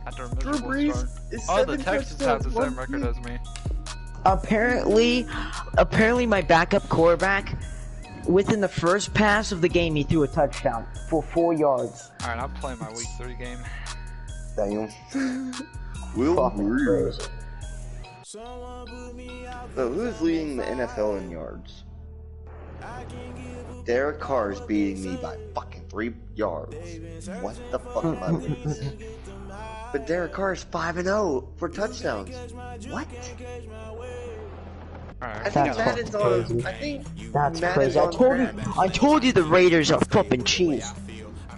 After a Drew miserable Brees start. is Oh, the 7 Texans have the touchdowns, same record as me. Apparently my backup quarterback, within the first pass of the game, he threw a touchdown for 4 yards. Alright, I'm playing my week 3 game. Damn. Will Greer. So who's leading the NFL in yards? Derek Carr is beating me by fucking 3 yards. What the fuck am I losing? But Derek Carr is 5-0 for touchdowns. What? I think Madden's on. I think That's Madden's crazy. on I told you the Raiders are fucking cheese.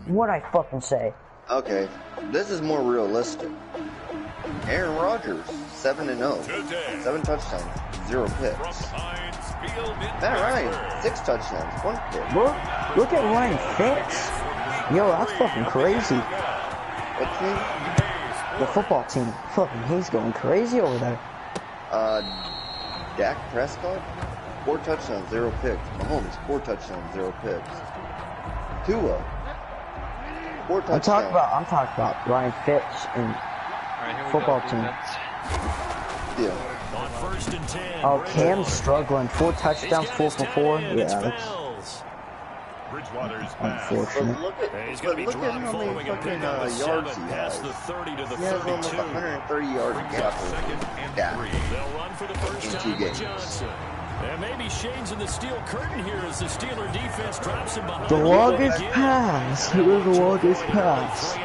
What'd I fucking say? Okay, this is more realistic. Aaron Rodgers, 7-0, 7 touchdowns, 0 picks. Matt Ryan, 6 touchdowns, 1 pick. Look at Ryan Fitz. Yo, that's fucking crazy. What team? The football team. Fucking, he's going crazy over there. Dak Prescott, 4 touchdowns, 0 picks. Mahomes, 4 touchdowns, 0 picks. Tua, 4 touchdowns. I'm talking about Ryan Fitz and football team. Yeah. Oh, Cam's struggling. 4 touchdowns, 4 for 4. Yeah, that's unfortunate. But look at how many fucking yards he has. He has almost 130 yard gap with Dak in 2 games. And maybe Shane's in the steel curtain here as the Steeler defense drops him behind. The longest pass. It was the longest pass.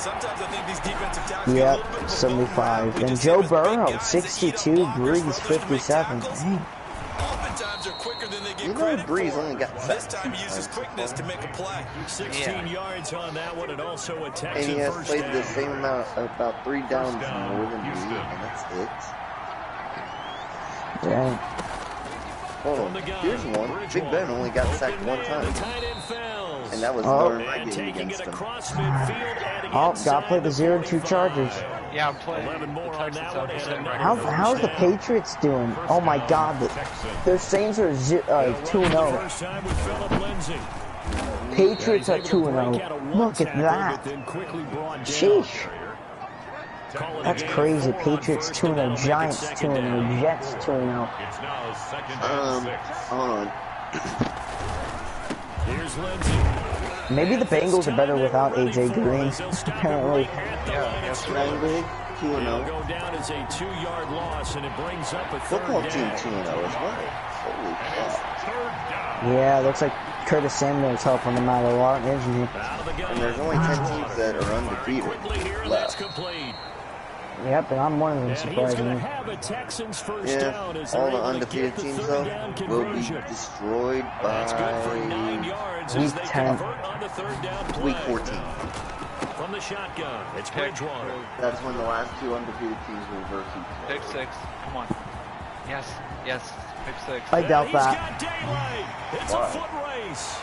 Sometimes I think these defensive tackles Yep, 75. And Joe Burrow, 62. Breeze, 57. Dang. oftentimes are quicker than they get You know credit Breeze for. only got This sacked time he uses quickness to make a play. 16 yards on that one, and also a And Texan he has first played down. the same amount, about 3 downs more than me, and that's it. Dang. Hold on, here's one. Big Ben only got sacked 1 time. And that was during my game against him. Oh, gotta play the 0-2 Chargers. Yeah, I'm playing. The Texans have the same record. How's the Patriots doing? Oh my God, their Saints are 2-0. Patriots are 2-0. Look at that. Sheesh. That's crazy. Patriots 2-0, Giants 2-0, Jets 2-0. Hold on. Maybe the Bengals are better without AJ Green. Apparently. Bengals 2-0. Football team 2-0 as well. Holy crap. Yeah, looks like Curtis Samuel's helping them out a lot, isn't he? And there's only 10 teams that are undefeated left. Yep, and I'm one of them, surprisingly. Yeah, all the undefeated teams, though, will be destroyed by Week 10. Week 14. From the shotgun, it's Bridgewater. That's when the last 2 undefeated teams will verse each other. Pick 6. Come on. Yes. Pick 6. I doubt that. It's a foot race.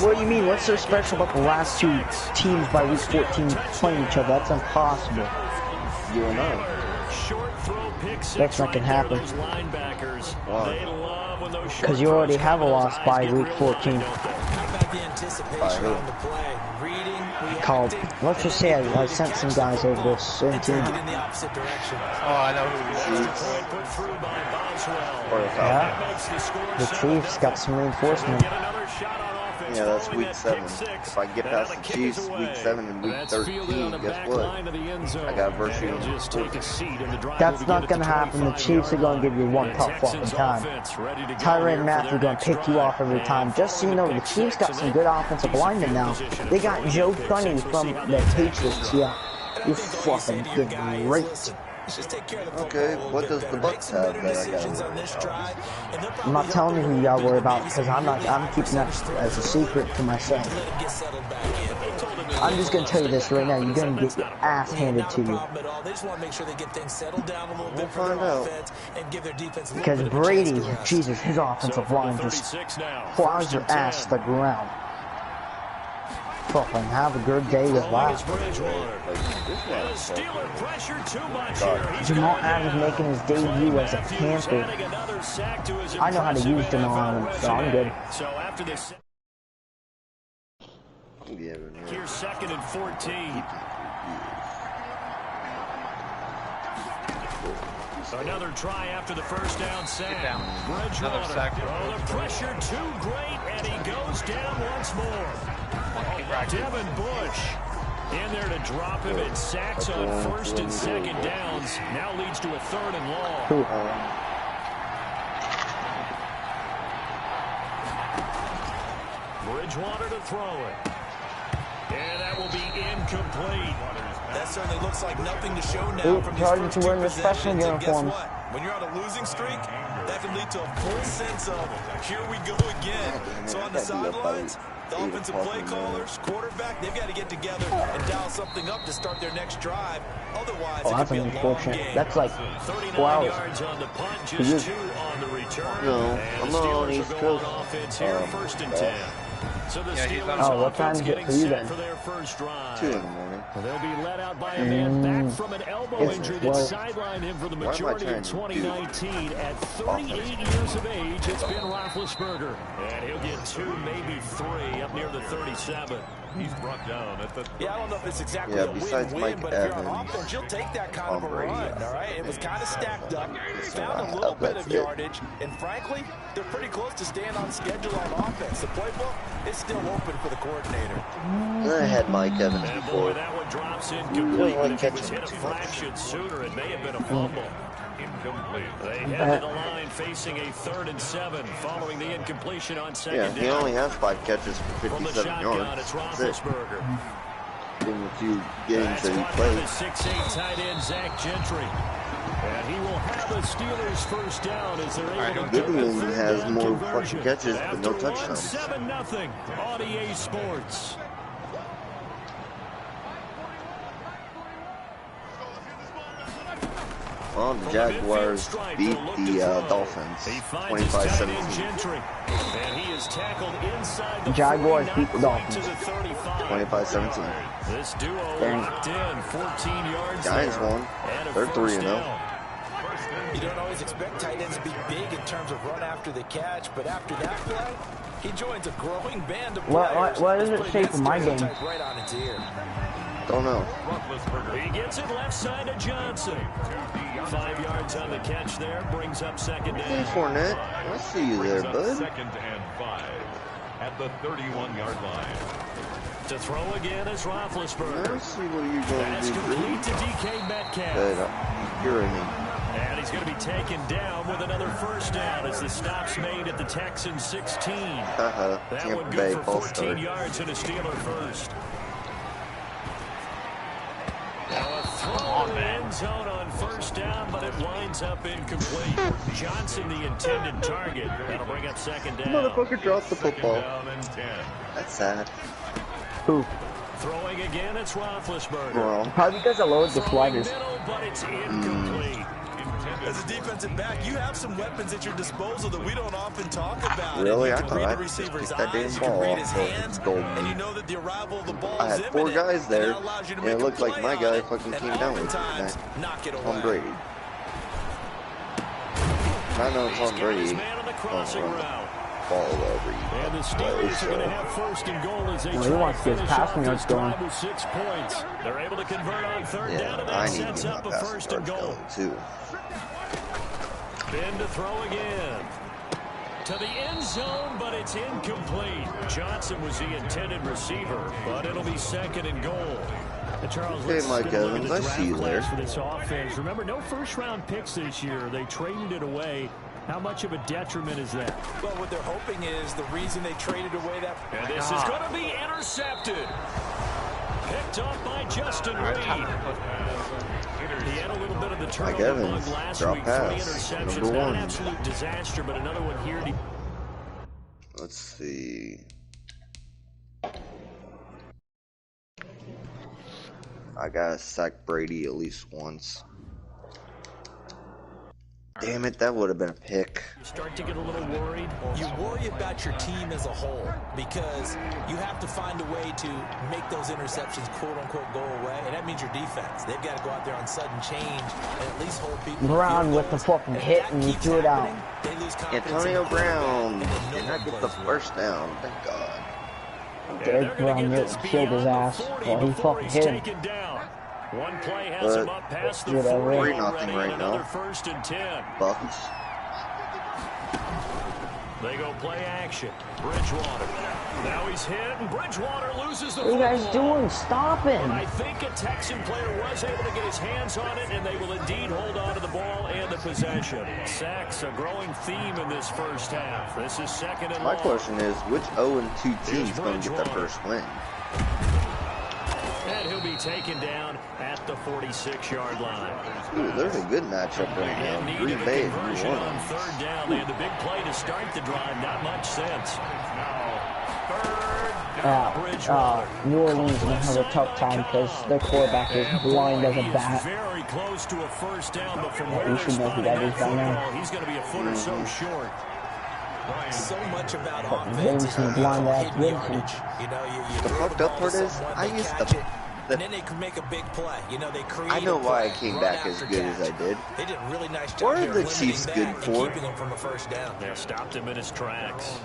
What do you mean? What's so special about the last 2 teams by week 14 playing each other? That's impossible. You and I. That's not gonna happen. Why? Because you already have a loss by week 14. By who? Called. Let's just say I sent some guys over to certain team. Oh, I know who he is. Or the Falcons. Yeah. The Chiefs got some reinforcement. Yeah, that's week 7. If I get past the Chiefs, week 7 and week 13, guess what? I got verse you. That's not gonna happen. The Chiefs are gonna give you one tough fucking time. Tyrann Mathieu gonna pick you off every time. Just so you know, the Chiefs got some good offensive linemen now. They got Joe Thuney from the Patriots. Yeah, you fucking getting raped. Okay, what does the Bucks have that I gotta worry about? I'm not telling you who y'all worry about because I'm keeping that as a secret to myself. I'm just gonna tell you this right now, you're gonna get your ass handed to you. We'll find out. Because Brady, Jesus, his offensive line just plows your ass to the ground. Fucking have a good day with that. Jamal Adams making his debut as a Panther. I know how to use Jamal Adams, so I'm good. Here's 2nd and 14. Another try after the first down sack. Bridgewater. Oh, the pressure too great, and he goes down once more. Devin Bush in there to drop him, and sacks on 1st and 2nd downs. Now leads to a 3rd and long. Bridgewater to throw it. And that will be incomplete. That certainly looks like nothing to show now from these first 2 possessions. And guess what? When you're on a losing streak, that can lead to a full sense of, here we go again. So on the sidelines, the offensive play callers, quarterback, they've got to get together and dial something up to start their next drive. Otherwise, it could be a long game. That's like 39 yards on the punt, just 2 on the return. No, I'm not on East Coast. Offense here, 1st and 10. So the Steelers what time is it for you then? for their first drive. 2 in the morning. They'll be let out by a man back from an elbow injury that sidelined him for the majority of 2019. At 38 years of age, it's Ben Roethlisberger. And he'll get 2, maybe 3 up near the 37. He's brought down at the... Yeah, I don't know if it's exactly a win-win, but if you're on offense, you'll take that kind of a run, all right? It was kind of stacked up, found a little bit of yardage, and frankly, they're pretty close to staying on schedule on offense. The playbook is still open for the coordinator. I had Mike Evans And before. boy, that one drops incomplete, but if he was hit a fraction sooner, it may have been a fumble. Incomplete. They head to the line facing a 3rd and 7 following the incompletion on 2nd down. Yeah, he only has 5 catches for 57 yards. It's That's it. Roethlisberger. In the few games that he That's played. the 6'8" tight end Zach Gentry. And he will have a Steelers first down as they're able to Goodwin has more conversion. fucking catches, but no After touchdowns. 7-0 on EA Sports. Well, the Jaguars beat the Dolphins 25-17. And he is tackled inside the Jaguars 40, beat the Dolphins 25-17. This duo locked in 14 yards. Giants won. They're 3-0. You don't always expect tight ends to be big in terms of run after the catch, but after that play, he joins a growing band of players. What does it say for my game? Right on its ear. Don't know. He gets it left side to Johnson. 5 yards on the catch there, brings up 2nd Hey, down. Fournette. I see you there, bud. 2nd and 5 at the 31-yard line. To throw again is Roethlisberger. Let's see what you're going That's to do. complete to DK Metcalf. Good. You're in me. And he's going to be taken down with another first down as the stop's made at the Texans 16. That Tampa one Bay good for false 14 start. yards and a Steeler first. Now a throw in the end zone on first down, but it winds up incomplete. Johnson, the intended target. That'll bring up 2nd down. Motherfucker dropped the football. Down and 10. That's sad. Who? Throwing again, it's Roethlisberger. Well, Probably because I lowered the sliders. Middle, but it's incomplete. As a defensive back, you have some weapons at your disposal that we don't often talk about. Really? You I can thought read I the receiver's picked that damn eyes, you can ball read off his the hands, goal. and you know that the arrival of the ball I is had 4 imminent. guys there, That allows you to and it make a looked like play my on guy it, fucking and came down with it. oftentimes knock it away. Tom Brady. I know He's Tom got Brady. his man on the crossing route. Ball over And the Steelers are going to have 1st and goal as they Well, he try wants to to get finish his off passing this yards going. drive with 6 points. They're able to convert on 3rd down, and I that need to sets get up my a passing 1st and yards goal. going too. Ben to throw again. To the end zone, but it's incomplete. Johnson was the intended receiver, but it'll be 2nd and goal. And Charles, Hey, let's Mike get a look at Evans, the I draft see you there. class for this offense. Remember, no first-round picks this year. They traded it away. How much of a detriment is that? Well, what they're hoping is the reason they traded away that... And this is going to be intercepted. Picked off by Justin Reed. He had a little bit of the turnover Evans, bug last drop week. 3 pass, interceptions. number Not 1. an absolute disaster, but another one here. Let's see. I gotta sack Brady at least once. Damn it, that would have been a pick. You start to get a little worried. You worry about your team as a whole because you have to find a way to make those interceptions quote-unquote go away, and that means your defense. They've got to go out there on sudden change and at least hold people. Brown with the fucking hit and he threw it out. They lose confidence. Antonio Brown did not get the first down, thank God. Derek Brown killed his ass. Well, he fucking hit him. One play has him up past the 40 3-0 right now. First and 10. Bucks. They go play action. Bridgewater. Now he's hit, and Bridgewater loses the football. What are you guys doing? Stop it. I think a Texan player was able to get his hands on it, and they will indeed hold on to the ball and the possession. Sacks, a growing theme in this first half. This is second and long. My question is, which 0-2 team is going to get their first win? And he'll be taken down at the 46-yard line. Ooh, there's a good matchup right now. Green Bay and New on third down. They had the big play to start the drive. Not much sense. New Orleans is going to have a tough time because their quarterback is blind as a bat. Very close to a first down, but from where you should know who that is by now. He's going to be a foot or so short. So much about offense is blind ass The fucked up part is, I used to. And then they could make a big play. You know, they create. I know why I came back as good as I did. They did a really nice job. What are the Chiefs good for? Keeping him from a first down. They stopped him in his tracks.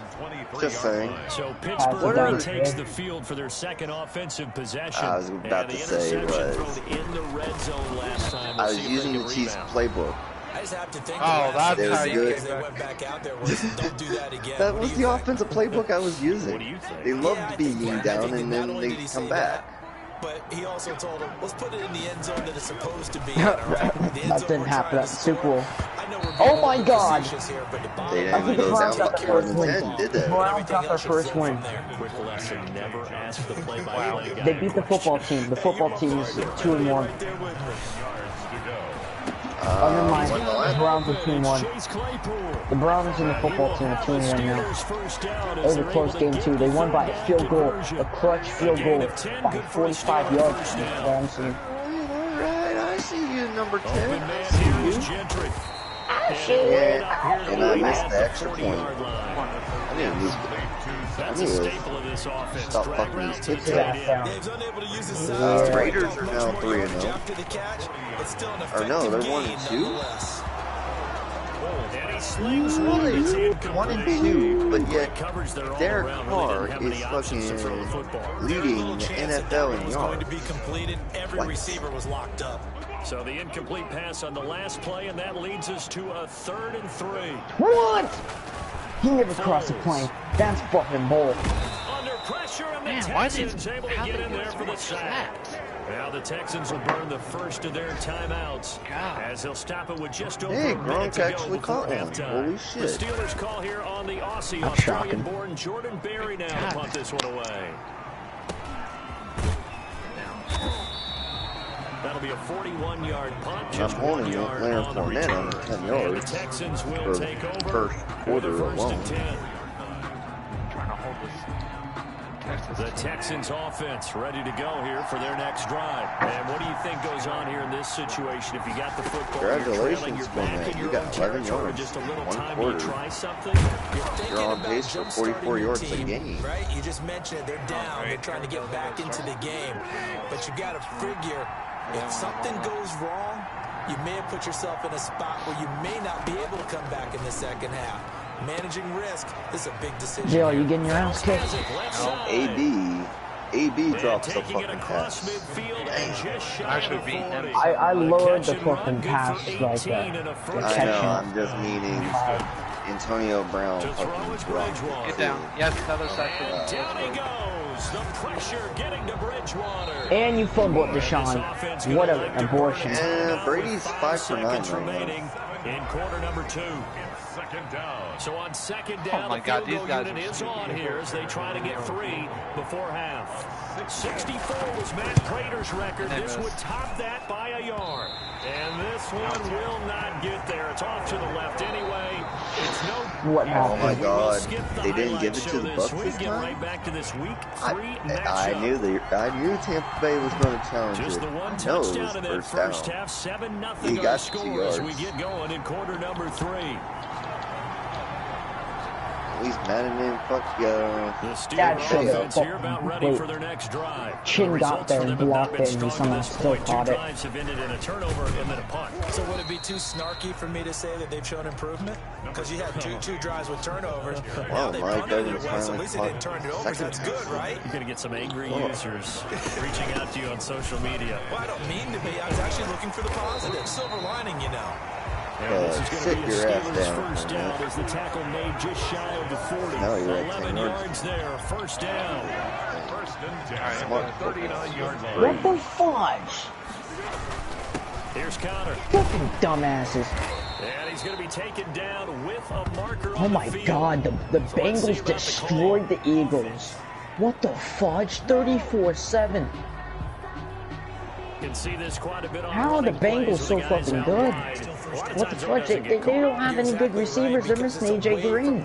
Just saying. So Pittsburgh takes the field for their second offensive possession. I was about to say was in the red zone last time. I was using the Chiefs playbook. I just have to think that's how you they went back out there was, don't do that again. That was the offensive playbook I was using. They loved being down and then they come back. But he also told him, let's put it in the end zone that it's supposed to be. That didn't happen at the Super Bowl. Oh my God! They didn't go down more than 10, did they? The Browns got their first win. They beat the football team. The football team is 2-1. Never mind. The Browns are 2-1. The Browns and the football team are 2-1 now. It was a close game too. They won by a field goal, a clutch field goal by 45 yards. Alright, I see you, number 10. And I missed the extra point. I need to move. I need to stop fucking these kids up. Raiders are now 3-0. Or no, they're 1-2. 1-2, but yet Derek Carr is fucking leading the NFL in yards. Every receiver was locked up. So the incomplete pass on the last play, and that leads us to a 3rd and 3. What? He never crossed the plane. That's fucking bull. Under pressure, and the Texans able to get in there for the sack. Now the Texans will burn the first of their timeouts as they'll stop it with just over a minute to go before halftime. Holy shit. The Steelers call here on the Aussie, Australian-born Jordan Berry now to punt this one away. That'll be a 41-yard punt. Just 1 yard on the return. And the Texans will take over first quarter alone. The Texans offense ready to go here for their next drive. And what do you think goes on here in this situation? If you got the football, congratulations, you're back in your own territory, just a little time to try something. You're on pace for 44 yards a game. Right? You just mentioned it. They're down. They're trying to get back into the game. But you got to figure, if something goes wrong, you may have put yourself in a spot where you may not be able to come back in the second half. Managing risk is a big decision. Jill, are you getting your ass kicked? AB drops the fucking pass. I lowered the fucking pass like that. I know, I'm just meaning Antonio Brown fucking dropped. Get down. Yes, other side. Down he goes. The pressure getting to Bridgewater. And you fumbled Deshaun. What an abortion. Brady's 5 for 9 right now. In quarter number 2. So on second down, the field goal unit is on here as they try to get 3 before half. 64 was Matt Prater's record. This would top that by a yard. And this one will not get there. It's off to the left anyway. It's no. What happened? Oh my God! They didn't give it to the Bucs this time. Right back to this week 3 I knew Tampa Bay was going to challenge it. I know it was first down. Half, 7-0 he got 2 score yards. as we get going in quarter number 3. At least Madden didn't fuck you. That should have wait. Chin got there and blocked it, and he somehow still caught it. So would it be too snarky for me to say that they've shown improvement? Because you had two drives with turnovers. Now they punted it once, at least they didn't turn it over. That's good, right? You're going to get some angry users reaching out to you on social media. Well, I don't mean to be. I was actually looking for the positive. Silver lining, you know. This is going sit to be a your ass Steelers down. first down as the tackle made just shy of the 40. Now you're at 11 10 yards there, first down. First and 10 at the 39-yard line. What the fudge? Here's Connor. Fucking dumbasses. And he's going to be taken down with a marker on Oh my the field. god, the Bengals destroyed the Eagles. What the fudge? 34-7. Can see this quite a bit on How are the Bengals so fucking good? What the fudge? They don't have any good receivers. They're missing AJ Green.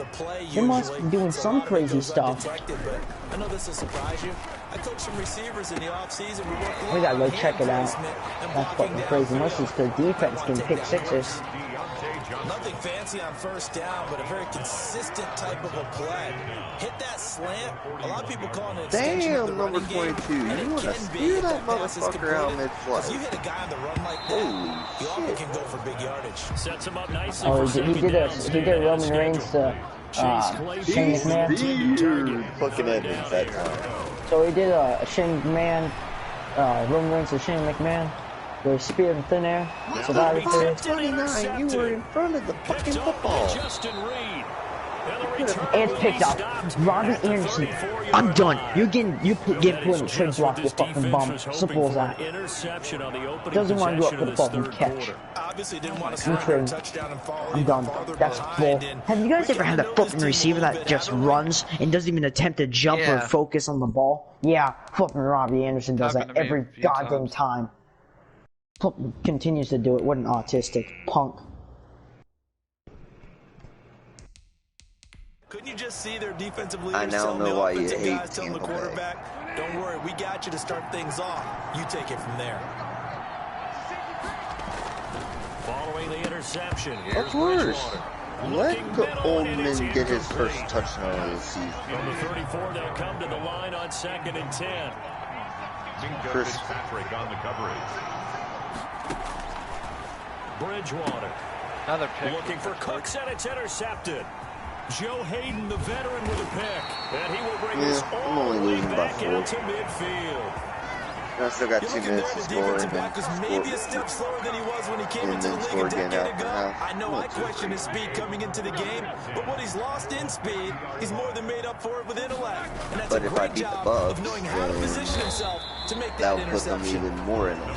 They must be doing some crazy stuff. I know this will surprise you. I coached some receivers in the offseason. We gotta go check it out. That's fucking crazy. Mostly it's their defense can pick sixes. Nothing fancy on first down, but a very consistent type of a play. Hit that slant. A lot of people call it an extension of the Damn, number running game, 22. and You it want to can be spear if that pass is motherfucker out completed. mid-flight. If you hit a guy on the run like that, you often can go for big yardage. Sets him up nicely. Oh, for he did a Roman Reigns to Shane McMahon. Fucking Edmonds that time. So he did a Shane McMahon, Roman Reigns to Shane McMahon. They speared in thin air. Survivor series. 29, you were in front of the fucking football. And picked up. Robbie Anderson. I'm done. You're getting put in a trade block, you fucking bum. Simple as that. Doesn't want to go up for the fucking catch. I'm trading. I'm done. That's bull. Have you guys ever had a fucking receiver that just runs and doesn't even attempt to jump or focus on the ball? Yeah, fucking Robbie Anderson does that every goddamn time. Continues to do it. What an autistic punk. Couldn't you just see their defensive leaders I now telling know the why you offensive hate guys, telling the Tampa Bay. quarterback, don't worry, we got you to start things off. You take it from there. Following the interception. Of course. Let the old man get his first touchdown of the season. From the 34, they'll come to the line on 2nd and 10. Chris Patrick on the coverage. Bridgewater. Another pick. Looking for Cooks, and it's intercepted. Joe Hayden, the veteran, with a pick. And he will bring us I'm all only the way losing by back 4. out to midfield. I still got 2 Looking minutes there, to the score defensive and back was maybe a then step slower than he was when he came and into the then league score a again decade after ago. half. I know I question his speed coming into the game, but what he's lost in speed, he's more than made up for it with intellect. And that's But a if I great beat the job Bucks, of knowing how to then position himself to make that that would put them interception. even more in the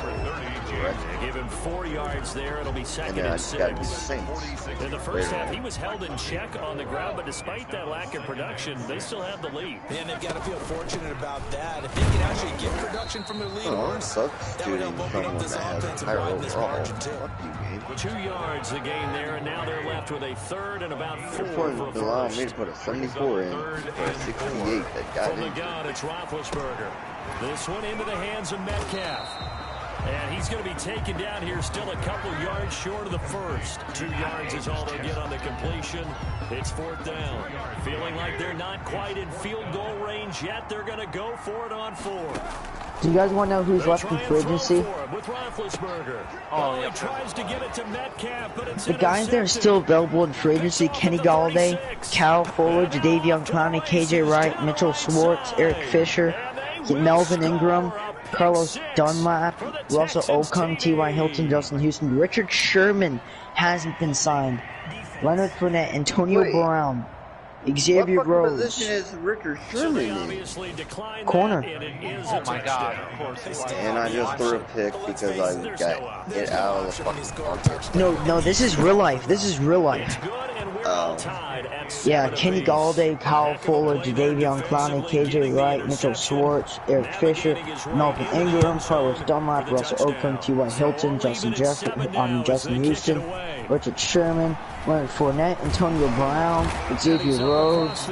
Give him 4 yards there. It'll be and 2nd then I and just got to be 6. Saints. In the first half, he was held in check on the ground, but despite that lack of production, they still have the lead. And they've got to feel fortunate about that. If they can actually get production from their lead Oh, horse, that would substituting help open someone up this that has offensive higher line, this overall. margin too. Fuck you, game. 2 yards the gain there, and now they're left with a 3rd and about 4 They're for a allowing me first. to put a 74 in for a 68 that got From the in. gun, it's Roethlisberger. This one into the hands of Metcalf. And he's going to be taken down here, still a couple yards short of the first. 2 yards is all they'll get on the completion. It's 4th down. Feeling like they're not quite in field goal range yet. They're going to go for it on 4. Do you guys want to know who's left in free agency? With Roethlisberger. He tries to get it to Metcalf, but it's The guys that are still available in free agency: Kenny Galladay, Kyle Fuller, Jadeveon Clowney, KJ Wright, Mitchell Schwartz, Eric Fisher, Melvin Ingram, Carlos Dunlap, Russell Okung, T.Y. Hilton, Justin Houston. Richard Sherman hasn't been signed. Leonard Fournette, Antonio Brown, Xavier What Rhodes. position is Richard Sherman in? Corner. Oh my god, of course. And I just threw a pick because I got it out of the fucking pocket. No, this is real life. This is real life. Yeah, Kenny Galladay, Kyle Fuller, Jadeveon Clowney, KJ Wright, Mitchell Schwartz, Eric Fisher, Melvin Ingram, Carlos Dunlap, Russell Okung, T.Y. Hilton, Justin Houston, Richard Sherman, Leonard Fournette, Antonio Brown, Xavier Rhodes,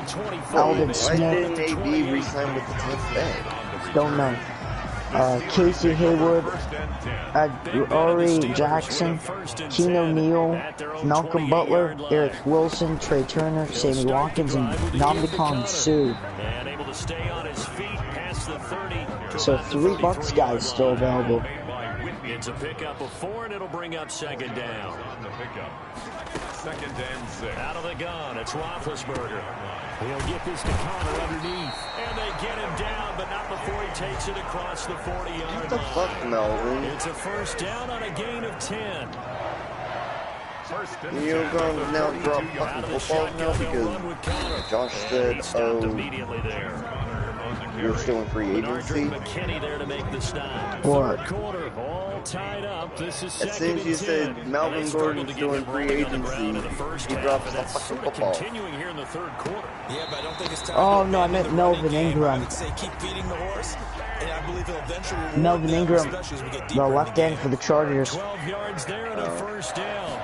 Alden Why Smith. didn't AB re-sign with the Tampa Bay? Don't know. Casey Hayward, Ari Jackson, Keno Neal, Malcolm Butler, Eric Wilson, Trey Turner, Sammy Watkins, and Namdekong Suh. So 3 Bucks guys still available. It's a pickup of 4, and it'll bring up second down. On the pickup. 2nd and 6. Out of the gun, it's Roethlisberger. He'll get this to Connor underneath. And they get him down, but not before he takes it across the 40-yard line. What the fuck, Melvin? It's a first down on a gain of 10. You're going to now drop fucking footballs now because Josh said, immediately there. You're still in free agency. There to make the stop. What? Quarter, all tied up. This is As soon as you said Melvin Gordon's still in free agency, he drops the fucking football. Continuing here in the third quarter. Yeah, but I don't think it's time. Oh no, I meant Melvin Ingram. Keep feeding the horse, and I believe he'll eventually Melvin Ingram, the left end for the Chargers. 12 yards there and a first down.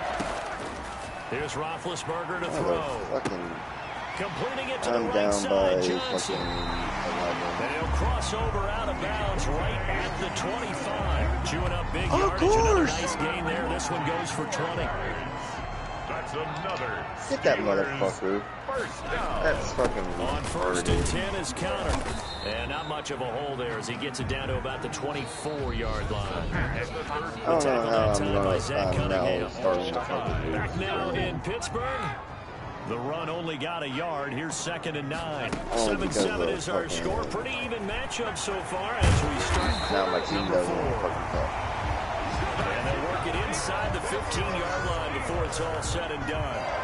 Here's Roethlisberger to throw. Completing it to the right side, Johnson. And he'll cross over out of bounds right at the 25. Chewing up big yardage. Another nice gain there. This one goes for 20. That's another. Get that motherfucker. That's fucking on 1st and 10 is counter. And not much of a hole there as he gets it down to about the 24-yard line. I don't know how I'm going to now starting to fucking lose. Back now in Pittsburgh. The run only got a yard. Here's 2nd and 9. 7-7 is our score. Pretty even matchup so far as we start. Now my team doesn't want to fucking talk. And they work it inside the 15-yard line before it's all said and done.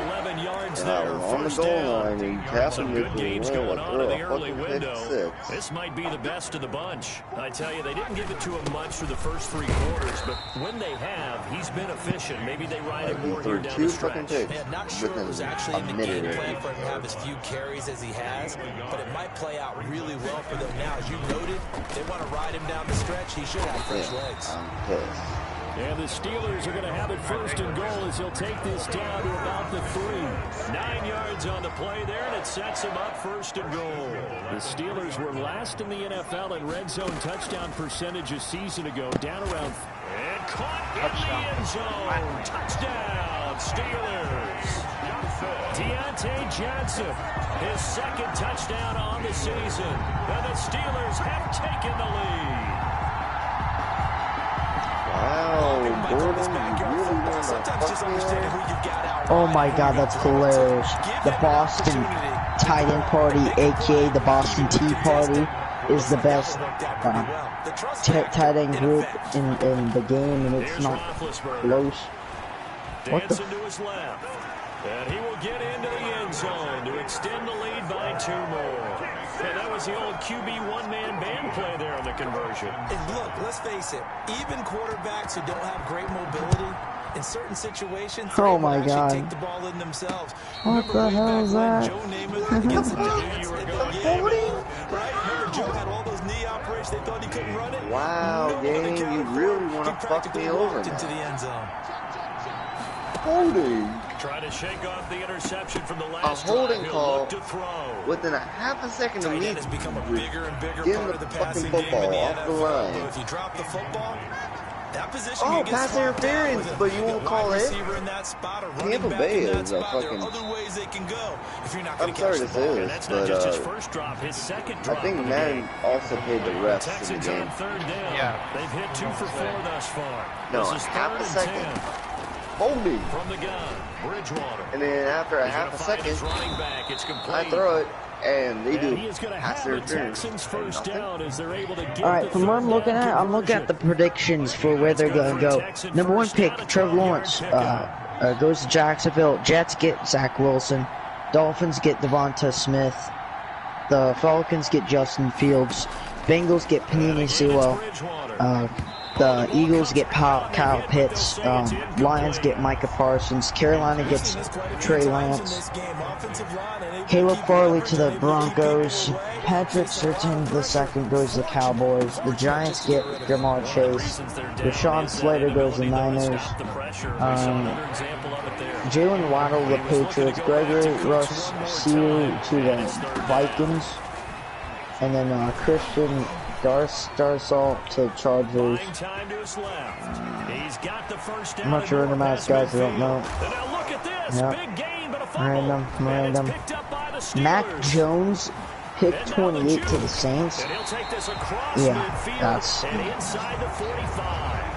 11 yards there. On the goal line, he tapping good gains going on in the early window. 6. This might be the best of the bunch. I tell you, they didn't give it to him much for the first 3 quarters, but when they have, he's been efficient. Maybe they ride it more here down the stretch. Yeah, not sure it was actually in the game plan for him to have as few carries as he has, but it might play out really well for them now. As you noted, they want to ride him down the stretch. He should have fresh legs. I'm pissed. And the Steelers are going to have it 1st and goal as he'll take this down to about the 3. 9 yards on the play there, and it sets him up 1st and goal. The Steelers were last in the NFL in red zone touchdown percentage a season ago, down around. And caught in the end zone. Touchdown, Steelers. Deontay Johnson, his 2nd touchdown on the season. And the Steelers have taken the lead. Wow, Gordon, you really want to fuck me up? Oh my god, that's hilarious. The Boston tight end party, aka the Boston Tea Party, is the best tight end group in the game, and it's not close. What the? And he will get into the end zone to extend the lead by 2 more. And that was the old QB one-man band play there on the conversion. And look, let's face it, even quarterbacks who don't have great mobility, in certain situations, oh my god, take the ball in themselves. What the hell is that? Joe Namath against the Giants. Right? Remember Joe had all those knee operations, they thought he couldn't run it? Wow, gang, you really want to fuck me over into the end zone. Holding. Try to shake off the interception from the last a holding drive. call To throw. within a half a second of me has become a bigger and bigger getting part of the the fucking passing game football in the off the NFL. line. If you drop the football, that position Oh, you get pass swapped out interference, with but you won't call it. Receiver in that spot, or running Tampa back Bay in that is a spot. There fucking. are other ways they can go if you're not I'm going to sorry catch to the ball. say And this, that's not but just his first drop, his 2nd drop. I think Madden also paid the refs in the Texans game. on 3rd down. Yeah. They've hit 2 for 4 thus far. No, This is half 3rd a and second. 10. Holding. From the gun, Bridgewater. And then after a He's half a gonna find his second, running back. It's complete. I throw it, and they do And he is going to pass have the interference. Texans first down as they're able to get Alright, from what I'm looking at, I'm looking at the predictions for where they're going to go. Number 1 pick, Trevor Lawrence, goes to Jacksonville. Jets get Zach Wilson. Dolphins get Devonta Smith. The Falcons get Justin Fields. Bengals get Panini Sewell. The Eagles get Kyle Pitts. Lions get Micah Parsons. Carolina gets Trey Lance. Caleb Farley to the Broncos. Patrick Surtain II goes to the Cowboys. The Giants get Jamar Chase. Rashawn Slater goes to Niners. Jalen Waddle to the Patriots. Gregory Rousseau to the Vikings. And then Christian Assault to Chargers. Time to his left. He's got the first down. I'm not sure in the match, guys. I don't know. Now look at this. Yep. Big gain, but a fumble. Random. Mac Jones pick 28 to the Saints. And he'll take this across midfield that's and inside the 45.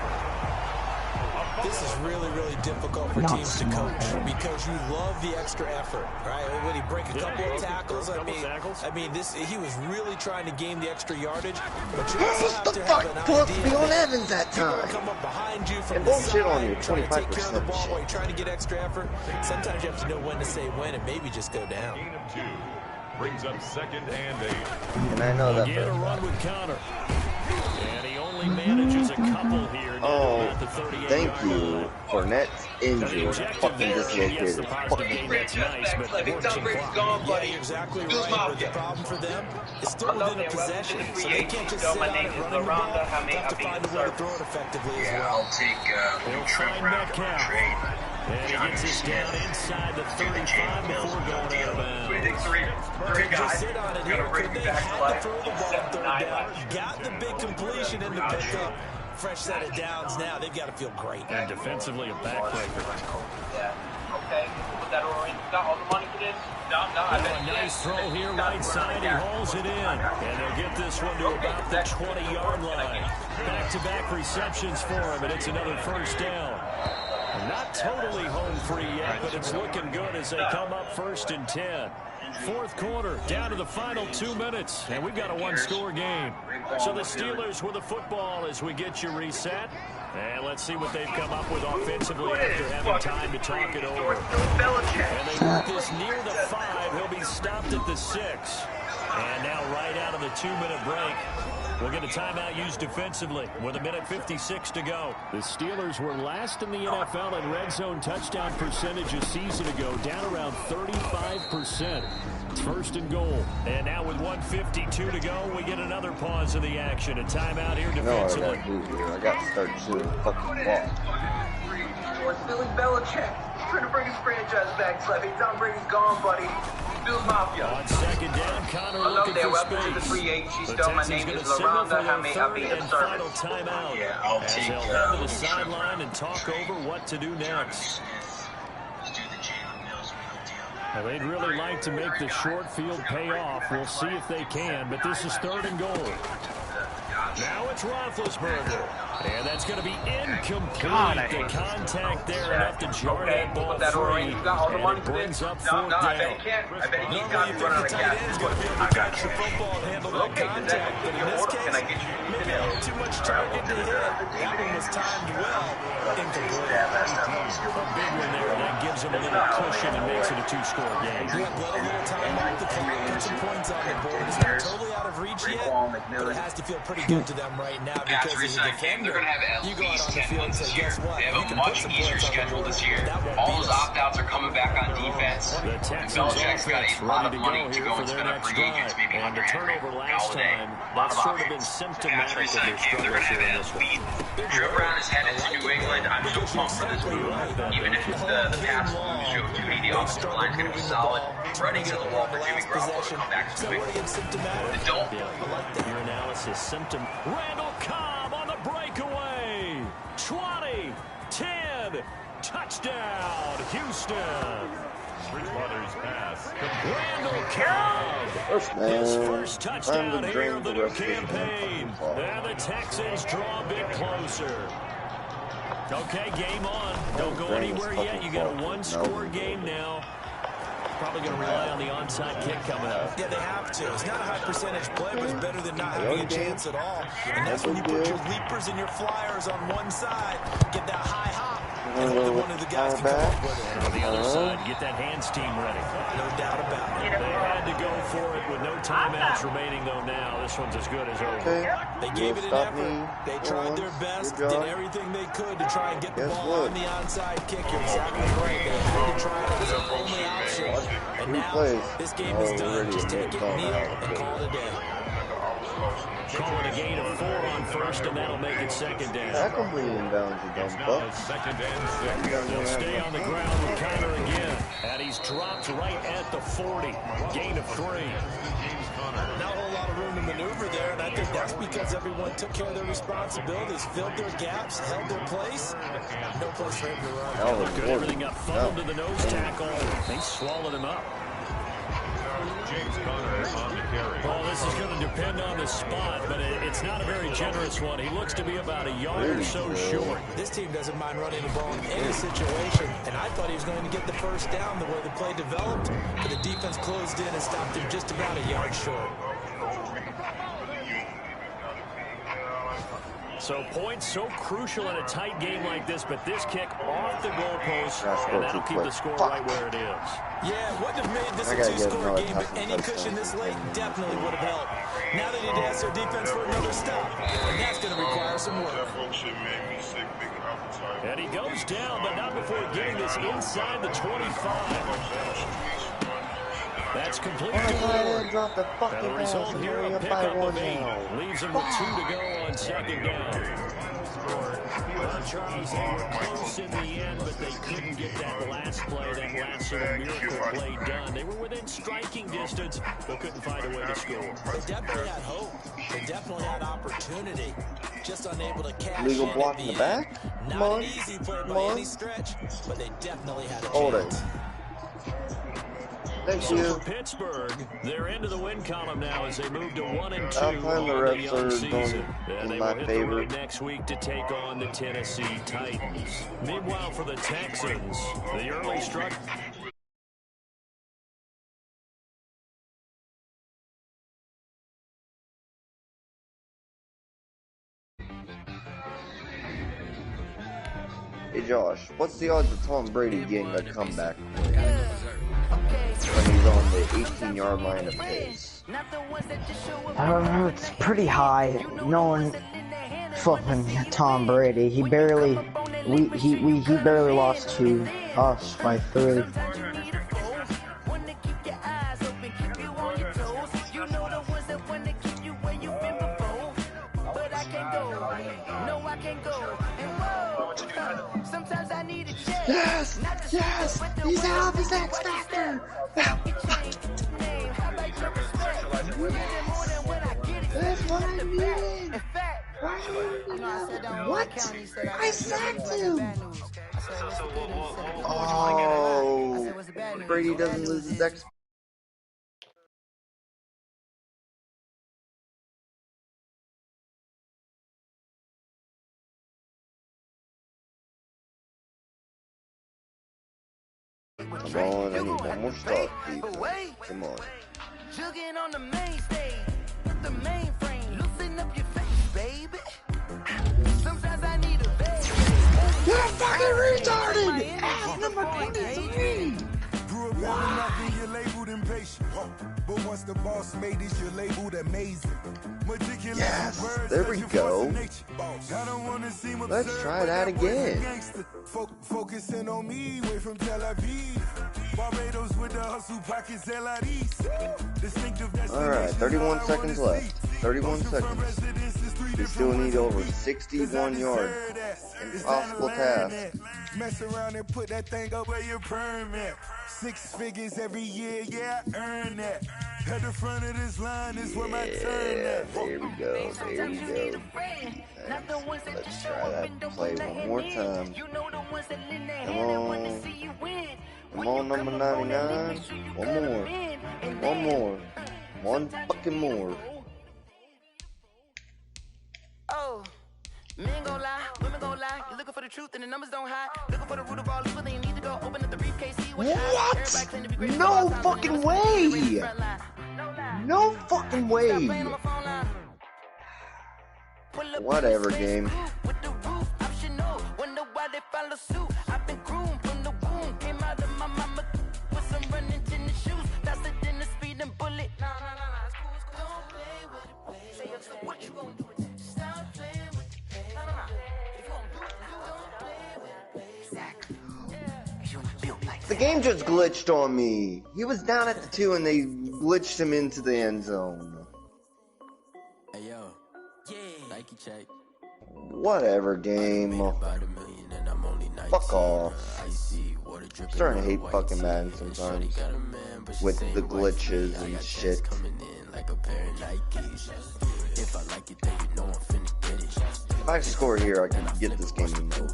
This is really, really difficult for teams to coach because you love the extra effort, right? When he break a couple of tackles, I mean, he was really trying to gain the extra yardage. But you also have to have an idea on Evans that time. Come up behind you from and the bullshit side, on you, trying to take care of the 25% ball while you're trying to get extra effort. Sometimes you have to know when to say when and maybe just go down. Gain of 2 brings up 2nd and 8. And I know that. Again, a run with Connor. And he only manages a couple here. Thank you. Fournette's injured. Fucking dislocated. That's nice, but Tom Brady's gone, buddy. Yeah, exactly right. But the problem for them is still within a possession. So they can't just sit on it running the ball. They have to find a way to throw it effectively as well. I'll take Trent Brown for a trade. And he gets this down inside the 35 before going out of bounds. We think three guys Sit on it here. Could they have to throw the ball on 3rd down? Got the big completion in the pickup. Fresh set of downs now. They've got to feel great. And defensively, a backbreaker. Yeah. Okay. Put that over in. Got all the money for this? No, I bet a nice throw here, right side. He hauls it in. And they'll get this one to about the 20-yard line. Back-to-back receptions for him, and it's another first down. Not totally home free yet, but it's looking good as they come up 1st and 10. 4th quarter, down to the final 2 minutes, and we've got a one-score game. So the Steelers with the football as we get you reset. And let's see what they've come up with offensively after having time to talk it over. And they work this near the 5. He'll be stopped at the 6. And now right out of the 2-minute break, we'll get a timeout used defensively with 1:56 to go. The Steelers were last in the NFL in red zone touchdown percentage a season ago, down around 35%. It's 1st and goal. And now with 1:52 to go, we get another pause of the action. A timeout here defensively. I got to start shooting the fucking ball. It's Billy Belichick. He's trying to bring his franchise back, Slevy. Tom Brady's gone, buddy. Bills Mafia. On 2nd down, Connor looking for welcome to the 3-8. She's still, my name is LaRonda. How may I be of service? Timeout. Yeah, I'll as take they'll head to the sideline and talk over what to do next. Now, they'd really like to make the short field pay off. We'll see if they can, but this is 3rd and goal. Now it's Roethlisberger. And that's going to be incomplete. The contact there enough to jar that ball free. And it brings up 4th down. I bet he can't. I bet he needs God to run out of gas. I got you. Football and handle that contact, but in this case, can I get you maybe a little too much target to hit. That one was timed well. Incomplete. A big one there, and that gives them a little cushion and makes it a 2-score game. Let a little time off the clock, get some points on the board. It's not totally out of reach yet, but it has to feel pretty good to them right now because as a defender, you go out on the field and say, guess what? They have a much easier schedule this year. All those opt-outs are coming back on defense. The Texans offense ready to go here for their next drive. And the turnover last time, that's sort of been symptomatic of their struggles here in this one. Drew Brown is headed to New England. I'm so pumped for this move. Even if it's the pass move, show Judy, the offensive line is going to be solid. Running to the wall for Jimmy Garoppolo to come back to New England. Don't. Your analysis, symptom. Randall Cobb on the breakaway. 20, 10, touchdown, Houston. Bridgewater's pass. Randall Cobb. His first touchdown here of the new campaign. And the Texans draw a bit closer. Okay, game on. Don't go anywhere yet. You got a one-score game now. Probably going to rely on the onside kick coming up. Yeah, they have to. It's not a high percentage play, but it's better than not having a chance at all. And that's when you put your leapers and your flyers on one side, get that high hop, and hope that one of the guys can come up with it. And on the other side, get that hands team ready. No doubt about it. They had to go for it with no timeouts remaining, though, now. This one's as good as over. They gave it an effort. They tried their best, did everything they could to try and get the ball on the onside kick. You're exactly right. They had to try it. It was their only option. And now, this game is done. Just take it, kneel, and call it a day. Call it a gain of 4 on first, and that'll make it 2nd down. That completely inbounds, you dumb fuck. 2nd and 6. They'll stay on the ground with Connor again. And he's dropped right at the 40. Gain of 3. Not a whole lot of room to maneuver turnover there, and I think that's because everyone took care of their responsibilities, filled their gaps, held their place. No place for him to run. Look good, everything got funneled to the nose tackle. They swallowed him up. James Conner on the carry. Well, this is going to depend on the spot, but it's not a very generous one. He looks to be about a yard or so short. This team doesn't mind running the ball in any situation, and I thought he was going to get the first down the way the play developed, but the defense closed in and stopped him just about a yard short. So points so crucial in a tight game like this, but this kick off the goalpost, and that'll keep the score right where it is. Yeah, wouldn't have made this a two-score game, but any cushion this late definitely would have helped. Now they need to ask their defense for another stop, and that's going to require some work. And he goes down, but not before getting this inside the 25. That's complete. The result here, a pickup of 8. Leaves him with 2 to go on second down. Well, Charles, they were close in the end, but they couldn't get that last play, that last little miracle play done. They were within striking distance, but couldn't find a way to score. They definitely had hope. They definitely had opportunity. Just unable to cash Legal in block at in the the end. back. Not an easy play by any stretch, but they definitely had a Hold it. chance. Thank So you. for Pittsburgh, they're into the win column now as they move to 1-2 I find the on the refs young are season. going And they in will my hit the favor. road next week to take on the Tennessee Titans. Meanwhile, for the Texans, the early struggle. Hey Josh, what's the odds of Tom Brady getting a comeback when he's on the 18-yard line of his? It's pretty high. No one flipping Tom Brady. He barely lost to us by 3. Yes! Yes! He's out of his X Factor! That's what I needed! What? I sacked him! Oh! Brady doesn't lose his X Factor. Come on, I need one more start, defense. Come on. Jugging on the main stage, the mainframe, loosen up your face, baby. Sometimes I need a bag. You're fucking retarded! Ass number 23! Grew up nothing, you're labeled impatient. But once the boss made it, you're labeled amazing. Yes, there we go. Let's try that again. Focusing on me, way from Tel Aviv. Barbados with the hustle pockets, Alright, 31 seconds left. 31 seconds. We still need over 61 yards. Impossible task. Mess around and put that thing up where your permit. 6 figures every year, yeah, I earn that. At the front of this line is where my turn at. There we go, there we go. Let's try that play one more time. Come on. Come on, number 99. One more. One more. One fucking more. Oh, men gon' lie, women gon' lie. You're looking for the truth and the numbers don't hide. Looking for the root of all evil, then you need to go open up the briefcase, see what? No fucking way! No fucking way! Whatever, game. What you gonna do? Stop playing with it. No. If you gonna do it, exactly. You built like The game just glitched on me. He was down at the 2 and they glitched him into the end zone. Hey yo, Nike check. Whatever, game. About $1 million and I'm only 19. Fuck off. I'm starting to hate fucking Madden sometimes. With the glitches and shit. If I score here, I can get this game in mode.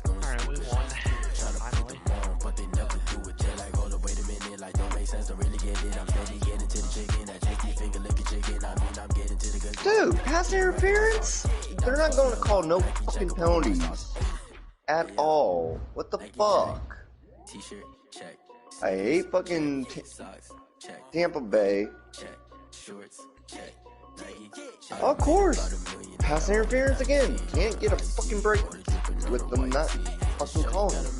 Alright, we won. Finally. Dude, pass interference? They're not going to call no fucking penalties. At all. What the fuck? I hate fucking Tampa Bay. Of course. Pass interference again. Can't get a fucking break with them not fucking calling it.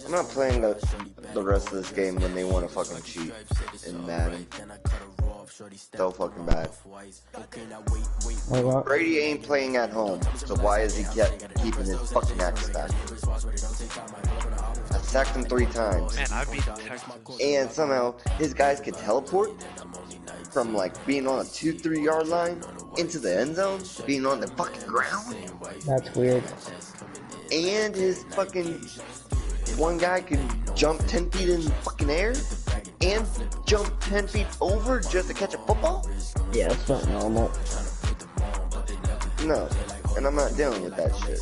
I'm not playing the rest of this game when they want to fucking cheat in Madden. So fucking bad. Brady ain't playing at home, so why is he keeping his fucking axe back? I sacked him 3 times. Man, I beat Texas. And somehow his guys could teleport from like being on a 2-3 yard line into the end zone, being on the fucking ground. That's weird. And his fucking one guy could jump 10 feet in the fucking air and jump 10 feet over just to catch a football? Yeah, it's not normal. No, and I'm not dealing with that shit.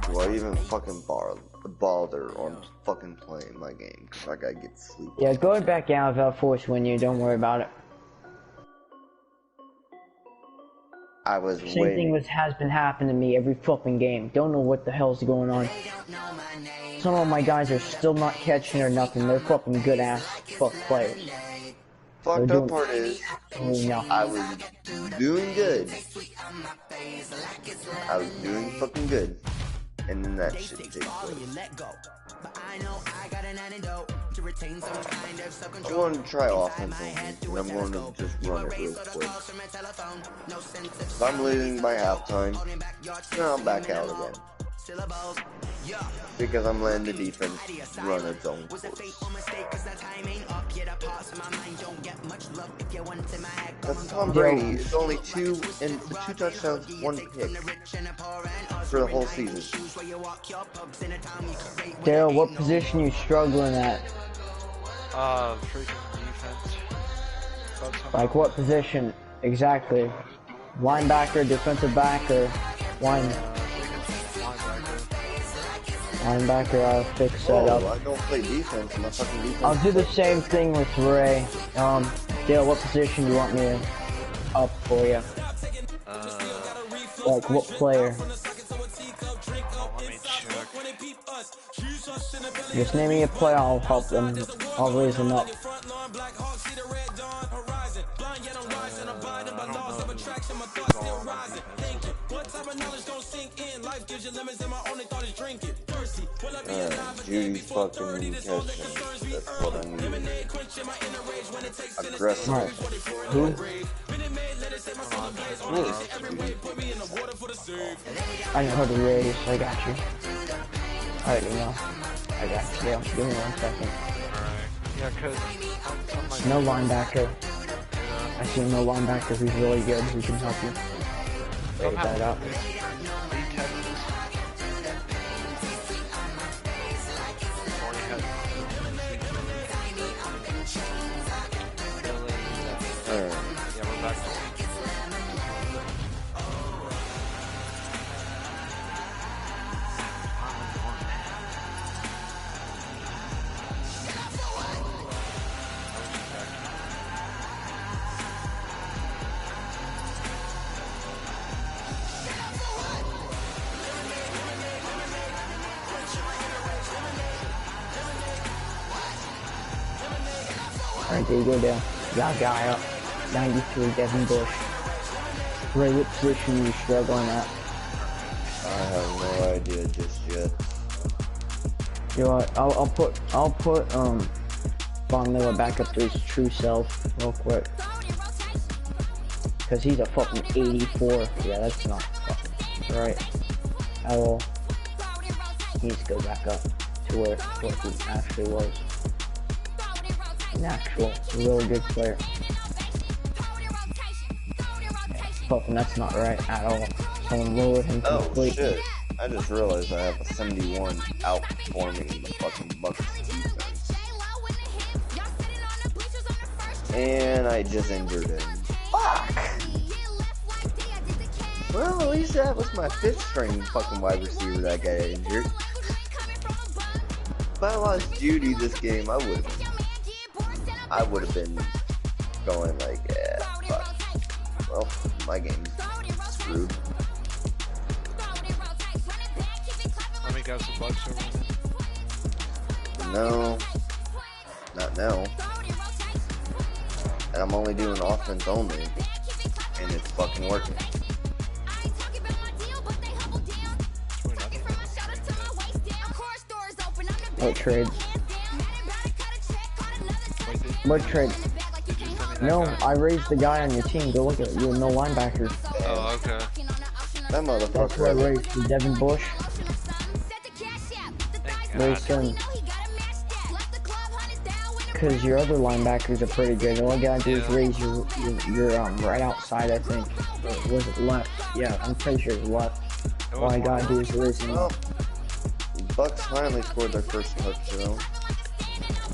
Do I even fucking bother on fucking playing my game? Cause I gotta get sleep. Yeah, going back out without force when you don't worry about it. I was Same waiting. thing has been happening to me every flipping game. Don't know what the hell's going on. Some of my guys are still not catching or nothing. They're flipping good ass fuck players. Fucked up part is, I was doing good. I was doing fucking good. And then that shit takes place. I'm going to try offense and I'm going to just run it real quick. If I'm losing by halftime, then I'll back out again. Because I'm letting the defense run its own course. That's Tom Brady. It's only 2 touchdowns, 1 pick for the whole season. Dale, what position you struggling at? Freaking defense. Like what position exactly? Linebacker, defensive back, or linebacker, I'll fix that up. I don't play defense, my fucking defense. I'll do the same thing with Ray. Dale, what position do you want me to up for you? Like what player? Let me check. Just name me a player, I'll help them. I'll raise them up. Judy's fucking catching. That's what I need. Aggressive. Alright. Who? I know how to raise, I got you. I already know. I got you. Yeah, give me 1 second. Yeah, cause No linebacker. I see no linebacker who's really good who can help you. Raise that up. Alright, there you go, Dale. Got a guy up. 93, Devin Bush. Ray, what position are you struggling at? I have no idea just yet. You know what, I'll put Von Miller back up to his true self real quick. Because he's a fucking 84. Yeah, that's not fucking right at all. He needs to go back up to where what he actually was. An actual, really good player. Fucking, that's not right at all. Someone lowered him completely. Oh shit. I just realized I have a 71 outperforming the fucking Bucks defense. And I just injured him. Fuck! Well, at least that was my 5th string fucking wide receiver that got injured. If I lost Judy this game, I would have been going like, yeah, fuck. Well, my game's screwed. Let me got some bucks over there. No, not now. And I'm only doing offense only, and it's fucking working. What trades? What trade? No, I raised the guy on your team. Go look at it. You have no linebackers. Oh, okay. That motherfucker. That's who I raised. The Devin Bush. Raised him. Because your other linebackers are pretty good. All you gotta do is raise your right outside, I think. Or was it left? Yeah, I'm pretty sure it's left. All I gotta do is raise him up. Bucks finally scored their first touchdown.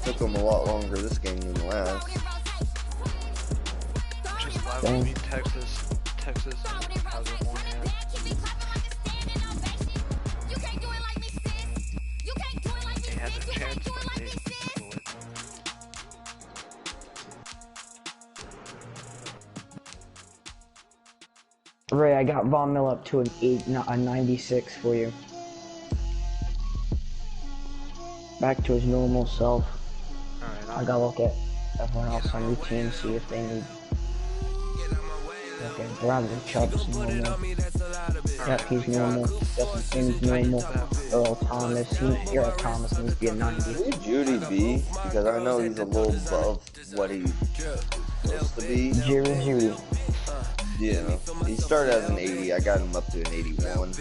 Took them a lot longer this game than the last. Just glad we beat Texas. Texas hasn't won yet. They had a chance, but they blew it. Ray, I got Von Miller up to a 96 for you. Back to his normal self. Alright, I gotta look at everyone else on your team, see if they need. Okay, Bradley Chubb's normal. Yep, he's normal. Justin Simmons normal. Earl Thomas, Earl Thomas needs to be a 90. Who would Judy be? Because I know he's a little above what he's supposed to be. Jerry Judy. Yeah, he started as an 80. I got him up to an 81.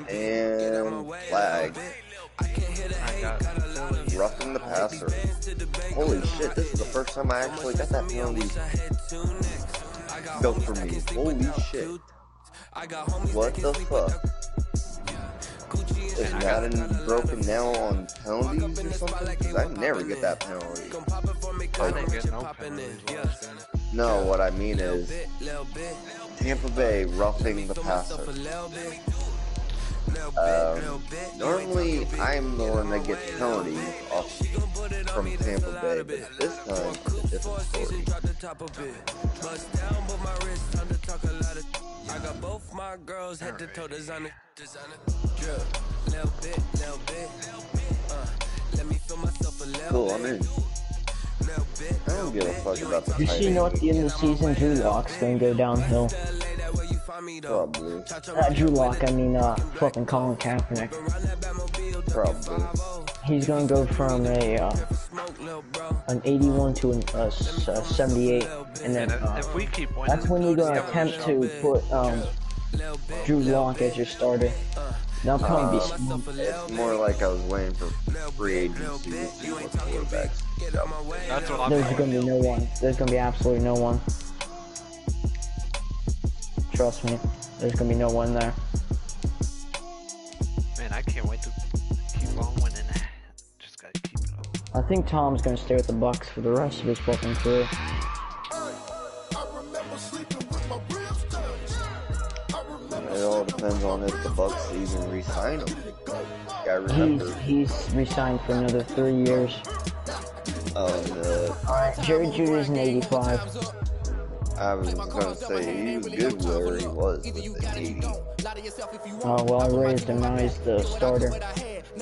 And flag. Roughing the passer. Holy shit, this is the first time I actually got that penalty go for me. Holy shit. What the fuck? Is Madden broken now on penalties or something? 'Cause I never get that penalty. I didn't get no penalties. No, what I mean is Tampa Bay roughing the passer. Normally I'm the one that gets penalties off from Tampa Bay, but this time it's a different story. I got both my girls head to toe designer. Let me feel myself a little. Cool, I'm in. I don't give a fuck about the You know at the end of the season, Drew Lock's gonna go downhill. Probably. Drew Lock, I mean, fucking Colin Kaepernick. Probably. He's gonna go from an 81 to a 78, and then if we keep winning, that's when you're gonna attempt to put Drew Lock as your starter. That'll probably be smart. It's more like I was waiting for free agency to see what quarterbacks. That's what I'm There's gonna be no one. There's gonna be absolutely no one. Trust me, there's gonna be no one there. Man, I can't wait to keep on winning. Just gotta keep it up. I think Tom's gonna stay with the Bucks for the rest of his fucking career. It all depends on if the Bucks even re-sign him. I remember. He's re-signed for another 3 years. Alright, Jerry Judy's an 85. I was gonna say he was good where he was with the 80. Oh, well, I raised him. Now he's the starter.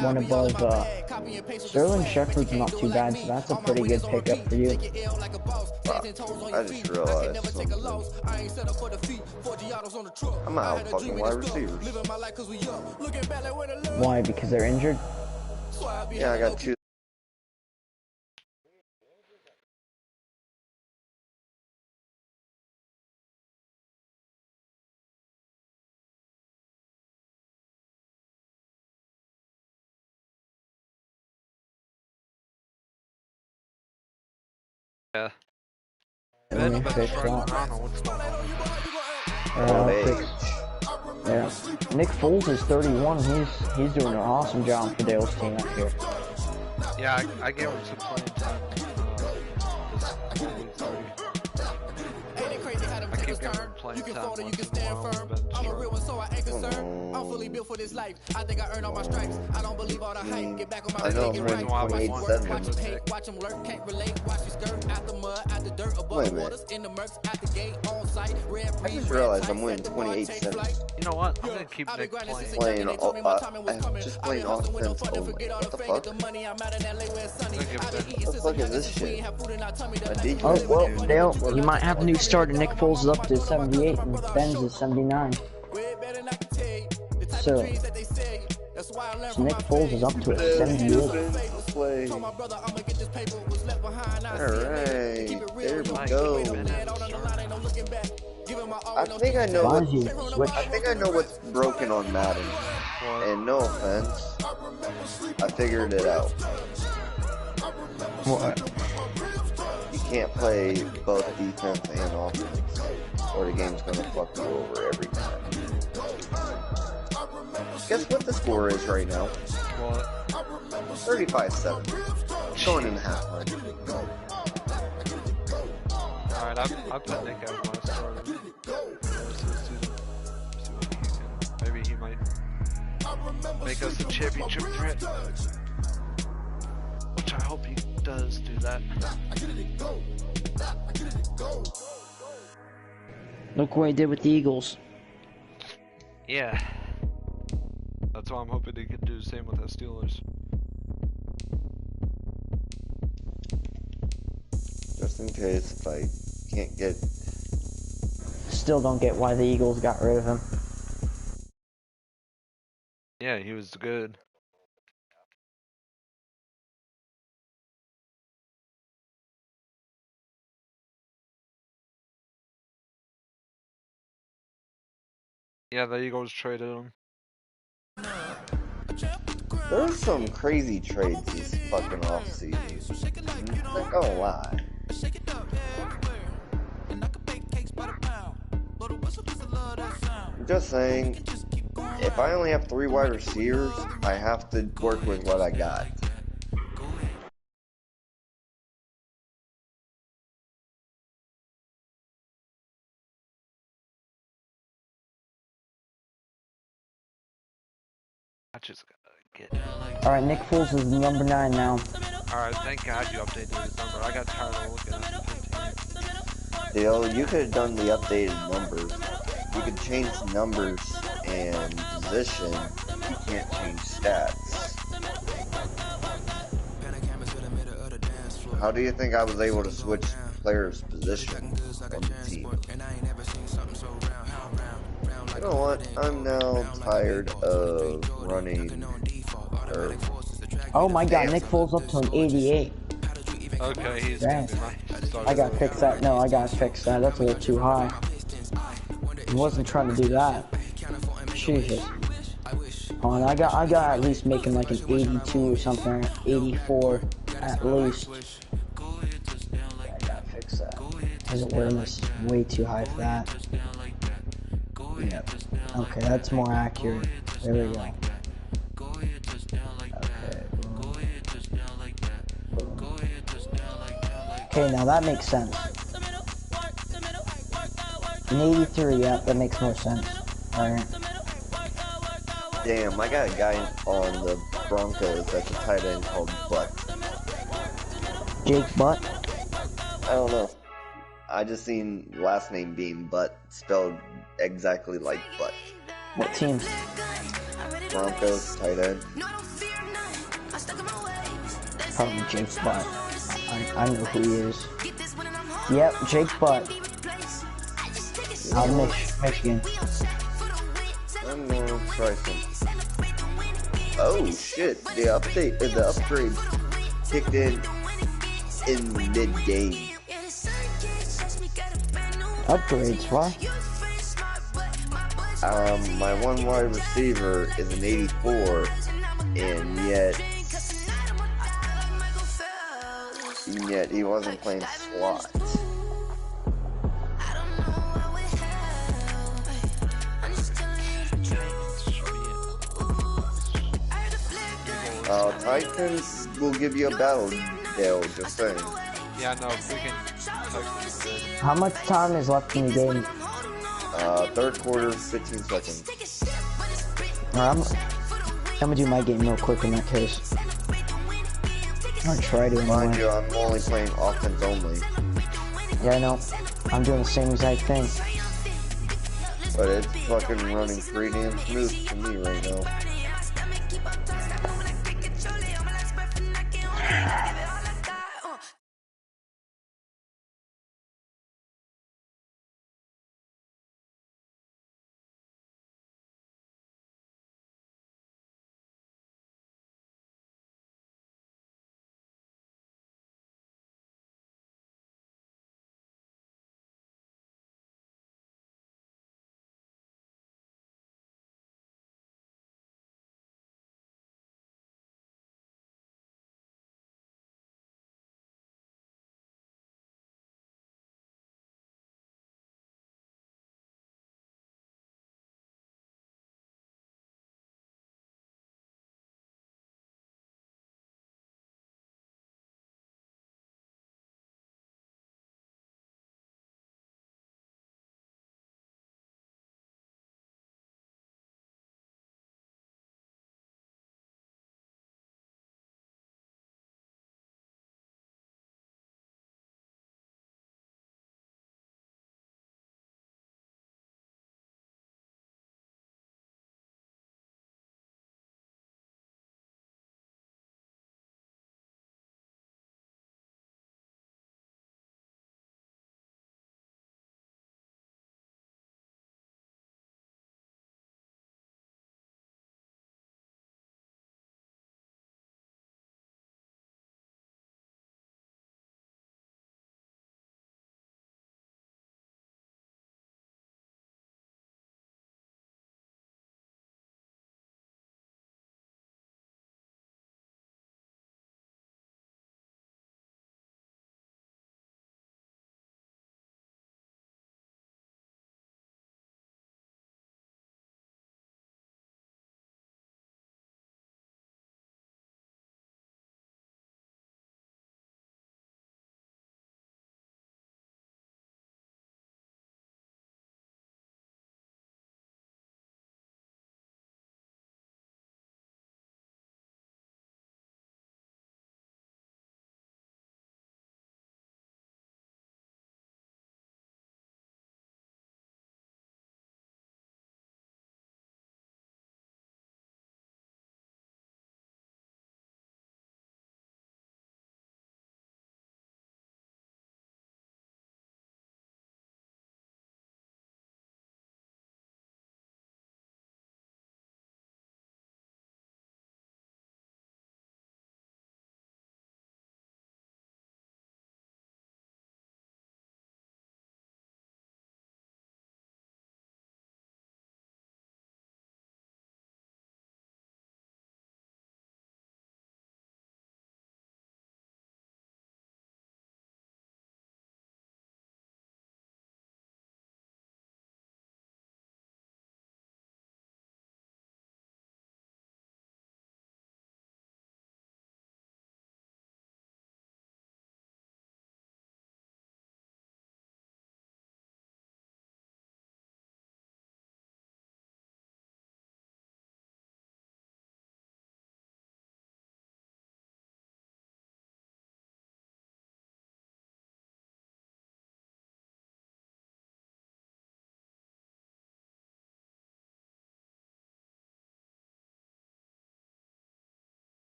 One above, Sterling Shepard's not too bad, so that's a pretty good pickup for you. I just realized something. I'm out fucking wide receivers. Why? Because they're injured? Yeah, I got 2 Yeah. Let me fix that. Yeah. Nick Foles is 31. He's doing an awesome job for Dale's team up here. Yeah, I gave him some playing time. I keep giving him playing time once in a while on the bench. I'm a real one, so I ain't concerned. I'm fully built for this life. I think I earned all my stripes. I don't believe all the hype. Get back on my feet, get right. Watch him work, watch him paint, watch him lurk. Can't relate, watch his skirt. Out the mud, out the dirt, above the waters, in the murks, at the gate, on site. I just realized I'm winning 28-7. You know what? I'm gonna keep Nick playing. Just playing offense only. What the fuck? What the fuck is this shit? Oh, well, Dale, you might have a new starter. Nick Foles is up to 78 and Ben's is 79. So Nick Foles is up to a 78. Alright, there we go. I think I know what's broken on Madden. And no offense, I figured it out. What? You can't play both defense and offense, or the game's gonna fuck you over every time. Guess what the score is right now? What? 35-7. Going in the half line. Alright, I'll put Nick as my starter. Maybe he might make us a championship threat. Which I hope he does do that. Look what he did with the Eagles. Yeah. That's why I'm hoping he can do the same with the Steelers. Just in case if I can't get... Still don't get why the Eagles got rid of him. Yeah, he was good. Yeah, the Eagles traded him. There's some crazy trades this fucking offseason. I'm not gonna lie. I'm just saying, if I only have 3 wide receivers, I have to work with what I got. I just gotta get. Alright, Nick Foles is number 9 now. Alright, thank God you updated his number. I got tired of looking at it. Dale, you could have done the updated numbers. You could change numbers and position. You can't change stats. How do you think I was able to switch players' position on the team? You know what? I'm now tired of running. Oh my God, Nick Foles up to an 88. Okay, he's Dang. gonna be my starter. I gotta fix that. No, I gotta fix that. That's a little too high. I wasn't trying to do that. Jesus. Hold on, I got at least making like an 82 or something, 84 at least. I gotta fix that. His awareness is way too high for that. Yep. Okay, that's more accurate. There we go. Okay, now that makes sense. An 83, yeah, that makes more sense. Alright. Damn, I got a guy on the Broncos that's a tight end called Butt. Jake Butt? I don't know. I just seen last name being Butt, spelled exactly like Butt. What teams? Broncos, tight end. Probably Jake Butt. I know who he is. Yep, Jake Butt. Out of Michigan. I'm gonna try some. Oh shit! The upgrade kicked in mid-game. Upgrades? Why? My one wide receiver is an 84, and Yet he wasn't playing slot. Titans will give you a battle, Dale, just saying. Yeah, no, freaking Titans did. How much time is left in the game? Third quarter, 15 seconds. Alright, I'm gonna do my game real quick in that case. I'll try to anyway. Mind you, I'm only playing offense only. Yeah, I know. I'm doing the same exact thing. But it's fucking running pretty damn smooth to me right now.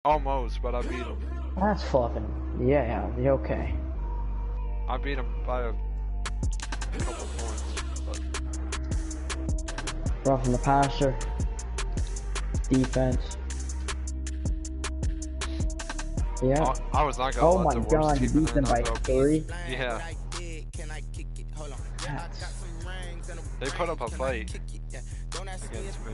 Almost, but I beat him. That's fucking, yeah, you're okay. I beat him by a couple points. But... Roughing the passer. Defense. Yeah. I was not gonna let the worst God, you team beat them by NFL 3? Yeah. They put up a fight against me.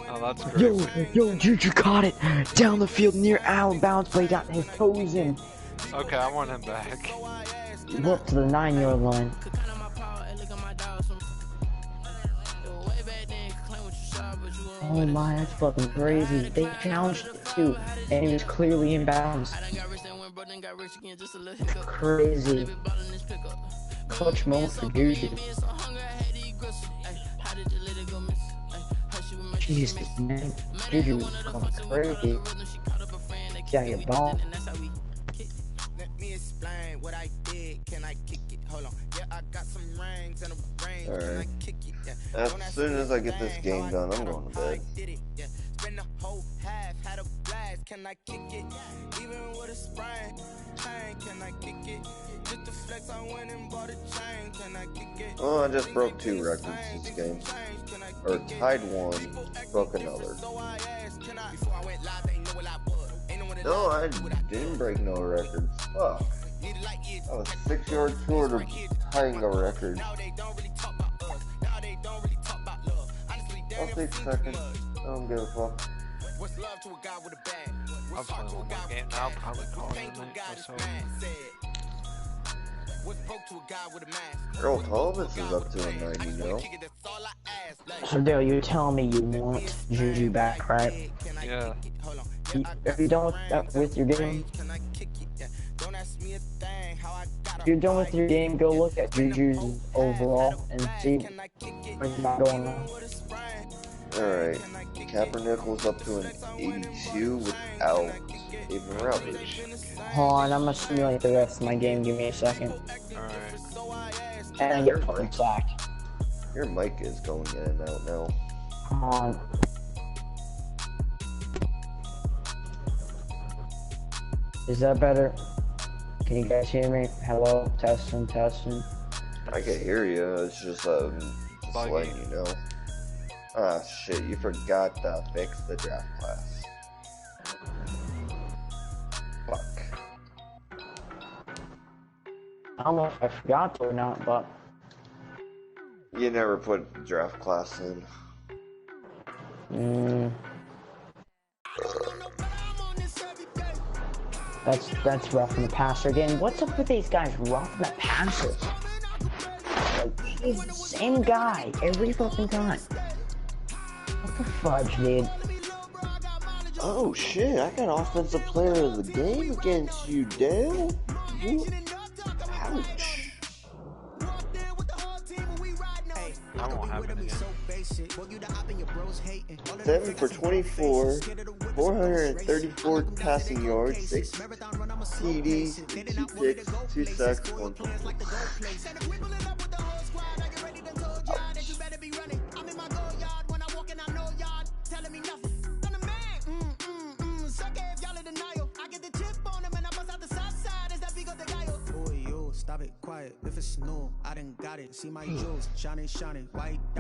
Oh, that's great. Yo, Juju caught it down the field near out of bounds, but he got his toes in. Okay, I want him back. We're up to the 9-yard line. Oh my, that's fucking crazy. They challenged it too, and he was clearly in bounds. Crazy. Clutch moment for Juju. Jesus, man. Juju was going crazy. Yeah, your ball. Alright. As soon as I get this game done, I'm going to bed. Oh, I just broke 2 records this game. Or tied 1, broke another. No, I didn't break no records. Fuck. I was 6 yards short of tying a record. I'll take second. I don't give a fuck. I'm playing one more game now. I'll probably call it a night or so. Earl Thomas is up to a 90, you know? So Dale, you're telling me you want Juju back, right? Yeah. Are you done with your game? If you're done with your game, go look at Juju's overall and see what's going on. Alright. Kaepernick was up to an 82 without even Routledge. Hold on, I'm gonna simulate the rest of my game. Give me a second. Alright. And you're fucking sacked. Your mic is going in and out now. Come on. Is that better? Can you guys hear me? Hello? Testing, testing. I can hear you, it's just letting you know. Ah shit, you forgot to fix the draft class. Fuck. I don't know if I forgot to or not, but... You never put the draft class in. That's roughing the passer again. What's up with these guys roughing the passer? Like, he's the same guy every fucking time. What the fudge, dude? Oh shit, I got offensive player of the game against you, Dale. Ouch. I won't have it again. 7 for 24, 434 passing yards, 6 TDs, 2 picks, 2 sacks, 1 fumble.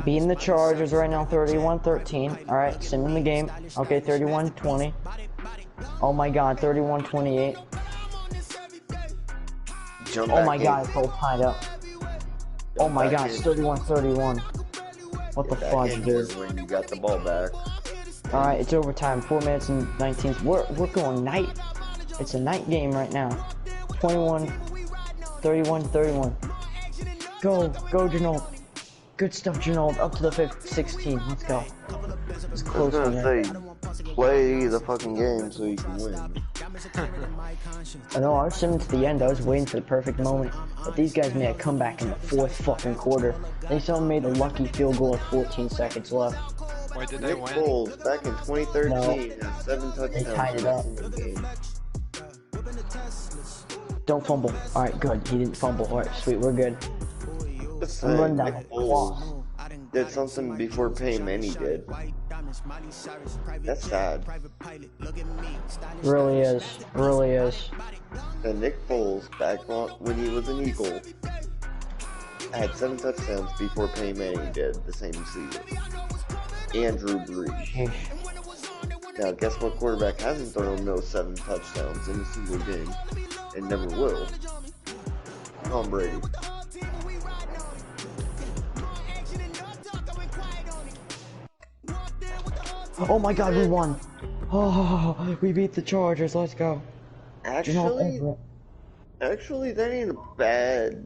Beating the Chargers right now, 31-13. Alright, sim in the game. Okay, 31-20. Oh my god, 31-28. Oh my god, it's all tied up. Oh my god, it's 31-31. What the fudge, dude? When you got the ball back. Alright, it's overtime. 4 minutes and 19. We're going night. It's a night game right now. 31-31. Go, Genold. Good stuff, Genold. Up to the 16. Let's go. It's close. I was gonna say, play the fucking game so you can win. I know, I was simming to the end. I was waiting for the perfect moment. But these guys made a comeback in the 4th fucking quarter. They still made a lucky field goal with 14 seconds left. Wait, did they win? Nick Foles, back in 2013, No. had 7 touchdowns. They tied it up. Don't fumble. Alright, good. He didn't fumble. Alright, sweet, we're good. I'm running down the clock. Did something before Payman did. That's sad. Really is. Really is. And Nick Foles, back when he was an Eagle, had 7 touchdowns before Payman did the same season. And Drew Brees. Now, guess what quarterback hasn't thrown no 7 touchdowns in a single game, and never will? Tom Brady. Oh my god, we won! Oh, we beat the Chargers, let's go. Actually, that ain't bad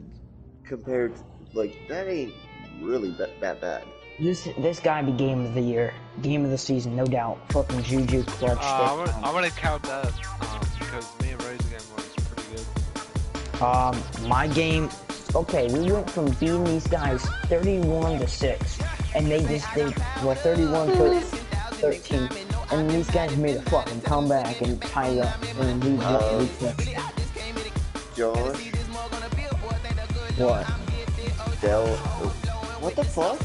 compared to, like, that ain't really that bad. This guy be game of the year. Game of the season, no doubt. Fucking Juju clutch. I'm gonna count that, because me and Ray's game was pretty good. My game, okay, we went from beating these guys 31-6, and they were 31-13, and these guys made a fucking comeback and tied up, and we won. Josh? What? What the fuck?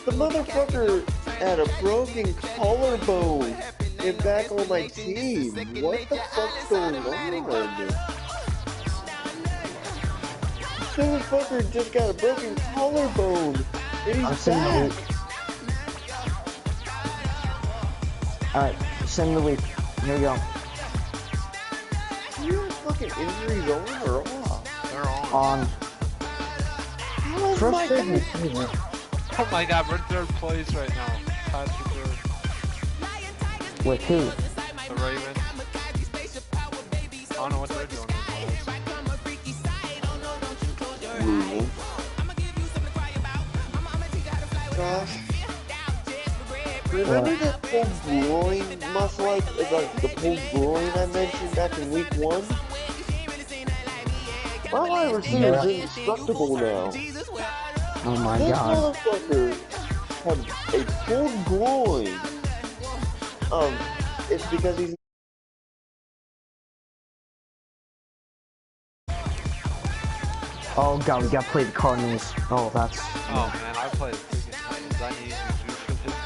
The motherfucker had a broken collarbone and back on my team. What the fuck's going on? This motherfucker just got a broken collarbone and he's back. Alright, send the week. Here we go. Your fucking injuries on or off? They're On. First thing. Oh my god, we're 3rd place right now. Tied for 3rd. With who? The Ravens. I don't know what they're doing. Gosh. Remember that pulled groin muscle, like the pulled groin I mentioned back in week 1? My wide receiver's indestructible now. Oh my god. This motherfucker had a pulled groin. It's because he's... Oh god, we gotta play the Cardinals. Oh, that's... Oh man, I played freaking Titans. I need you for this game.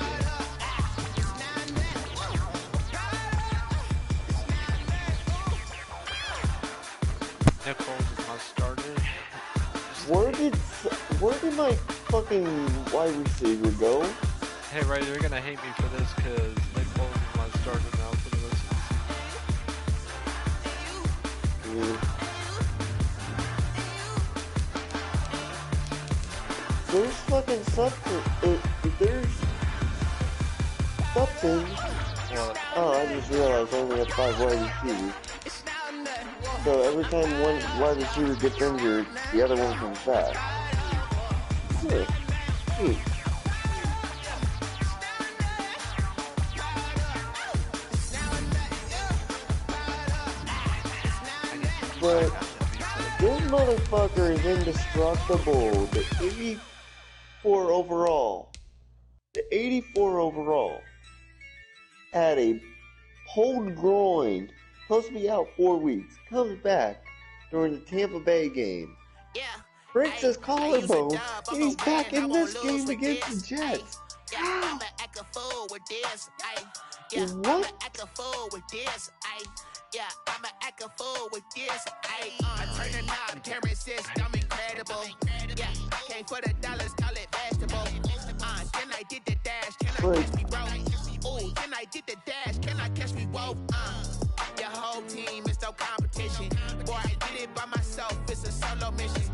Nick Foles is my starter. Where did my fucking wide receiver go? Hey Ray, you're gonna hate me for this because Nick Foles is my starter now for the rest of the season. There's fucking something. There's something. What? Oh, I just realized I only have 5 wide receivers. So every time one wide receiver gets injured, the other one comes back. Yeah. But this motherfucker is indestructible. The 84 overall. The 84 overall had a pulled groin, supposed to be out 4 weeks, comes back during the Tampa Bay game. Breaks his collarbone, and he's back in this game against the Jets. How? What? Yeah, I'ma act a fool with this. I turn the knob, camera assist, I'm incredible. Yeah, came for the dollars, call it vegetable. Then I did the dash, can I catch me, bro? Ooh, then I did the dash, can I catch me, whoa? Your whole team is no competition. Boy, I did it by myself, it's a solo mission.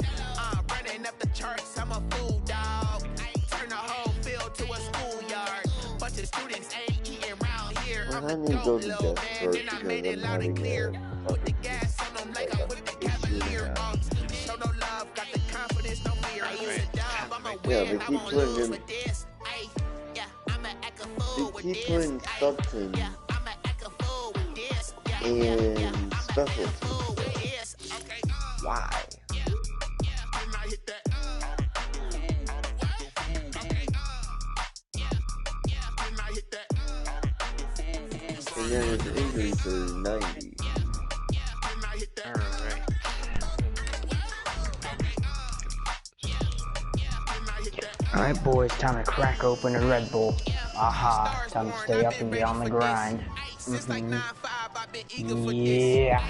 Running up the charts, I'm a fool, dog. Turn the whole field to a schoolyard. Bunch of students ain't eating round here. I'm a dope little man, then I made it loud and clear. Put the gas on them like I'm with the Cavalier. Show no love, got the confidence, no fear. I use a dub, I'm a win, I won't lose with this. They keep putting Stockton and special teams. Why? And then his injuries are 90. Alright. Alright, boys, time to crack open a Red Bull. Aha, time to stay up and get on the grind. Yeah.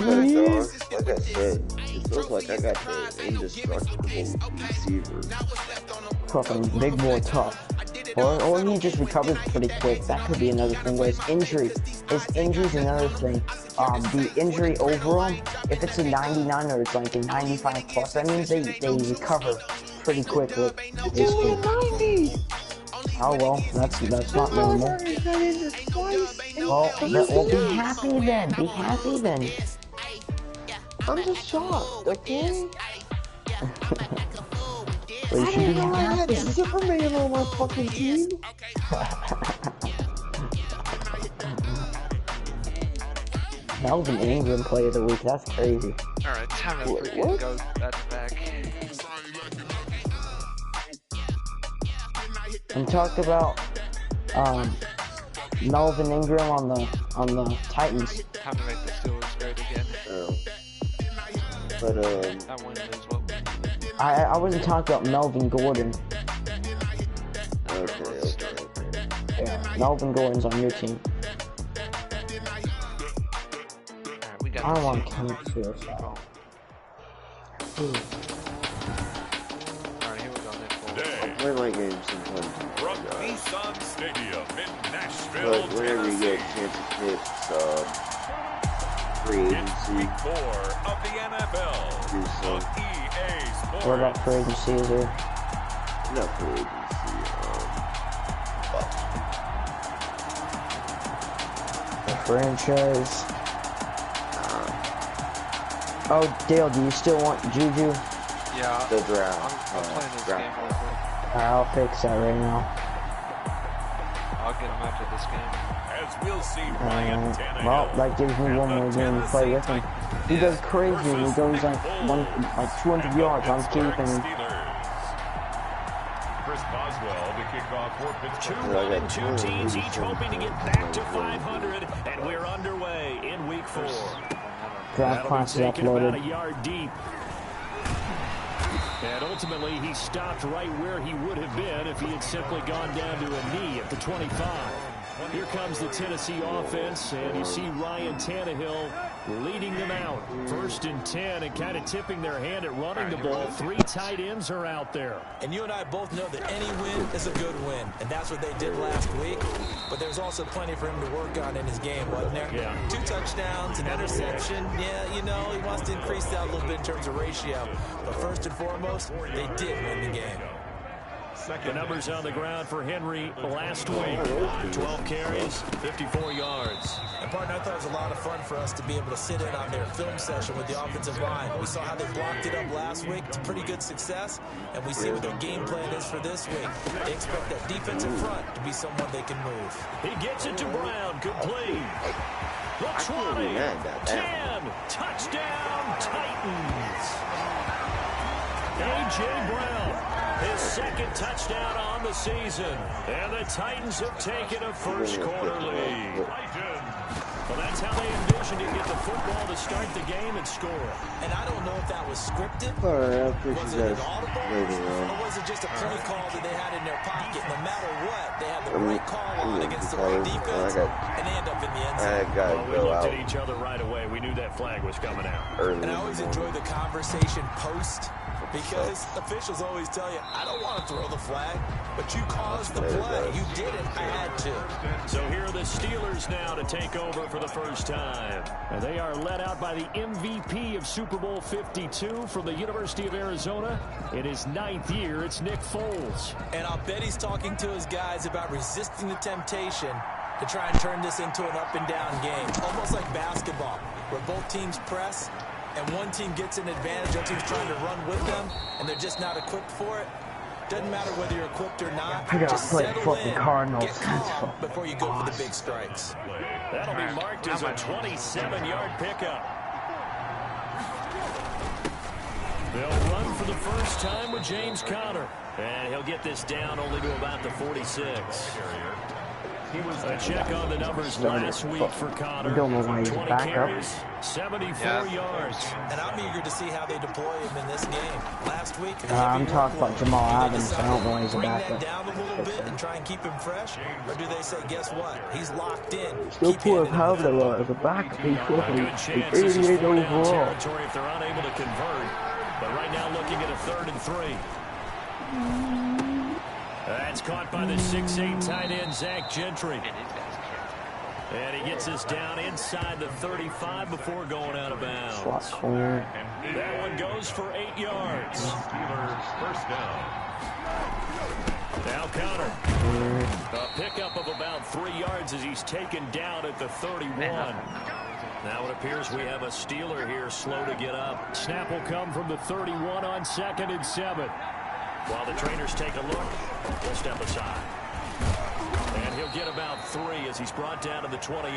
Like I said, it feels like I got the indestructible receiver. Fucking big boy tough. Or he just recovers pretty quick. That could be another thing. But his injury's another thing. The injury overall, if it's a 99 or it's like a 95 plus, that means they recover pretty quickly. Oh well, that's not normal. Well, be happy then. Be happy then. I'm just shocked, okay? Well, you should be happy. Superman on my fucking team. Melvin Ingram player of the week. That's crazy. Alright, time to freaking go back to back. And talk about Melvin Ingram on the Titans. Time to make the Steelers great again. But That one is what we need. I wasn't talking about Melvin Gordon. okay. Yeah, Melvin Gordon's on your team. Alright, we got I don't want to count suicide. Alright, here we go, Nick. I'll play my game sometime. From Nissan Stadium in Nashville, But whenever you get a Tennessee. chance to hit free It's agency, week 4 of the NFL do so. on EA Sports. What about free agency? Is there? Not free agency, The franchise. Oh, Dale, do you still want Juju? Yeah, the draft. I'm playing this draft. game real quick. I'll fix that right now. I'll get him after this game. As we'll see Ryan Tannehill. Well, that gives me one more game to play with him. He does crazy. He goes like 200 yards on keeping. Chris Boswell to kick off for Pittsburgh. 2-1-2 teams, each hoping to get back to 500, and we're underway in week 4. Draft class is Taken about a uploaded. yard deep. And ultimately, he stopped right where he would have been if he had simply gone down to a knee at the 25. Here comes the Tennessee offense, and you see Ryan Tannehill leading them out. 1st and 10, and kind of tipping their hand at running the ball. 3 tight ends are out there. And you and I both know that any win is a good win, and that's what they did last week. But there's also plenty for him to work on in his game, wasn't there? Yeah. 2 touchdowns, an interception. Yeah, you know, he wants to increase that a little bit in terms of ratio. But first and foremost, they did win the game. The numbers on the ground for Henry last week. 12 carries, 54 yards. And partner, I thought it was a lot of fun for us to be able to sit in on their film session with the offensive line. We saw how they blocked it up last week to pretty good success, and we see what their game plan is for this week. They expect that defensive front to be someone they can move. He gets it to Brown, complete. The 20, 10, touchdown Titans. A.J. Brown, his 2nd touchdown on the season. And the Titans have taken a first-quarter lead. Well, that's how they envisioned to get the football to start the game and score. And I don't know if that was scripted. Alright, Was it an audible? Or was it just a play call that they had in their pocket? No matter what, they had the right call on against the right defense, and they end up in the end zone. I gotta Well, we go looked out at each other right away. We knew that flag was coming out. early. And I always enjoy the conversation post, because officials always tell you, I don't want to throw the flag, but you caused the play. You did it. I had to. So here are the Steelers now to take over for the first time. And they are led out by the MVP of Super Bowl 52 from the University of Arizona. In his 9th year, it's Nick Foles. And I'll bet he's talking to his guys about resisting the temptation to try and turn this into an up-and-down game. Almost like basketball, where both teams press, and one team gets an advantage, the other team's trying to run with them, and they're just not equipped for it. Doesn't matter whether you're equipped or not. I gotta Just play settle fucking in, Cardinals. get calm before you go for the big strikes. That'll be marked as a 27-yard pickup. They'll run for the first time with James Conner. And he'll get this down only to about the 46. A check on the numbers last week for Connor. I don't know why he's 20 back carries, up. 74 yards. And I'm eager to see how they deploy him in this game. Last week, I'm talking about Jamal Adams. I don't know why he's bring back that up. down a little bit and try and keep him fresh, or do they say, guess what? He's locked in. Still poor Pablo as a back. He's Good chance this is 4 down territory if they're unable to convert. But right now looking at a 3rd and 3. That's caught by the 6'8" tight end, Zach Gentry. And he gets us down inside the 35 before going out of bounds. That one goes for 8 yards. Steelers first down. Now Connor. A pickup of about 3 yards as he's taken down at the 31. Now it appears we have a Steeler here slow to get up. Snap will come from the 31 on 2nd and 7. While the trainers take a look, we'll step aside. And he'll get about 3 as he's brought down to the 28.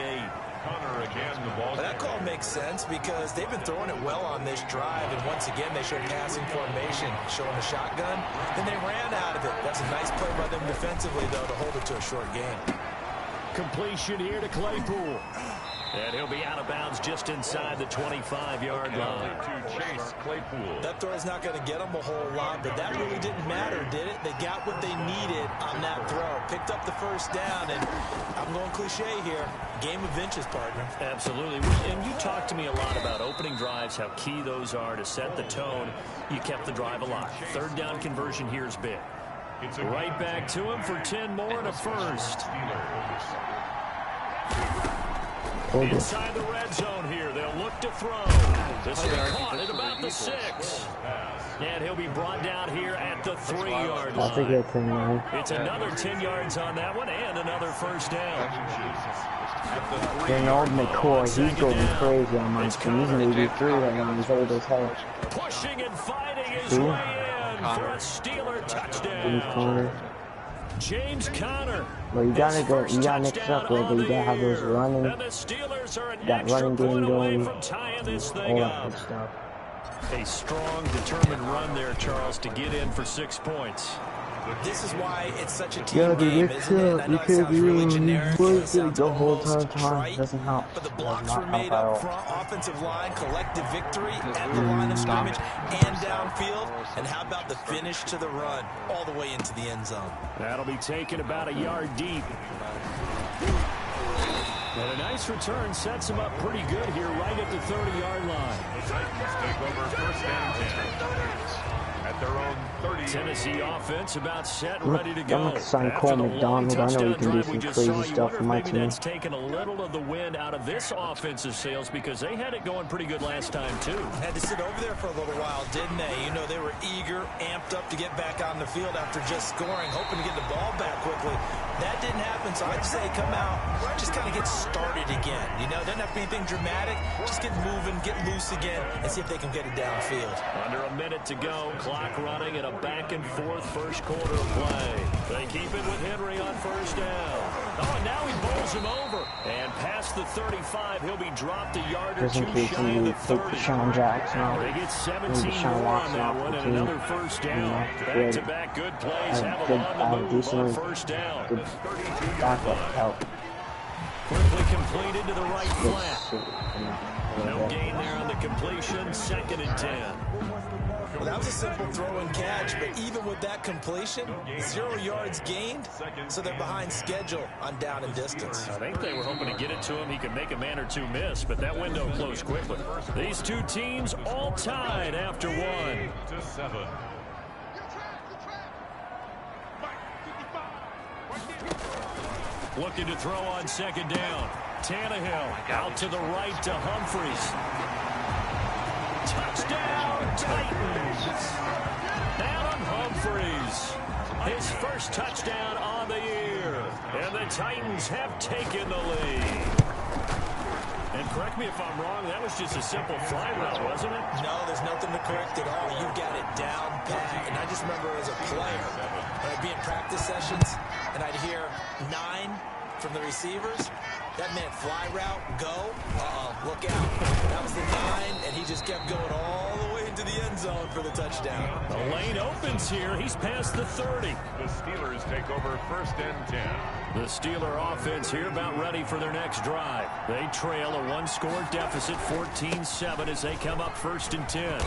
Connor again, the ball. That call makes sense because they've been throwing it well on this drive, and once again they showed passing formation, showing a shotgun. Then they ran out of it. That's a nice play by them defensively, though, to hold it to a short game. Completion here to Claypool. And he'll be out of bounds just inside the 25-yard line. To Chase Claypool. That throw's not going to get them a whole lot, but that really didn't matter, did it? They got what they needed on that throw. Picked up the first down, and I'm going cliche here. Game of inches, partner. Absolutely. And you talked to me a lot about opening drives, how key those are to set the tone. You kept the drive alive. 3rd down conversion here is big. Right back to him for 10 more and a first. Inside the red zone here, they'll look to throw. This will be caught at about the 6. And he'll be brought down here at the 3-yard line. That's a good thing, man. It's another 10 yards on that one and another first down. An old McCoy, he's going crazy on my team. He's in 83 right now. He's old as hell. Pushing and fighting his way in for a Steeler touchdown. James Conner. Well, you gotta go. You gotta mix it up a little bit. You gotta have those running, that running game going, all that good stuff. A strong, determined run there, Charles, to get in for 6 points. This is why it's such a team game, isn't it? I know it sounds really generic. It sounds almost trite, doesn't help. But the blocks were made up front. Offensive line, collective victory at the line of scrimmage and downfield. And how about the finish to the run all the way into the end zone? That'll be taken about a yard deep. And a nice return sets him up pretty good here right at the 30-yard line. The Titans take over first and 10. At their own 30. Tennessee offense about set and ready to go. I'm going to sign Cole McDonald. I know he can do some crazy stuff for my team. That's taken a little of the wind out of this offensive sails because they had it going pretty good last time, too. Had to sit over there for a little while, didn't they? You know, they were eager, amped up to get back on the field after just scoring, hoping to get the ball back quickly. That didn't happen, so I'd say come out, just kind of get started again. You know, doesn't have to be anything dramatic. Just get moving, get loose again, and see if they can get it downfield. Under a minute to go, clock running at a back-and-forth first quarter of play. They keep it with Henry on first down. Oh, and now he bowls him over. And past the 35, he'll be dropped a yard or two shy of the 30. Sean Jackson out. They get 17 more on that one and another first down. Back-to-back good plays have them on the move on first down. Good backup help. Quickly completed to the right flat. No gain there on the completion. 2nd and 10. Well, that was a simple throw and catch, but even with that completion, 0 yards gained, so they're behind schedule on down and distance. I think they were hoping to get it to him. He could make a man or two miss, but that window closed quickly. These two teams all tied after 1. 7. Looking to throw on 2nd down. Tannehill out to the right to Humphries. Touchdown, Titans. Adam Humphries. His first touchdown on the year. And the Titans have taken the lead. And correct me if I'm wrong, that was just a simple fly route, wasn't it? No, there's nothing to correct at all. You got it down pat. And I just remember as a player, when I'd be in practice sessions, and I'd hear 9 from the receivers, That meant fly route, go, look out. That was the 9, and he just kept going all the way into the end zone for the touchdown. The lane opens here. He's past the 30. The Steelers take over 1st and 10. The Steeler offense here about ready for their next drive. They trail a 1-score deficit, 14-7, as they come up 1st and 10.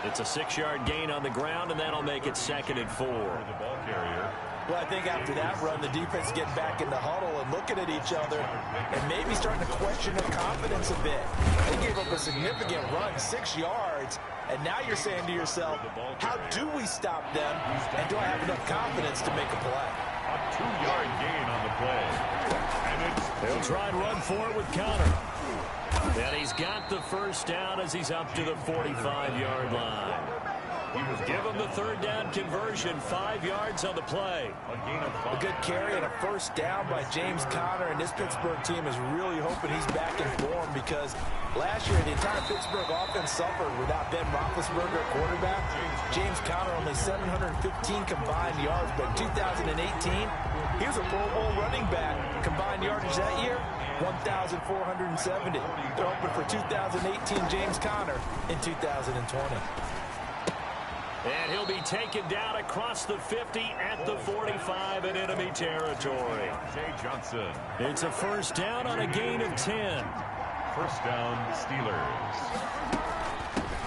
It's a 6-yard gain on the ground, and that'll make it 2nd and 4. The ball carrier. Well, I think after that run, the defense get back in the huddle and looking at each other and maybe starting to question their confidence a bit. They gave up a significant run, 6 yards, and now you're saying to yourself, how do we stop them, and do I have enough confidence to make a play? A 2-yard gain on the play. And they'll try and run for it with Connor. And he's got the 1st down as he's up to the 45-yard line. Give him the 3rd down conversion, 5 yards on the play. A good carry and a 1st down by James Conner, and this Pittsburgh team is really hoping he's back in form because last year the entire Pittsburgh offense suffered without Ben Roethlisberger at quarterback. James Conner only 715 combined yards, but in 2018, he was a Pro Bowl running back. Combined yardage that year, 1,470. They're hoping for 2018 James Conner in 2020. And he'll be taken down across the 50 at the 45 in enemy territory. Johnson. It's a 1st down on a gain of 10. 1st down, Steelers.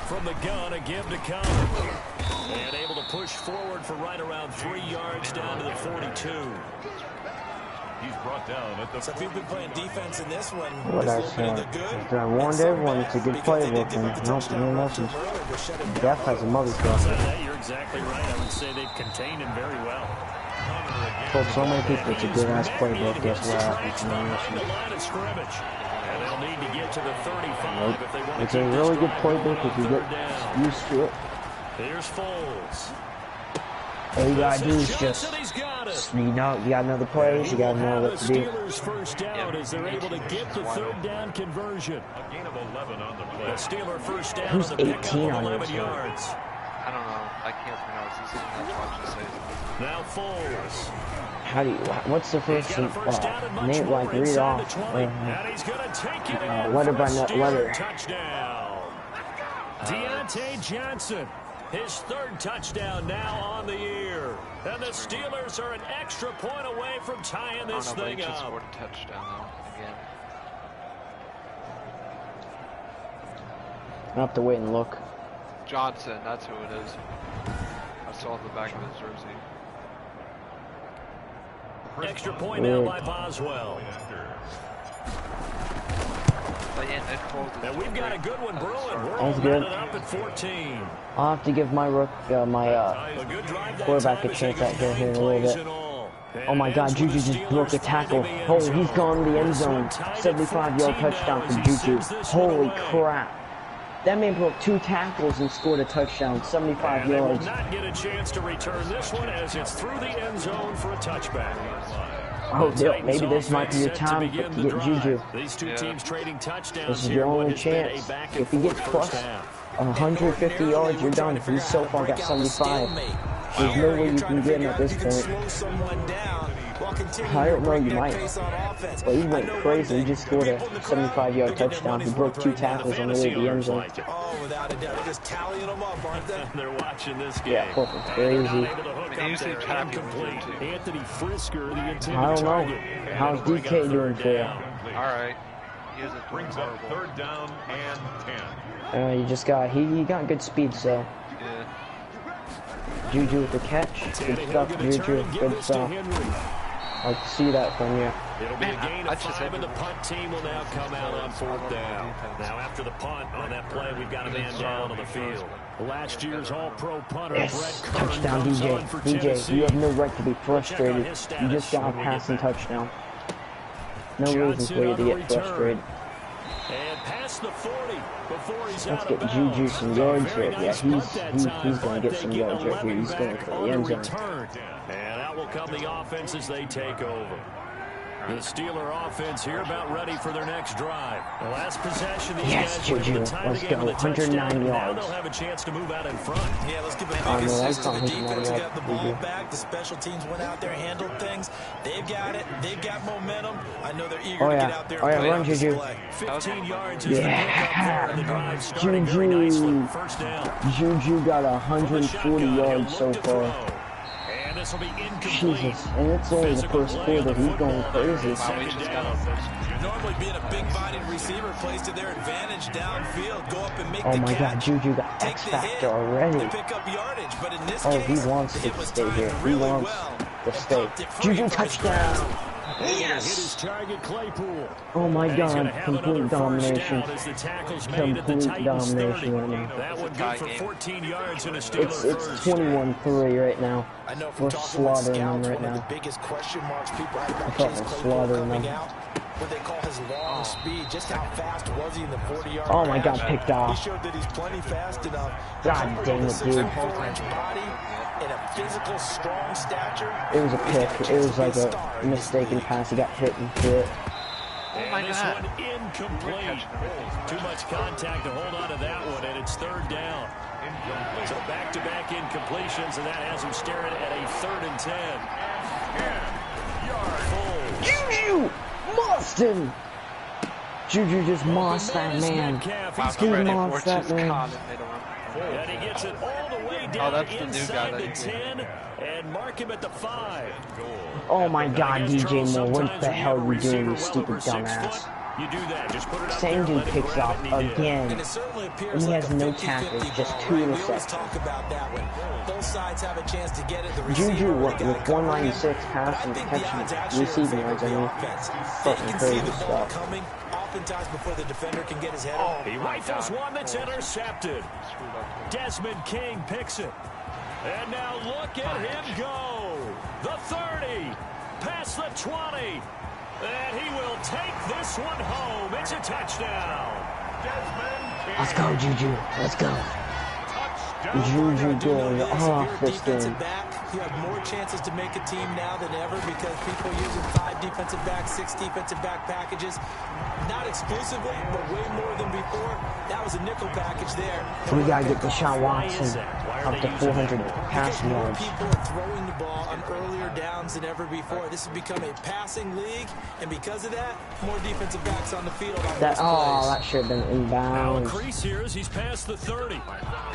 From the gun, a give to Connor. And able to push forward for right around 3 yards down to the 42. He's brought down at the... So if you've been playing defense in this one, what I said, I warned everyone it's a good playbook, and nope, no message. Jeff has a mother truck. You're exactly right. I would say they've contained him very well. Told so many people it's a good ass playbook. Guess what happens? No message. And they'll need to get to the 35 if they want to. It's a really good playbook if you get used to it. Here's Foles. All you gotta do is just, you gotta know the plays, you gotta know what to do. Steelers 1st down as they're able to get the 3rd down conversion. A gain of 11 on the play. The Steeler 1st down. Who's 18 on your 11 yards. I don't know. I can't pronounce this. Now Foles. How do you? What's the first name? Like read off. Letter by letter. Touchdown. Deontay Johnson. His 3rd touchdown now on the year. And the Steelers are an extra point away from tying this thing up. Scored a touchdown though, again. I'll have to wait and look. Johnson, that's who it is. I saw the back of his jersey. Extra point now by Boswell. And we've got a good one brewing. We're all good. Up at 14. I'll have to give my quarterback a chance out here in a little bit. Oh my God, Juju just broke a tackle. Holy, he's gone to the end zone. 75-yard touchdown for Juju. Holy crap. That man broke 2 tackles and scored a touchdown, 75 yards. They will not get a chance to return this one as it's through the end zone for a touchback. Oh, maybe this might be your time to get Juju. These two teams trading touchdowns. This is your only chance. If he gets plus 150 yards, you're done. He's so far got 75. There's no way you can get him at this point. I don't know, you might. But he went crazy. He just scored a 75-yard touchdown. He broke 2 tackles on the way to the end zone. Oh, without a doubt. They're just tallying them up, aren't they? They're watching this game. Yeah, fucking crazy. Anthony Frisker, the intended I don't know. How's DK doing for you? Alright. Brings up 3rd down and 10. You just got, he got good speed, so. Yeah. Juju with the catch. Good stuff, Juju. Good stuff. I can see that from you. It'll be a gain of 5, and the punt team will now come out on 4th down. Now, after the punt on that play, we've got a man down on the field. Last year's All-Pro punter, yes, Brett Kern, touchdown, DJ. DJ, you have no right to be frustrated. You just got a passing touchdown. No reason for you to get frustrated. And past the 40 before he's Let's get Juju some yards here. Yeah, he's going to get some yards right here. He's going for the end zone. And out will come the offense as they take over. The Steeler offense here about ready for their next drive. The last possession, these yes, guys Juju. were able to tie the Let's game go. with a 109 touchdown. yards. Now they'll have a chance to move out in front. Yeah, let's give a big assist to the defense who got the ball back. The special teams went out there, handled things. They've got it. They've got momentum. I know they're eager to get out there and play on display. 15 yards is the pickup there, and the drive starting very nicely. First down. Juju got 140 yards so far. And this will be incomplete. Jesus, and it's only the first quarter. He's going crazy. Normally being a big-bodied receiver plays to their advantage downfield. Go up and make oh the my catch. God, Juju got X factor already. Pick up yardage, but in this case, case, he wants to stay here. He wants to stay. Juju touchdown. Yes. Oh my God, complete domination. Complete domination right now. That would go for 14 yards in a Steeler It's 21-3 right now. We're slaughtering them right now. I thought we're slaughtering them. What they call his long speed. Just how fast was he in the 40-yard Oh my God, picked off. He showed that he's plenty fast enough. God dang it, dude. Body and a physical, strong stature. It was a pick. It was like a mistaken pass. He got hit and threw it. Oh my God. This one incomplete. Too much contact to hold on to that one, and it's third down. So back-to-back incompletions, and that has him staring at a 3rd and 10. Juju! Mossed him! Juju just mossed that man. He mossed that man. And he gets it all the way down inside the 10 and mark him at the 5. Oh my God, DJ Moore, what the hell are you doing, you stupid dumbass? You do that. Just put it up Same there, dude picks off again. And he has no tackles, just 2 interceptions. Juju with 196 passing, catching, receiving yards, I mean, fucking crazy stuff. Oftentimes before the defender can get his head on. He rifles one that's intercepted. Desmond King picks it. And now look at him go. The 30, past the 20. And he will take this one home. It's a touchdown. Let's go, Juju. Let's go. Juju going off this game. You have more chances to make a team now than ever because people using 5 defensive backs, 6 defensive back packages. Not exclusively, but way more than before. That was a nickel package there. We gotta get Deshaun Watson up to 400 passing yards. People are throwing the ball on earlier downs than ever before. This has become a passing league, and because of that, more defensive backs on the field. That should have been inbounds. Now increase here as he's past the 30.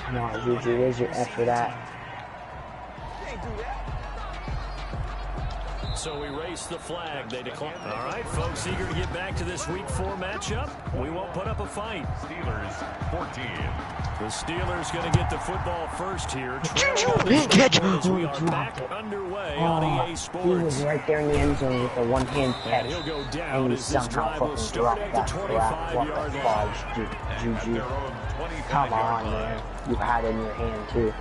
Come on, Juju, where's your F for that? So we race the flag. They decline. All right, folks, eager to get back to this Week 4 matchup. We won't put up a fight. Steelers 14. The Steelers going to get the football first here. Catch! We are back underway on EA Sports. He was right there in the end zone with a one-hand catch. He'll go down and he as this somehow drive will fucking start dropped at the that 25-yard line. Juju. Come on, man. You had it in your hand, too.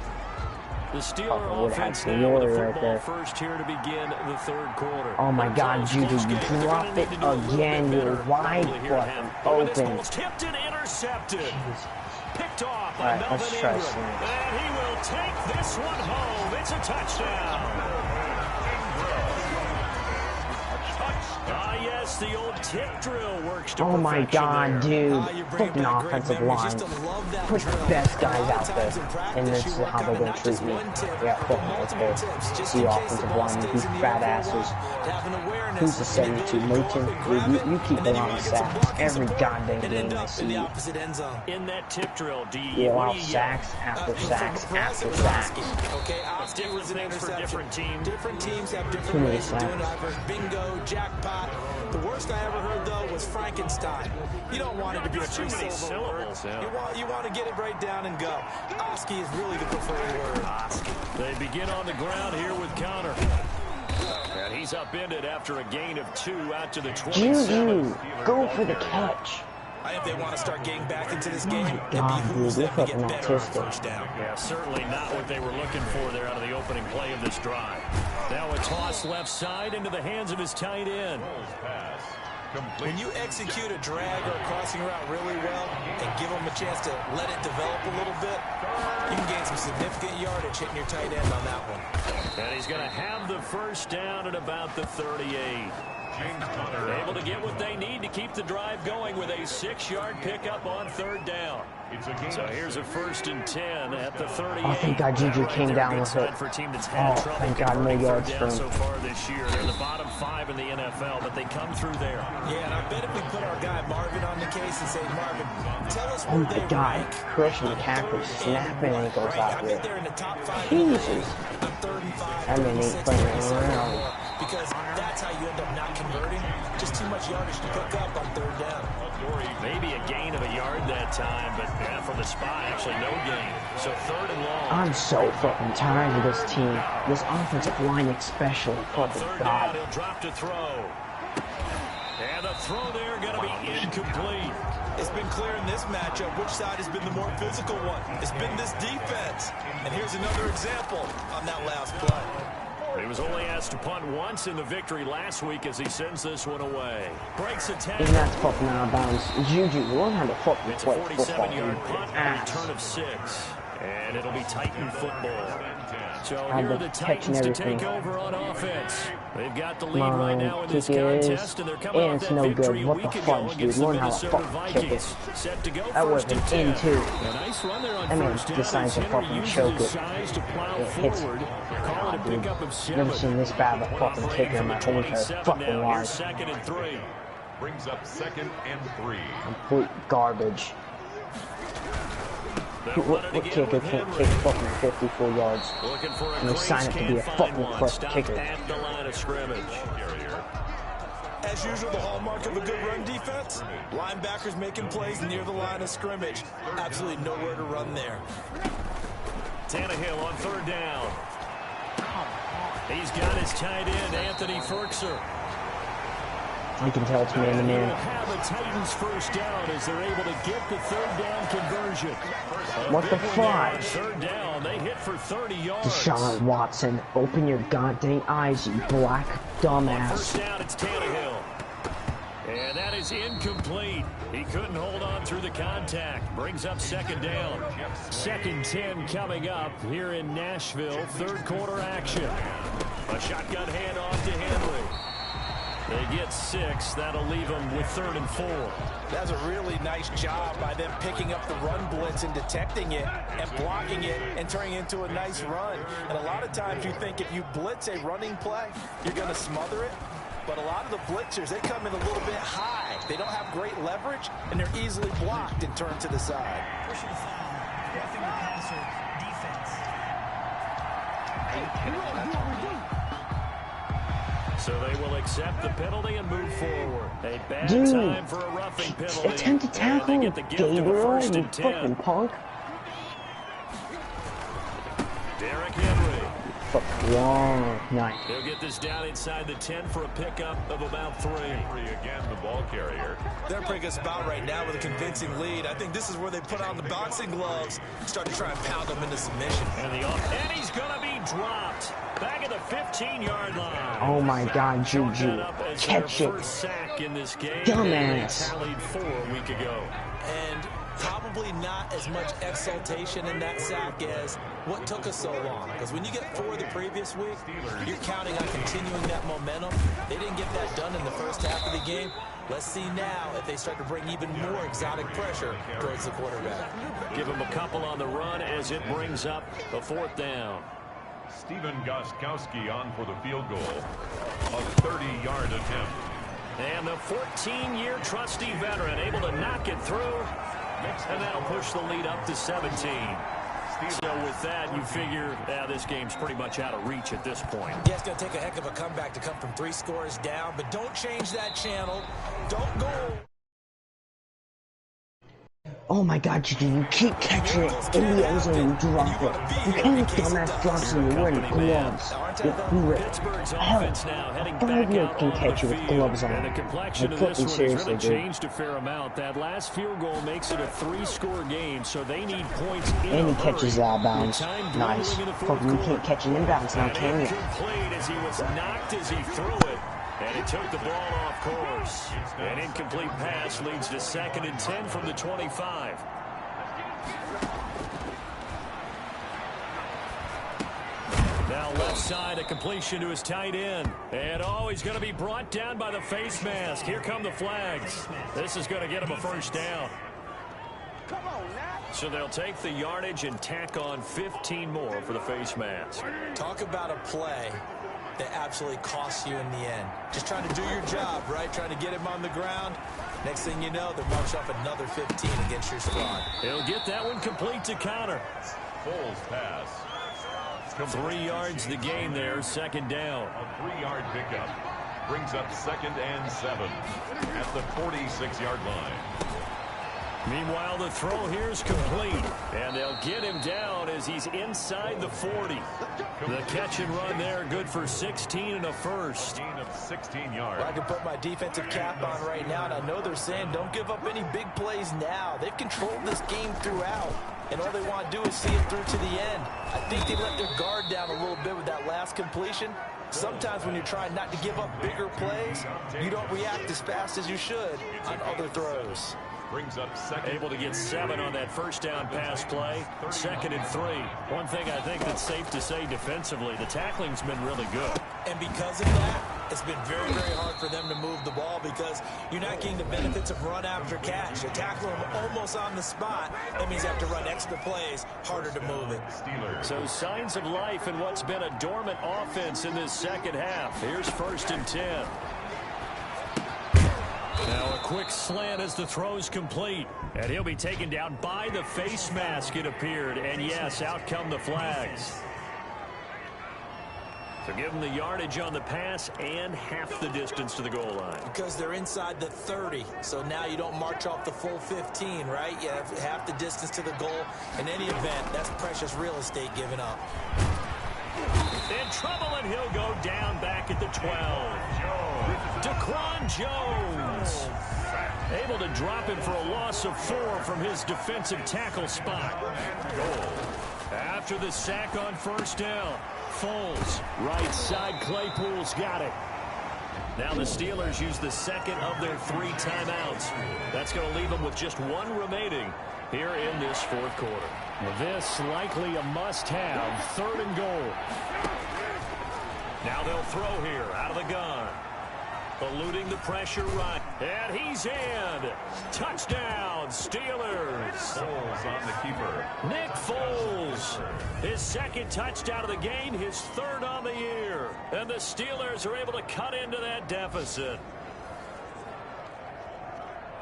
The Steeler offense now with the football first here to begin the 3rd quarter. Oh my God, Juju, you dropped it again. You're wide fucking open. Tipped and intercepted. Picked off by Melvin Ingram. And he will take this one home. It's a touchdown. Ah, yes, the old tip drill works to Oh my God, there. dude. Fucking offensive line. Put the best guys out there. And this is how they're going to treat me. Yeah, fucking okay. See offensive line, these fat asses. Who's the 72? Moton? Dude, you keep it on sacks. Every goddamn game I see you. In that tip drill, you allow sacks after sacks after sacks. Okay, different things for different teams. Different teams have different ways of doing it. Bingo, jackpot. The worst I ever heard, though, was Frankenstein. You don't want it to be a 3-syllable word. You want to get it right down and go. Oski is really the preferred word. They begin on the ground here with Connor. And he's upended after a gain of 2 out to the 27. Juju, go for the catch. I think they want to start getting back into this game. Oh my God, dude, they're fucking autistic. Yeah, certainly not what they were looking for there out of the opening play of this drive. Now a toss left side into the hands of his tight end. When you execute a drag or a crossing route really well and give them a chance to let it develop a little bit, you can gain some significant yardage hitting your tight end on that one. And he's going to have the first down at about the 38. Able to get what they need to keep the drive going with a 6-yard pickup on 3rd down. So here's a 1st and 10 at the 38. Oh, thank God Juju came down with it. Oh, thank God, no yards for him. So far this year, they're the bottom 5 in the NFL, but they come through there. Yeah, and I bet if we put our guy Marvin on the case and say, Marvin, tell us oh where my they God, rank. Christian McCaffrey snapping ankles out I there. bet they're in the top 5 Jesus. on 3rd and 5. I mean, he's playing around. Because that's how you end up not converting. Just too much yardage to pick up on 3rd down. Maybe a gain of a yard that time, but yeah, from the spot, actually no gain. So 3rd and long. I'm so fucking tired of this team. This offensive line especially. Fucking God. Down, he'll drop to throw. And the throw there going to be incomplete. It's been clear in this matchup which side has been the more physical one. It's been this defense. And here's another example on that last play. He was only asked to punt once in the victory last week as he sends this one away. Breaks a tackle. Isn't that fucking out of bounds? Juju, learn how to fucking It's a play football. 47-yard punt, a return of 6. And it'll be Titan football. So here are the Titans to take over on offense. They've got the lead right now in this contest, and they're coming off that victory a week ago against the Minnesota Vikings. Set to go first and 10. A nice run there on first down as Henry uses his size to plow forward. Call it a pickup of 7. Never seen this bad of a fucking kicker in my whole entire fucking life. 2nd and 3. Brings up 2nd and 3. Complete garbage. What kicker can't kick fucking 54 yards? And they sign up to be a fucking clutch kicker. At the line of scrimmage. As usual, the hallmark of a good run defense, linebackers making plays near the line of scrimmage. Absolutely nowhere to run there. Tannehill on 3rd down. He's got his tight end, Anthony Ferkser. I can tell it's man to man. They'll have a Titans first down as they're able to get the 3rd down conversion. What the fuck? 3rd down, they hit for 30 yards. Deshaun Watson, open your goddamn eyes, you black dumbass. First down, it's Tannehill. And that is incomplete. He couldn't hold on through the contact. Brings up 2nd down. 2nd 10 coming up here in Nashville. 3rd quarter action. A shotgun handoff to Henry. They get 6. That'll leave them with 3rd and 4. That's a really nice job by them picking up the run blitz and detecting it and blocking it and turning it into a nice run. And a lot of times you think if you blitz a running play, you're going to smother it. But a lot of the blitzers, they come in a little bit high. They don't have great leverage, and they're easily blocked and turned to the side. Pushing the foul. Roughing the passer. Defense. So they will accept the penalty and move forward. A bad time for a roughing penalty. Attempt to tackle Gabriel, you fucking punk. Derrick Henry. Long night. He'll get this down inside the 10 for a pickup of about 3. Henry again, the ball carrier. They're a pretty good spot right now with a convincing lead. I think this is where they put on the boxing gloves, start to try and pound them into submission. And he's going to be dropped. Back at the 15-yard line. Oh my God, Juju. Catch it. First sack in this game. Dumbass. Tallied 4 a week ago. And probably not as much exultation in that sack as what took us so long. Because when you get 4 the previous week, you're counting on continuing that momentum. They didn't get that done in the first half of the game. Let's see now if they start to bring even more exotic pressure towards the quarterback. Give him a couple on the run as it brings up a 4th down. Steven Gostkowski on for the field goal. A 30-yard attempt. And the 14-year trusty veteran able to knock it through. And that'll push the lead up to 17. So with that, you figure this game's pretty much out of reach at this point. Yeah, it's going to take a heck of a comeback to come from 3 scores down. But don't change that channel. Don't go. Oh my God, Juju, you keep catching it in the end zone, you drop it. You can't dumbass drops and you're wearing gloves. With grip. Hell, 5-year-old can catch you with gloves on. And the complexion of this one has really changed a fair amount. That last field goal makes it a 3-score game, so they need points in and he catches out of bounds. Nice. Fucking you can't catch an inbounds now, can you? Incomplete as he was knocked as he threw it. And he took the ball off course. An incomplete pass leads to 2nd and 10 from the 25. Now left side, a completion to his tight end. And oh, he's going to be brought down by the face mask. Here come the flags. This is going to get him a first down. So they'll take the yardage and tack on 15 more for the face mask. Talk about a play that absolutely costs you in the end. Just trying to do your job, right? Trying to get him on the ground. Next thing you know, they're marching up another 15 against your squad. He'll get that one complete to counter. Foles pass. 3 yards the gain there, second down. A 3-yard pickup brings up 2nd and 7 at the 46-yard line. Meanwhile, the throw here is complete, and they'll get him down as he's inside the 40. The catch and run there, good for 16 and a first. Gain of 16 yards. Well, I can put my defensive cap on right now, and I know they're saying don't give up any big plays now. They've controlled this game throughout, and all they want to do is see it through to the end. I think they let their guard down a little bit with that last completion. Sometimes when you're trying not to give up bigger plays, you don't react as fast as you should on other throws. Brings up second. Able to get 7 on that first down pass play. 2nd and 3. One thing I think that's safe to say defensively, the tackling's been really good. And because of that, it's been very, very hard for them to move the ball because you're not getting the benefits of run after catch. You tackle them almost on the spot. That means you have to run extra plays, harder to move it. So signs of life in what's been a dormant offense in this second half. Here's 1st and 10. Now a quick slant as the throw's complete. And he'll be taken down by the face mask, it appeared. And yes, out come the flags. So give them the yardage on the pass and half the distance to the goal line. Because they're inside the 30. So now you don't march off the full 15, right? You have half the distance to the goal. In any event, that's precious real estate given up. In trouble, and he'll go down back at the 12. Daquan Jones able to drop him for a loss of 4 from his defensive tackle spot. After the sack on first down, Foles, right side, Claypool's got it. Now the Steelers use the second of their 3 timeouts. That's going to leave them with just 1 remaining here in this 4th quarter. This likely a must-have, 3rd and goal. Now they'll throw here out of the gun. Eluding the pressure run. And he's in. Touchdown, Steelers. Foles on the keeper. Nick Foles. His 2nd touchdown of the game, his 3rd on the year. And the Steelers are able to cut into that deficit.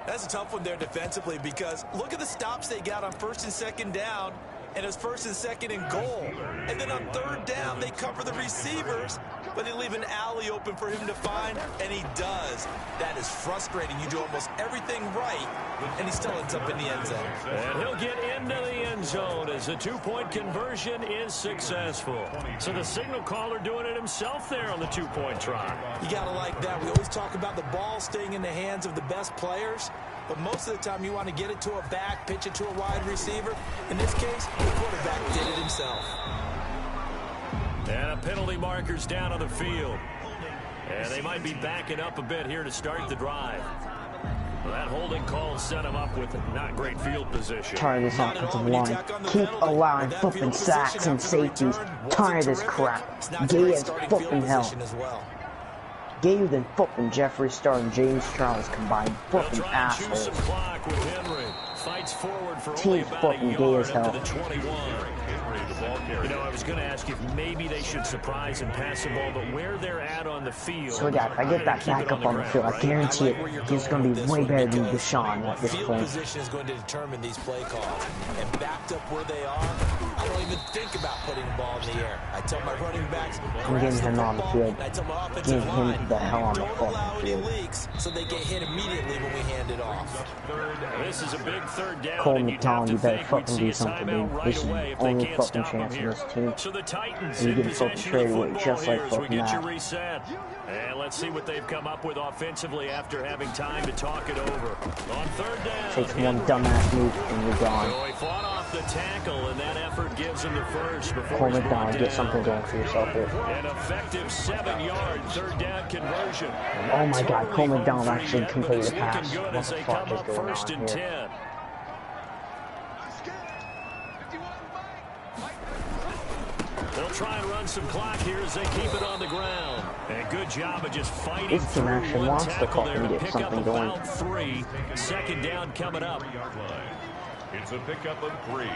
That's a tough one there defensively because look at the stops they got on 1st and 2nd down. And it's 1st and 2nd and goal. And then on 3rd down, they cover the receivers, but they leave an alley open for him to find, and he does. That is frustrating. You do almost everything right, and he still ends up in the end zone. And he'll get into the end zone as the 2-point conversion is successful. So the signal caller doing it himself there on the 2-point try. You got to like that. We always talk about the ball staying in the hands of the best players. But most of the time, you want to get it to a back, pitch it to a wide receiver. In this case, the quarterback did it himself. And a penalty marker's down on the field. And they might be backing up a bit here to start the drive. Well, that holding call set him up with not great field position. Tired of this offensive line. Keep allowing flipping sacks and safeties. Tired of this crap. Gay as flipping hell. Gayer than flipping Jeffrey Star and James Charles combined. Flipping assholes. Fights forward for Team's flipping gay as hell. You know, I was going to ask if maybe they should surprise and pass the ball, but where they're at on the field. So yeah, if I get that back up on the field, I guarantee it, it's going to be way better than Deshaun at this point. Position is going to determine these play calls. And backed up where they are, I don't even think about putting the ball in the air. I tell my running backs, I'm getting him on the field. I tell my offensive line, the hell on the don't allow any leaks so they get hit immediately when we hand it off. This is a big 3rd down. Cole McDonald, you better fucking do something, dude. This is the only fucking chance in this team. So the Titans and you get fucking trade away just like fucking that. And let's see what they've come up with offensively after having time to talk it over. On 3rd down. Takes one dumbass move and you're gone. So he fought off the tackle, and that effort gives him the first before Cole McDonald, get something going for yourself here. An effective 7-yard 3rd down conversion. Oh my God, Cole McDonald actually completed the pass. What the fuck is going on 1st and here? 10. They'll try and run some clock here as they keep it on the ground. And good job of just fighting this team actually wants to fucking get something going. 3. Second down coming up. It's a pickup of 3.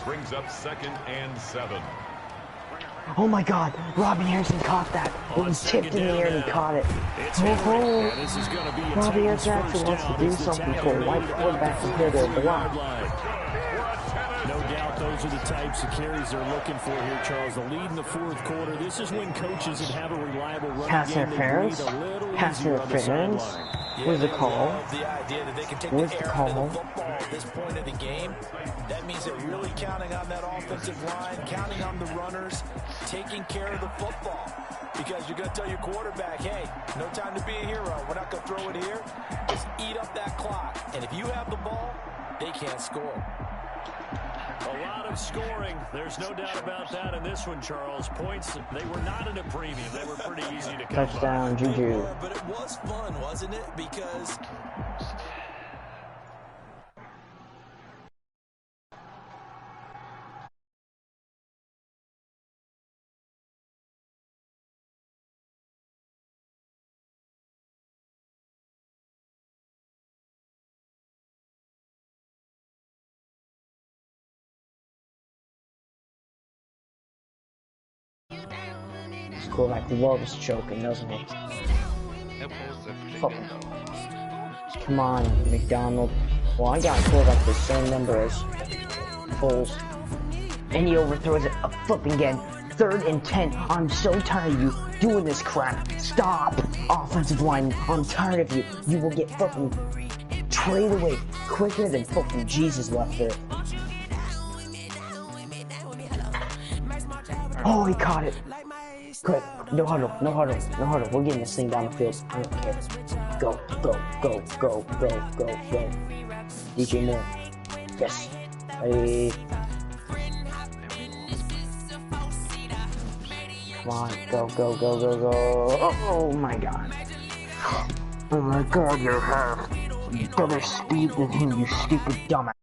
Brings up 2nd and 7. Oh my God, Robbie Harrison caught that. It was tipped in the air and he caught it. Robbie Harrison actually wants to do something for a white quarterback compared to a black. No doubt those are the types of carries they're looking for here, Charles. The lead in the 4th quarter. This is when coaches that have a reliable running Pass interference. Pass interference. Where's the call? Where's the call? At this point of the game, that means they're really counting on that offensive line, counting on the runners, taking care of the football. Because you're going to tell your quarterback, hey, no time to be a hero. We're not going to throw it here. Just eat up that clock. And if you have the ball, they can't score. A lot of scoring. There's no doubt about that in this one, Charles. Points, they were not in a premium. They were pretty easy to come Touchdown, by. Juju. But it was fun, wasn't it? Because... Quarterback loves choking, doesn't he? Fucking. Come on, McDonald. Well, I got a quarterback the same number as Foles. And he overthrows it a flipping again. 3rd and 10. I'm so tired of you doing this crap. Stop, offensive line. I'm tired of you. You will get fucking traded away quicker than fucking Jesus left there. Oh, he caught it. Quick, no huddle, no huddle, no huddle. We're getting this thing down the field. I don't care. Go, go, go, go, go, go, go. DJ Moore. Yes. Hey. Come on, go, go, go, go, go. Oh my God. Oh my God, you have better speed than him, you stupid dumbass.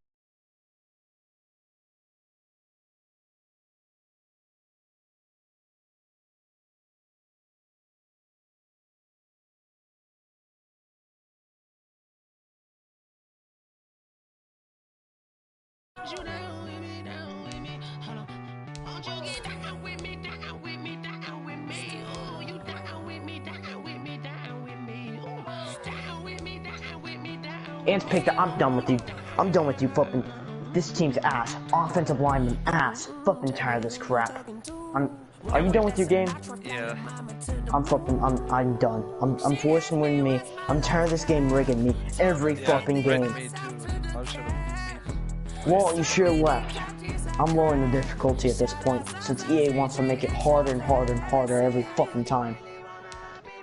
Ants picked up. I'm done with you. I'm done with you, fucking. This team's ass. Offensive lineman ass. Fucking tired of this crap. Are you done with your game? Yeah. I'm done. I'm forcing winning me. I'm tired of this game rigging me every fucking game. Me too. Well, you should have left. I'm lowering the difficulty at this point, since EA wants to make it harder and harder and harder every fucking time.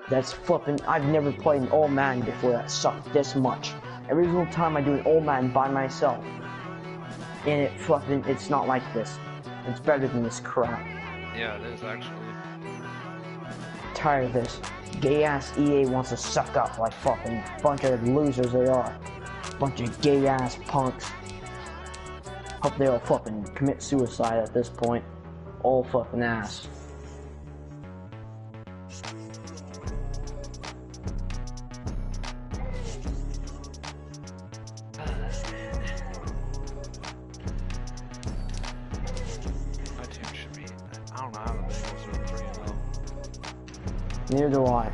That's flipping. I've never played an old Madden before that sucked this much. Every single time I do an old Madden by myself, and it's not like this. It's better than this crap. Yeah, it is actually. Tired of this. Gay ass EA wants to suck up like fucking bunch of losers they are. Bunch of gay ass punks. Hope they all fucking commit suicide at this point. All fucking ass. Neither do I.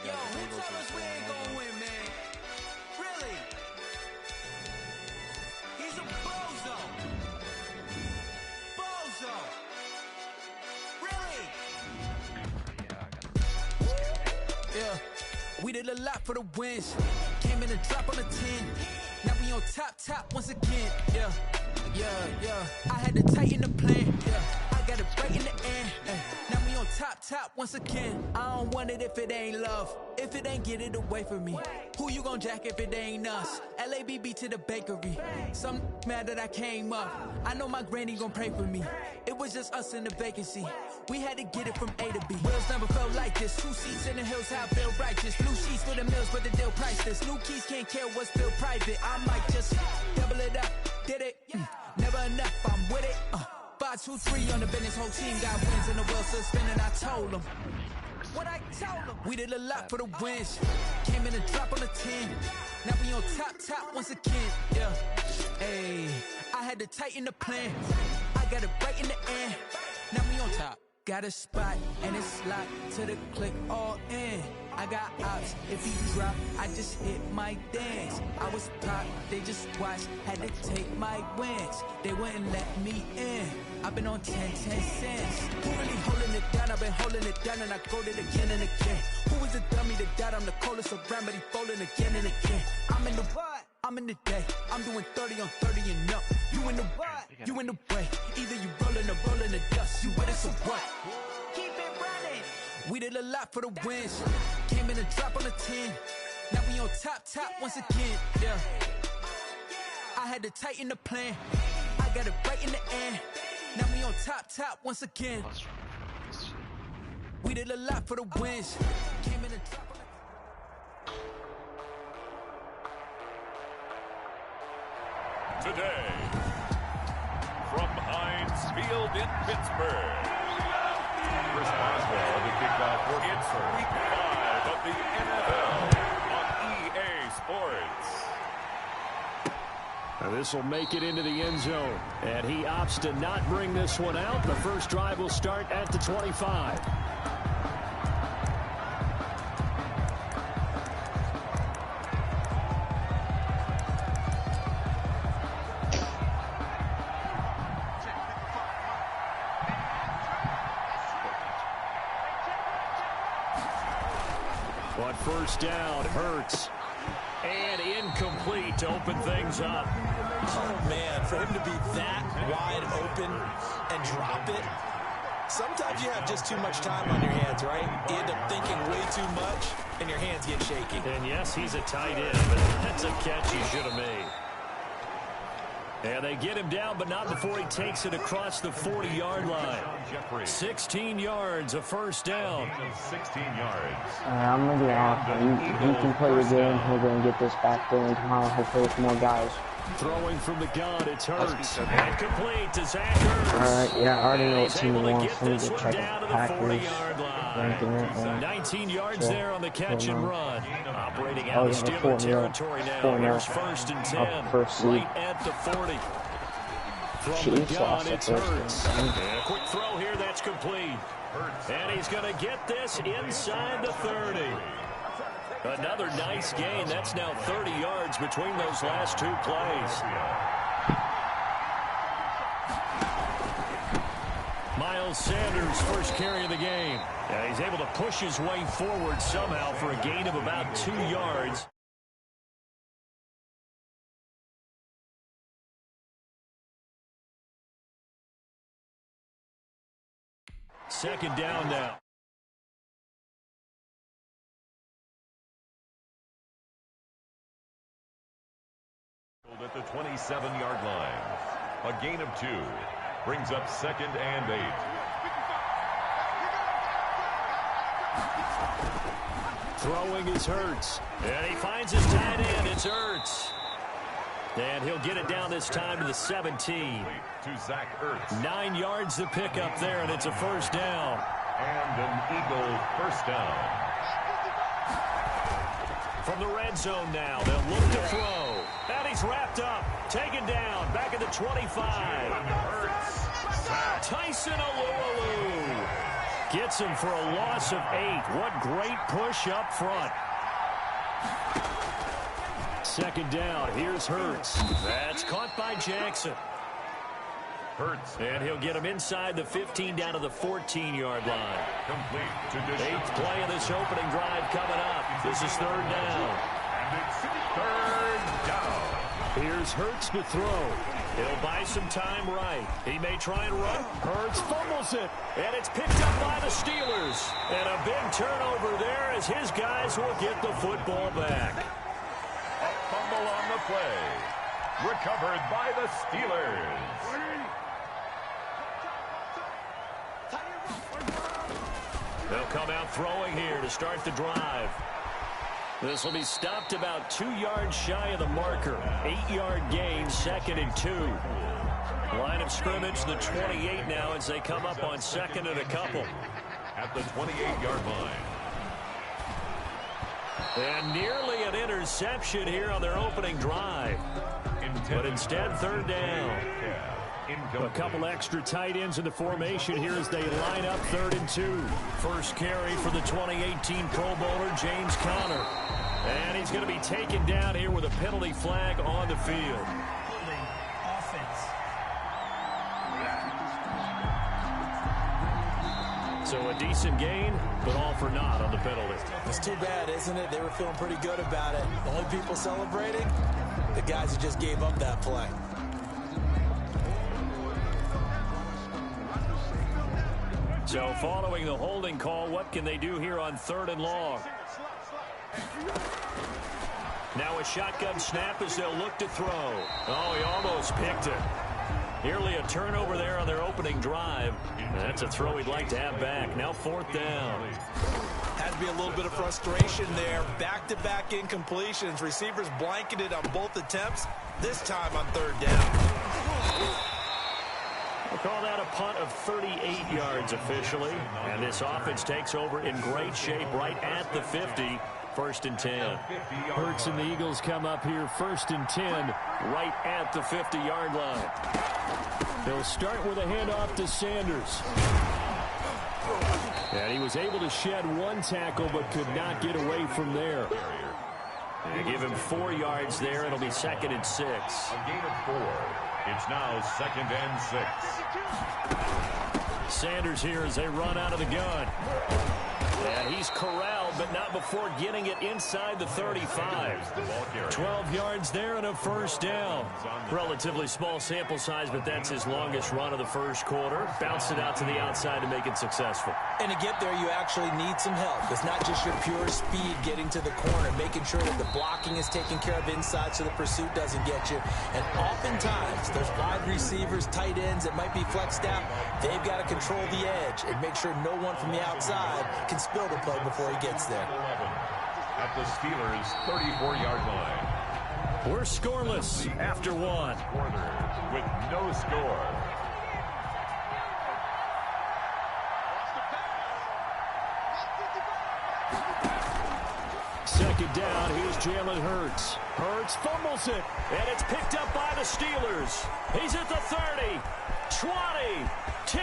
Yo, who told us we ain't gonna Yeah, we did a lot for the wins. Came in a drop on a 10. Now we on top once again. Yeah. I had to tighten the plan. Yeah, I got it right in the end. Now we on top once again. I don't want it if it ain't love. If it ain't, get it away from me. Who you gon' jack if it ain't us? LABB to the bakery. Some mad that I came up. I know my granny gon' pray for me. It was just us in the vacancy. We had to get it from A to B. Wheels never felt like this. 2 seats in the hills, how I feel righteous. Blue sheets for the mills, but the deal priceless. New keys can't care what's still private. I might just double it up. Did it? Never enough, I'm with it. 5, 2, 3 on the business. Whole team got wins and the wheels still spinning. I told them. What I told them. We did a lot for the wins. Came in a drop on a 10. Now we on top once again. Yeah. Hey, I had to tighten the plan. I got it right in the end. Now we on top. Got a spot and it's locked to the click all in. I got ops, if he drop, I just hit my dance. I was pop, they just watched, had to take my wins. They wouldn't let me in. I've been on 10 cents. Who really holding it down? I've been holding it down and I go it again and again. Who was the dummy that died? I'm the coldest around, but he folding again and again. I'm in the what? I'm in the day. I'm doing 30 on 30 and up. You in the what? You in the way. Either you rolling or rolling the dust. You with us or what? Keep it running. We did a lot for the wins. Came in a drop on a 10. Now we on top once again. Yeah. I had to tighten the plan. I got it right in the end. Now we on top once again. We did a lot for the wins. Came in a drop on a 10. Today, from Heinz Field in Pittsburgh, Chris Boswell, the kickoff for it's Week 5 of the NFL on EA Sports. Now this will make it into the end zone, and he opts to not bring this one out. The first drive will start at the 25. But first down, Hurts. And incomplete to open things up. Oh, man, for him to be that wide open and drop it. Sometimes you have just too much time on your hands, right? You end up thinking way too much, and your hands get shaky. And yes, he's a tight end, but that's a catch he should have made. And they get him down, but not before he takes it across the 40-yard line. 16 yards, a first down. 16 yards. I'm going to be honest. You can play the game. We're going to get this back going tomorrow. Hopefully with more guys. Throwing from the gun, it's Hurts. And complete to Zach Ertz. Alright, yeah, I already know what team he wants. Let me just check the Packers. 19 yards there on the catch and run. Operating out of Steeler territory now. Here's first and 10. Right at the 40. From the gun, it's Hurts. And a quick throw here, that's complete. And he's going to get this inside the 30. Another nice gain. That's now 30 yards between those last two plays. Miles Sanders, first carry of the game. Yeah, he's able to push his way forward somehow for a gain of about 2 yards. Second down now. At the 27-yard line. A gain of 2. Brings up second and 8. Throwing is Hurts. And he finds his tight end. It's Hurts. And he'll get it down this time to the 17. To Zach Ertz. 9 yards to pick up there, and it's a first down. And an Eagle first down. From the red zone now, they'll look to throw. And he's wrapped up, taken down, back at the 25. Tyson Alualu gets him for a loss of 8. What great push up front. Second down, here's Hurts. That's caught by Jackson. Hurts. And he'll get him inside the 15 down to the 14-yard line. Complete to the 8th play of this opening drive coming up. This is 3rd down. And it's 3rd down. Here's Hurts to throw. He'll buy some time right. He may try and run. Hurts fumbles it. And it's picked up by the Steelers. And a big turnover there as his guys will get the football back. A fumble on the play. Recovered by the Steelers. They'll come out throwing here to start the drive. This will be stopped about 2 yards shy of the marker. 8-yard gain, 2nd and 2. Line of scrimmage, the 28 now as they come up on 2nd and a couple. At the 28-yard line. And nearly an interception here on their opening drive. But instead, 3rd down. A couple extra tight ends in the formation here as they line up 3rd and 2. First carry for the 2018 Pro Bowler, James Conner. And he's going to be taken down here with a penalty flag on the field. Offense. So a decent gain, but all for naught on the penalty. It's too bad, isn't it? They were feeling pretty good about it. The only people celebrating, the guys who just gave up that play. So following the holding call, what can they do here on 3rd and long? Now a shotgun snap as they'll look to throw. Oh, he almost picked it. Nearly a turnover there on their opening drive. That's a throw he'd like to have back. Now 4th down. Had to be a little bit of frustration there. Back-to-back incompletions. Receivers blanketed on both attempts. This time on 3rd down. We'll call that a punt of 38 yards officially. And this offense takes over in great shape right at the 50. 1st and 10. Hurts and the Eagles come up here 1st and 10 right at the 50-yard line. They'll start with a handoff to Sanders. And he was able to shed 1 tackle but could not get away from there. They give him 4 yards there. It'll be 2nd and 6. A gain of 4. It's now 2nd and 6. Sanders here as they run out of the gun. And he's corralled, but not before getting it inside the 35. 12 yards there and a 1st down. Relatively small sample size, but that's his longest run of the 1st quarter. Bounced it out to the outside to make it successful. And to get there, you actually need some help. It's not just your pure speed getting to the corner, making sure that the blocking is taken care of inside so the pursuit doesn't get you. And oftentimes, those wide receivers, tight ends that might be flexed out, they've got to control the edge and make sure no one from the outside can spill the play before he gets there. At the Steelers' 34-yard line. We're scoreless after 1. With no score. Second down, here's Jalen Hurts. Hurts fumbles it, and it's picked up by the Steelers. He's at the 30, 20, 10,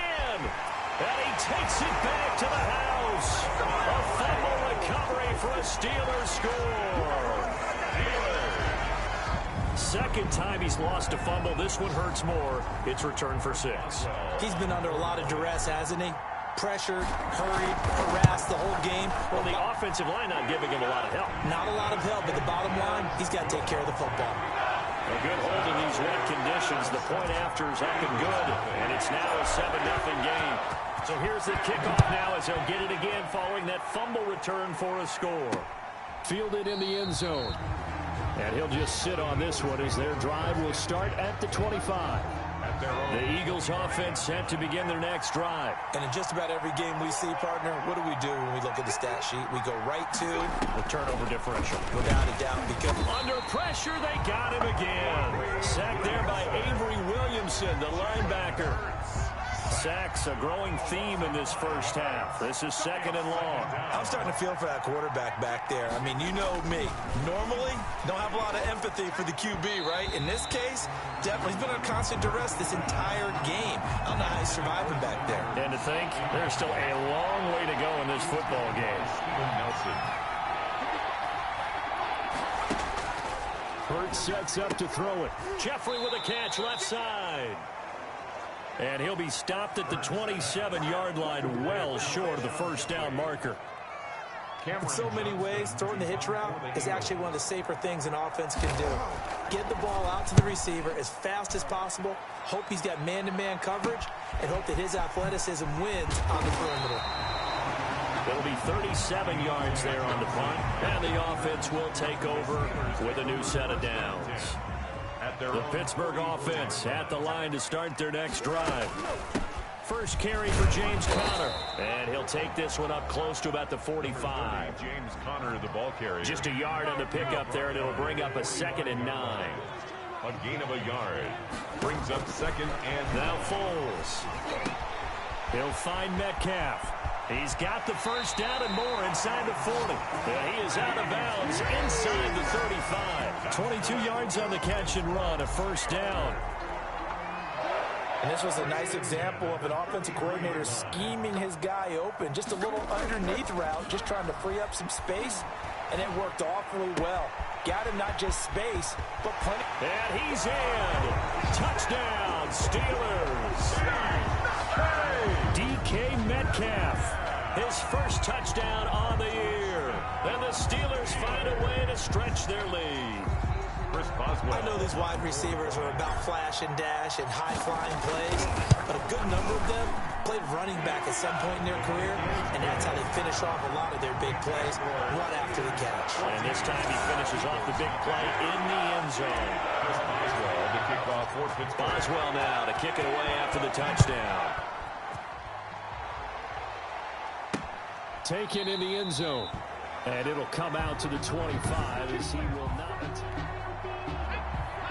and he takes it back to the house. A fumble recovery for a Steelers score. Second time he's lost a fumble. This one hurts more. It's returned for 6. He's been under a lot of duress, hasn't he? Pressured, hurried, harassed the whole game. Well, the offensive line not giving him a lot of help. Not a lot of help, but the bottom line, he's got to take care of the football. A good hold in these wet conditions. The point after is up and good, and it's now a 7-0 game. So here's the kickoff now as they'll get it again following that fumble return for a score. Fielded in the end zone. And he'll just sit on this one as their drive will start at the 25. The Eagles offense set to begin their next drive. And in just about every game we see, partner, what do we do when we look at the stat sheet? We go right to the turnover differential. Without a doubt, because under pressure, they got him again. Sacked there by Avery Williamson, the linebacker. Sacks a growing theme in this first half. This is 2nd and long. I'm starting to feel for that quarterback back there. I mean, you know me. Normally, don't have a lot of empathy for the QB, right? In this case, definitely he's been under constant duress this entire game. I don't know how he's surviving back there. And to think, there's still a long way to go in this football game. Nelson. Hurts sets up to throw it. Jeffrey with a catch left side. And he'll be stopped at the 27-yard line, well short of the first down marker. In so many ways, throwing the hitch route is actually one of the safer things an offense can do. Get the ball out to the receiver as fast as possible, hope he's got man-to-man coverage, and hope that his athleticism wins on the perimeter. It'll be 37 yards there on the punt, and the offense will take over with a new set of downs. The Pittsburgh offense at the line to start their next drive. First carry for James Conner, and he'll take this one up close to about the 45. James Conner, the ball carrier. Just a yard on the pickup there, and it'll bring up a 2nd and 9. A gain of a yard. Brings up 2nd and now Foles. He'll find Metcalf. He's got the first down and more inside the 40. And he is out of bounds inside the 35. 22 yards on the catch and run, a first down. And this was a nice example of an offensive coordinator scheming his guy open. Just a little underneath route, just trying to free up some space, and it worked awfully well. Got him not just space, but plenty. And he's in. Touchdown, Steelers. DK Metcalf, his first touchdown on the year. And the Steelers find a way to stretch their lead. I know these wide receivers are about flash and dash and high-flying plays, but a good number of them played running back at some point in their career, and that's how they finish off a lot of their big plays right after the catch. And this time he finishes off the big play in the end zone. Boswell, the kickoff for Pittsburgh. Boswell now to kick it away after the touchdown. Taken in the end zone. And it'll come out to the 25 as he will not.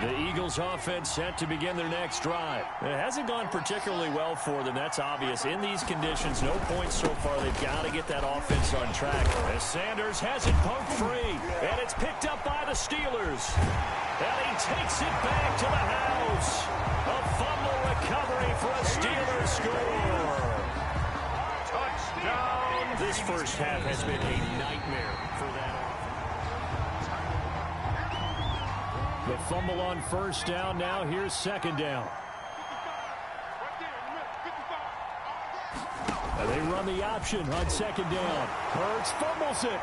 The Eagles offense set to begin their next drive. It hasn't gone particularly well for them. That's obvious. In these conditions, no points so far. They've got to get that offense on track. As Sanders has it poked free. And it's picked up by the Steelers. And he takes it back to the house. A fumble recovery for a Steelers score. Touchdown. This first half has been a nightmare for that offense. The fumble on first down. Now here's 2nd down. And they run the option on 2nd down. Hurts fumbles it.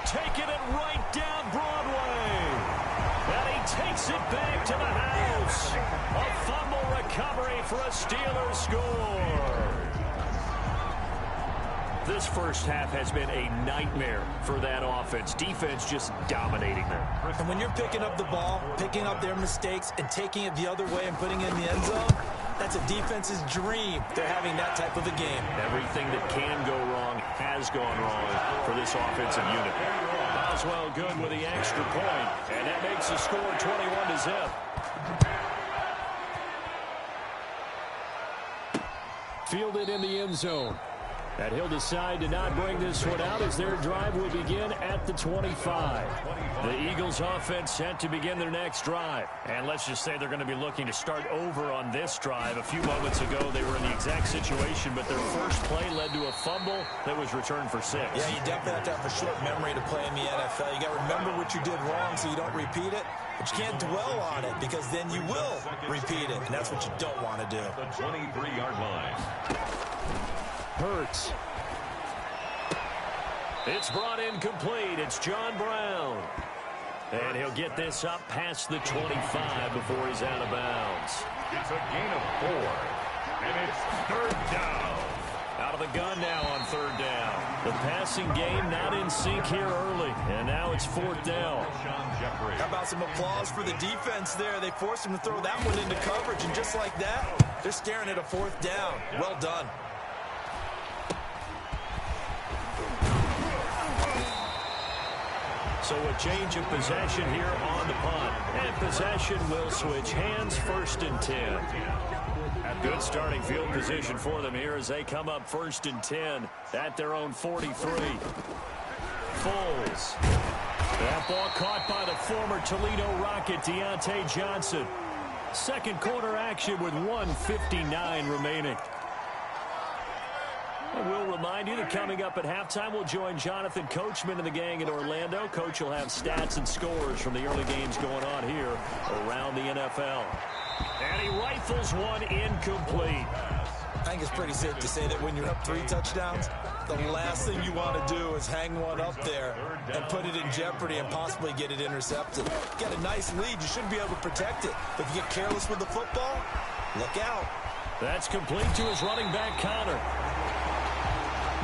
Taking it right down Broadway. And he takes it back to the house. A fumble recovery for a Steelers score. This first half has been a nightmare for that offense. Defense just dominating them. And when you're picking up the ball, picking up their mistakes, and taking it the other way and putting it in the end zone, that's a defense's dream. They're having that type of a game. Everything that can go wrong has gone wrong for this offensive unit. Boswell good with the extra point, and that makes the score 21-0. Fielded in the end zone. And he'll decide to not bring this one out as their drive will begin at the 25. The Eagles offense set to begin their next drive. And let's just say they're going to be looking to start over on this drive. A few moments ago, they were in the exact situation, but their first play led to a fumble that was returned for 6. Yeah, you definitely have to have a short memory to play in the NFL. You got to remember what you did wrong so you don't repeat it. But you can't dwell on it because then you will repeat it. And that's what you don't want to do. The 23-yard line. Hurts. It's brought in complete. It's John Brown. And he'll get this up past the 25 before he's out of bounds. It's a gain of 4. And it's 3rd down. Out of the gun now on 3rd down. The passing game not in sync here early. And now it's 4th down. How about some applause for the defense there? They forced him to throw that one into coverage. And just like that, they're staring at a 4th down. Well done. So a change of possession here on the punt. And possession will switch hands, 1st and 10. Good starting field position for them here as they come up 1st and 10 at their own 43. Foles. That ball caught by the former Toledo Rocket, Deontay Johnson. Second quarter action with 1:59 remaining. And we'll remind you that coming up at halftime, we'll join Jonathan Coachman and the gang in Orlando. Coach will have stats and scores from the early games going on here around the NFL. And he rifles one incomplete. I think it's pretty safe to say that when you're up 3 touchdowns, the last thing you want to do is hang one up there and put it in jeopardy and possibly get it intercepted. Get a nice lead, you should be able to protect it. But if you get careless with the football, look out. That's complete to his running back, Connor.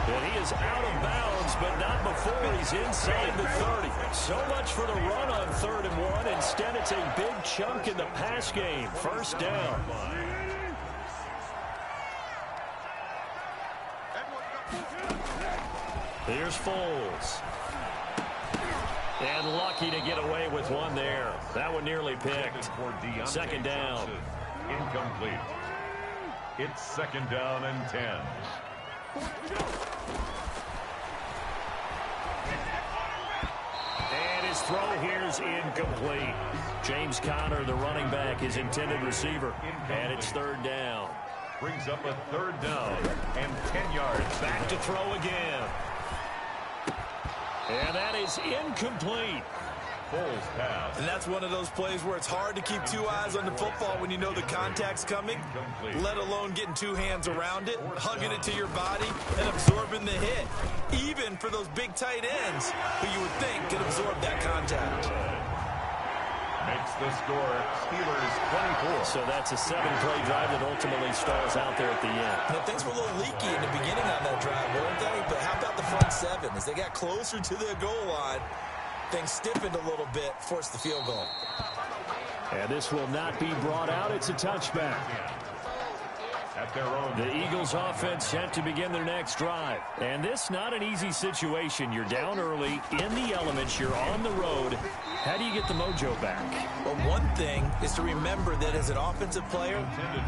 And he is out of bounds, but not before he's inside the 30. So much for the run on 3rd and 1. Instead, it's a big chunk in the pass game. First down. Here's Foles. And lucky to get away with one there. That one nearly picked. 2nd down. Incomplete. It's 2nd down and 10. And his throw here's incomplete. James Conner, the running back, his intended receiver. And it's 3rd down. Brings up a 3rd down and 10 yards. Back to throw again. And that is incomplete. Foles pass. And that's one of those plays where it's hard to keep 2 eyes on the football when you know the contact's coming, let alone getting 2 hands around it, hugging it to your body, and absorbing the hit. Even for those big tight ends who you would think could absorb that contact. Makes the score Steelers 24. So that's a 7-play drive that ultimately stalls out there at the end. Now, things were a little leaky in the beginning on that drive, weren't they? But how about the front 7? As they got closer to the goal line, things stiffened a little bit, forced the field goal. And this will not be brought out. It's a touchback. At their own. The Eagles offense set to begin their next drive. And this not an easy situation. You're down early, in the elements, you're on the road. How do you get the mojo back? Well, one thing is to remember that as an offensive player,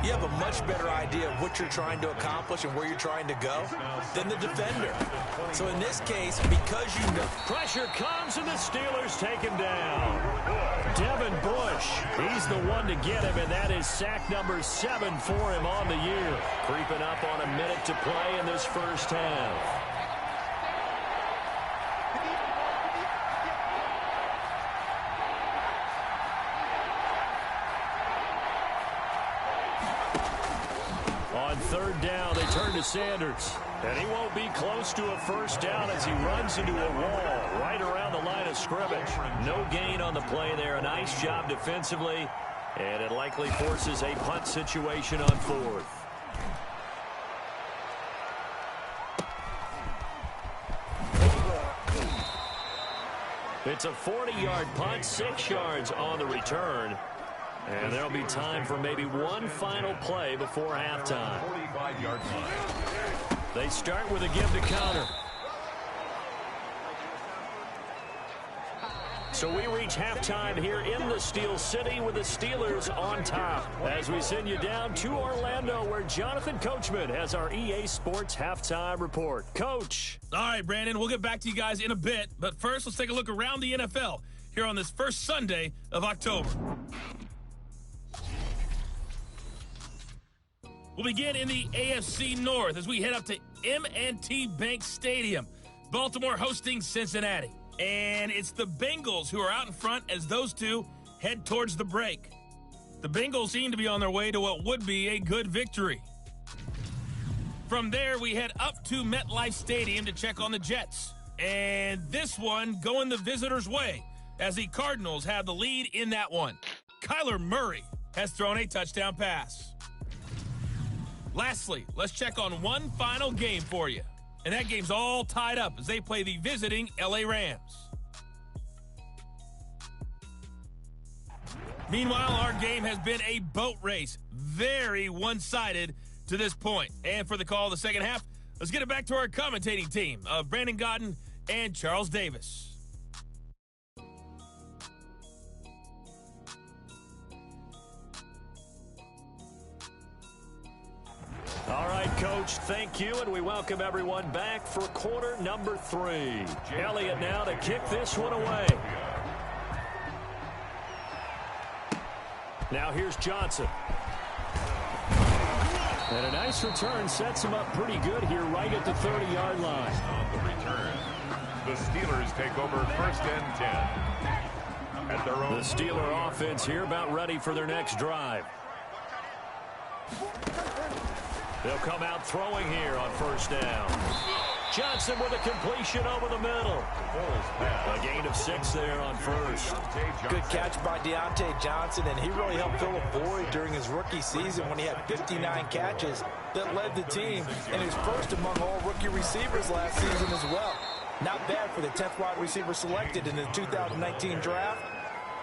you have a much better idea of what you're trying to accomplish and where you're trying to go than the defender. So in this case, because you know... Pressure comes and the Steelers take him down. Devin Bush, he's the one to get him, and that is sack number 7 for him on the year. Creeping up on a minute to play in this first half. On 3rd down, they turn to Sanders. And he won't be close to a first down as he runs into a wall right around the line of scrimmage. No gain on the play there. A nice job defensively. And it likely forces a punt situation on 4th. It's a 40-yard punt, 6 yards on the return. And there'll be time for maybe one final play before halftime. 45-yard line. They start with a give to Conner. So we reach halftime here in the Steel City with the Steelers on top. As we send you down to Orlando, where Jonathan Coachman has our EA Sports halftime report. Coach. All right, Brandon, we'll get back to you guys in a bit. But first, let's take a look around the NFL here on this first Sunday of October. We'll begin in the AFC North as we head up to M&T Bank Stadium. Baltimore hosting Cincinnati. And it's the Bengals who are out in front as those two head towards the break. The Bengals seem to be on their way to what would be a good victory. From there, we head up to MetLife Stadium to check on the Jets. And this one going the visitors' way as the Cardinals have the lead in that one. Kyler Murray has thrown a touchdown pass. Lastly, let's check on one final game for you. And that game's all tied up as they play the visiting LA Rams. Meanwhile, our game has been a boat race. Very one-sided to this point. And for the call of the second half, let's get it back to our commentating team of Brandon Godden and Charles Davis. All right, Coach, thank you, and we welcome everyone back for quarter number 3. Elliott now to kick this one away. Now here's Johnson. And a nice return sets him up pretty good here right at the 30-yard line. On the return, the Steelers take over 1st and 10. At their own. The Steeler offense here about ready for their next drive. They'll come out throwing here on first down. Johnson with a completion over the middle. A gain of 6 there on first. Good catch by Deontay Johnson, and he really helped fill a void during his rookie season when he had 59 catches that led the team, and he was first among all rookie receivers last season as well. Not bad for the 10th wide receiver selected in the 2019 draft.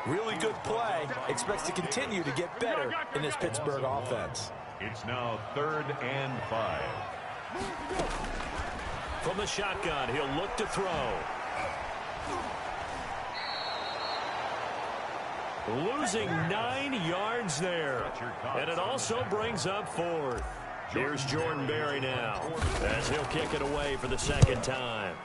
Really good play. Expects to continue to get better in this Pittsburgh offense. It's now 3rd and 5. From the shotgun, he'll look to throw. Losing 9 yards there. And it also brings up 4th. Here's Jordan Berry now, as he'll kick it away for the 2nd time.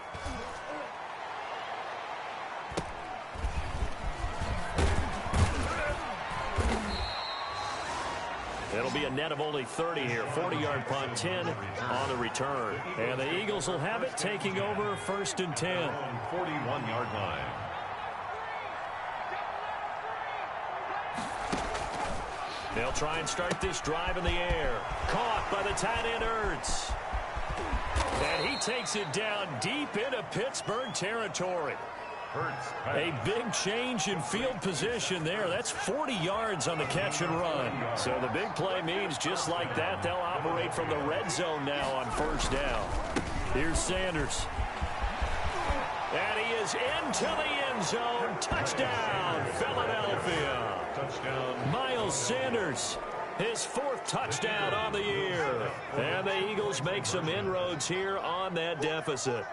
It'll be a net of only 30 here. 40-yard punt, 10 on the return. And the Eagles will have it, taking over 1st and 10. 41-yard line. They'll try and start this drive in the air. Caught by the tight end, Ertz. And he takes it down deep into Pittsburgh territory. A big change in field position there. That's 40 yards on the catch and run. So the big play means just like that, they'll operate from the red zone now on first down. Here's Sanders. And he is into the end zone. Touchdown, Philadelphia. Touchdown. Miles Sanders, his 4th touchdown on the year. And the Eagles make some inroads here on that deficit.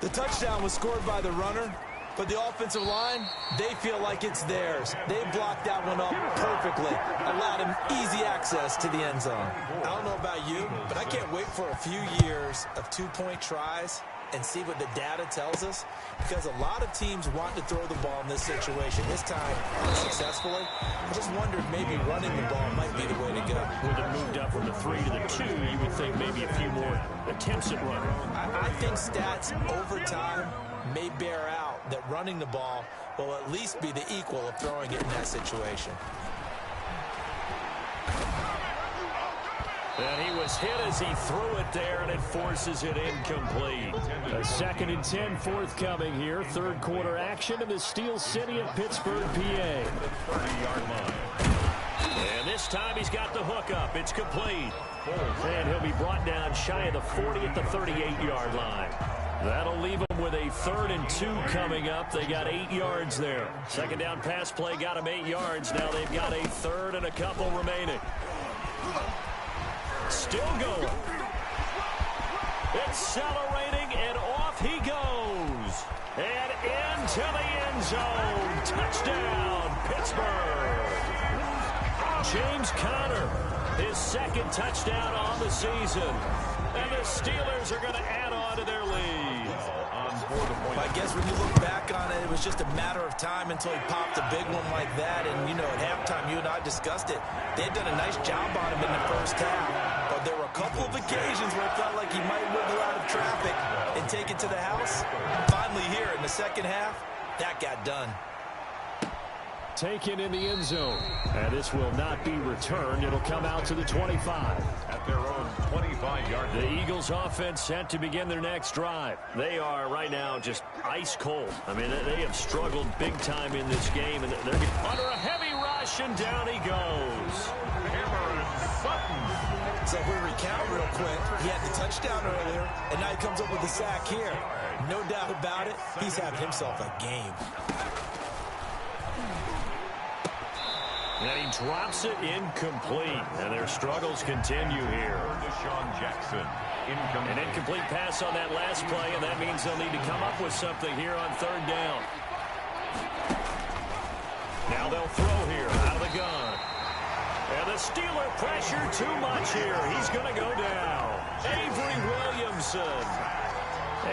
The touchdown was scored by the runner. But the offensive line, they feel like it's theirs. They blocked that one up perfectly, allowed him easy access to the end zone. I don't know about you, but I can't wait for a few years of 2-point tries and see what the data tells us, because a lot of teams want to throw the ball in this situation. This time, unsuccessfully. I just wondered maybe running the ball might be the way to go. With it moved up from the 3 to the 2, you would think maybe a few more attempts at running. I think stats over time may bear out that running the ball will at least be the equal of throwing it in that situation. And he was hit as he threw it there, and it forces it incomplete. A 2nd and 10 forthcoming here. 3rd quarter action in the Steel City of Pittsburgh, PA. 30-yard line. And this time he's got the hook up. It's complete. And he'll be brought down shy of the 40 at the 38-yard line. That'll leave them with a 3rd and 2 coming up. They got 8 yards there. 2nd down pass play got them 8 yards. Now they've got a 3rd and a couple remaining. Still going. Accelerating, and off he goes. And into the end zone. Touchdown, Pittsburgh. James Conner, his 2nd touchdown on the season. And the Steelers are going to add on to their lead. I guess when you look back on it, it was just a matter of time until he popped a big one like that. And, you know, at halftime, you and I discussed it. They had done a nice job on him in the first half. But there were a couple of occasions where it felt like he might wiggle out of traffic and take it to the house. Finally here in the 2nd half, that got done. Taken in the end zone. And this will not be returned. It'll come out to the 25. At their own 25-yard line. The Eagles offense set to begin their next drive. They are right now just ice cold. I mean, they have struggled big time in this game. And they're under a heavy rush, and down he goes. Cameron Sutton. So if we recount real quick, he had the touchdown earlier, and now he comes up with the sack here. No doubt about it, he's having himself a game. And he drops it incomplete. And their struggles continue here. Deshaun Jackson. An incomplete pass on that last play, and that means they'll need to come up with something here on 3rd down. Now they'll throw here out of the gun. And the Steeler pressure too much here. He's going to go down. Avery Williamson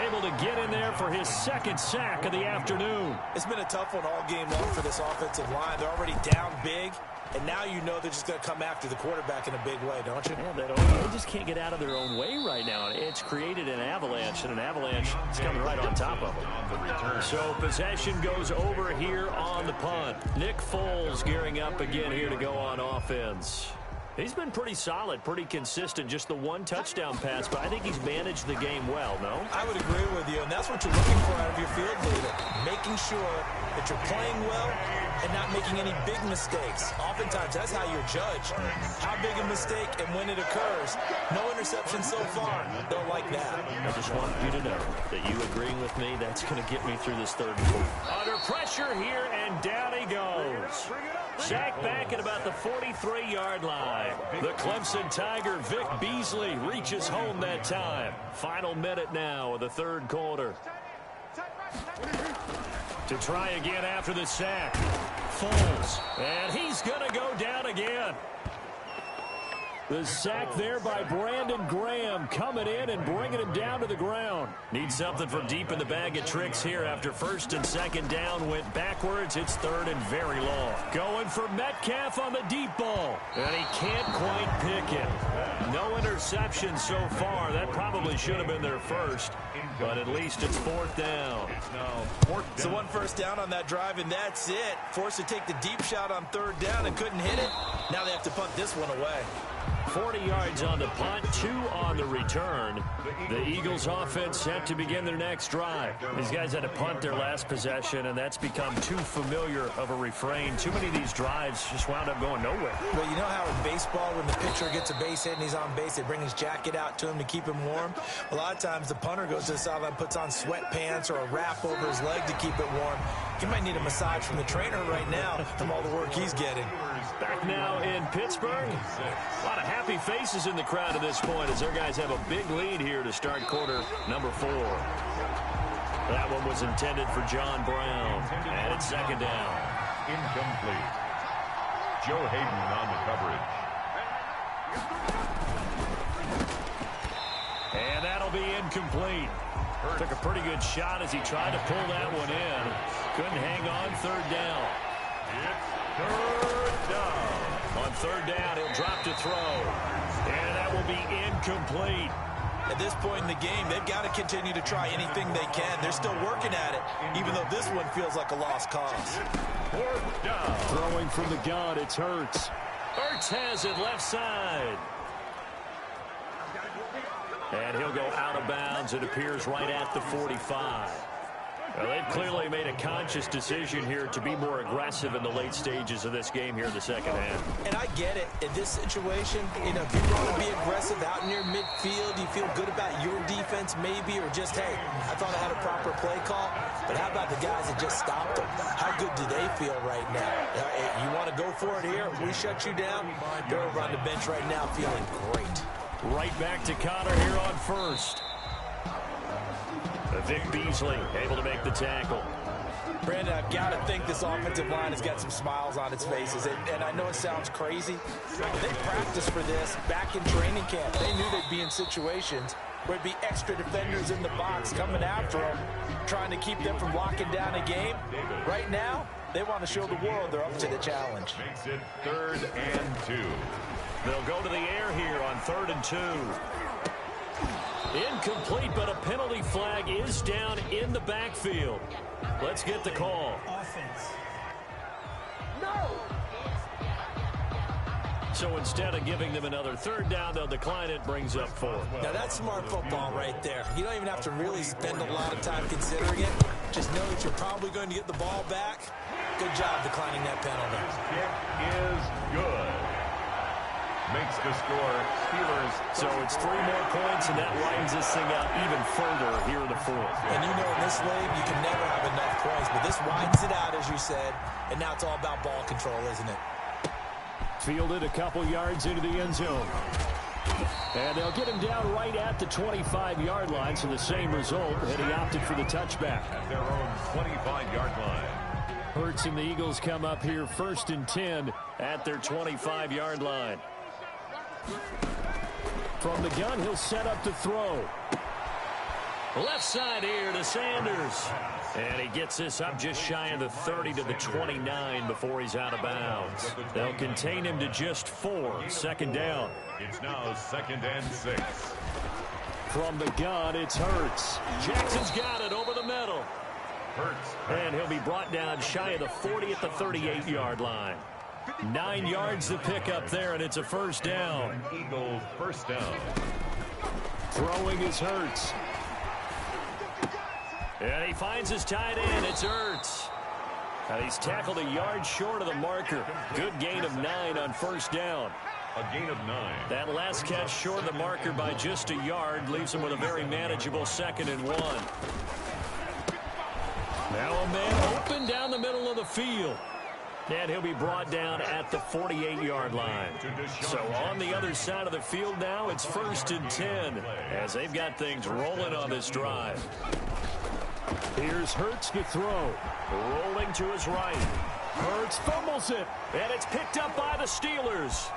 able to get in there for his 2nd sack of the afternoon. It's been a tough one all game long for this offensive line. They're already down big, and now you know they're just going to come after the quarterback in a big way, don't you? Yeah, they just can't get out of their own way right now. It's created an avalanche, and an avalanche is coming right on top of them. So possession goes over here on the punt. Nick Foles gearing up again here to go on offense. He's been pretty solid, pretty consistent, just the one touchdown pass, but I think he's managed the game well, no? I would agree with you, and that's what you're looking for out of your field leader, making sure that you're playing well and not making any big mistakes. Oftentimes, that's how you're judged. How big a mistake and when it occurs. No interception so far. Don't like that. I just want you to know that you agreeing with me, that's going to get me through this third and fourth. Under pressure here, and down he goes. Sacked back at about the 43-yard line. The Clemson Tiger, Vic Beasley, reaches home that time. Final minute now of the third quarter. To try again after the sack. Foles. And he's going to go down again. The sack there by Brandon Graham coming in and bringing him down to the ground. Needs something from deep in the bag of tricks here after first and second down went backwards. It's third and very long. Going for Metcalf on the deep ball. And he can't quite pick it. No interception so far. That probably should have been their first. But at least it's fourth down. So one first down on that drive, and that's it. Forced to take the deep shot on third down and couldn't hit it. Now they have to punt this one away. 40 yards on the punt, 2 on the return. The Eagles offense set to begin their next drive. These guys had to punt their last possession, and that's become too familiar of a refrain. Too many of these drives just wound up going nowhere. Well, you know how in baseball, when the pitcher gets a base hit and he's on base, they bring his jacket out to him to keep him warm? A lot of times the punter goes to the sideline, puts on sweatpants or a wrap over his leg to keep it warm. He might need a massage from the trainer right now from all the work he's getting. Back now in Pittsburgh. A lot of happy faces in the crowd at this point as their guys have a big lead here to start quarter number 4. That one was intended for John Brown. And it's second down. Incomplete. Joe Hayden on the coverage. And that'll be incomplete. Took a pretty good shot as he tried to pull that one in. Couldn't hang on third down. It's third down. On third down, he'll drop to throw. And that will be incomplete. At this point in the game, they've got to continue to try anything they can. They're still working at it, even though this one feels like a lost cause. Fourth down. Throwing from the gun, it's Hurts. Hurts has it left side. And he'll go out of bounds. It appears right at the 45. Well, they've clearly made a conscious decision here to be more aggressive in the late stages of this game here in the second half. And I get it. In this situation, you know, if you want to be aggressive out in your midfield, you feel good about your defense maybe, or just, hey, I thought I had a proper play call. But how about the guys that just stopped them? How good do they feel right now? You want to go for it here? We shut you down? They're over on the bench right now feeling great. Right back to Connor here on first. Vic Beasley able to make the tackle. Brandon, I've got to think this offensive line has got some smiles on its faces. And I know it sounds crazy, but they practiced for this back in training camp. They knew they'd be in situations where it'd be extra defenders in the box coming after them, trying to keep them from locking down a game. Right now, they want to show the world they're up to the challenge. Makes it third and 2. They'll go to the air here on third and 2. Incomplete, but a penalty flag is down in the backfield. Let's get the call. Offense. No! So instead of giving them another third down, they'll decline it, brings up 4. Now that's smart football right there. You don't even have to really spend a lot of time considering it. Just know that you're probably going to get the ball back. Good job declining that penalty. Kick is good. Makes the score Steelers. So it's 3 more points, and that widens this thing out even further here in the 4th. And you know in this league, you can never have enough points, but this widens it out, as you said, and now it's all about ball control, isn't it? Fielded a couple yards into the end zone. And they'll get him down right at the 25-yard line, so the same result, and he opted for the touchback. At their own 25-yard line. Hurts and the Eagles come up here first and 10 at their 25-yard line. From the gun, he'll set up to throw. Left side here to Sanders. And he gets this up just shy of the 30 to the 29 before he's out of bounds. They'll contain him to just 4. Second down. It's now second and 6. From the gun, it's Hurts. Jackson's got it over the middle. Hurts. And he'll be brought down shy of the 40 at the 38-yard line. 9 yards to pick up there, and it's a first down. Eagles first down. Throwing is Hurts. And he finds his tight end. It's Hurts. And he's tackled a yard short of the marker. Good gain of 9 on first down. A gain of 9. That last catch short of the marker by just a yard leaves him with a very manageable 2nd and 1. Now a man open down the middle of the field. And he'll be brought down at the 48-yard line. So on the other side of the field now, it's 1st and 10 as they've got things rolling on this drive. Here's Hurts to throw. Rolling to his right. Hurts fumbles it. And it's picked up by the Steelers.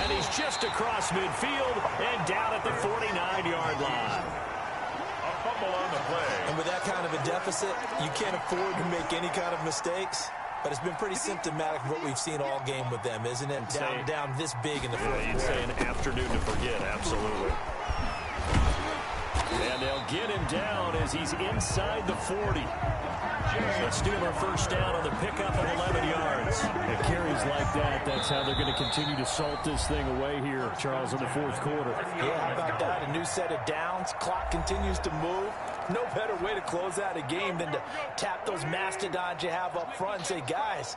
And he's just across midfield and down at the 49-yard line. A fumble on the play. And with that kind of a deficit, you can't afford to make any kind of mistakes. But it's been pretty symptomatic of what we've seen all game with them, isn't it? Down this big in the fourth quarter. You'd say an afternoon to forget, absolutely. And they'll get him down as he's inside the 40. A Steeler first down on the pickup of 11 yards. It carries like that. That's how they're going to continue to salt this thing away here, Charles, in the fourth quarter. Yeah, how about that? A new set of downs. Clock continues to move. No better way to close out a game than to tap those mastodons you have up front and say, guys,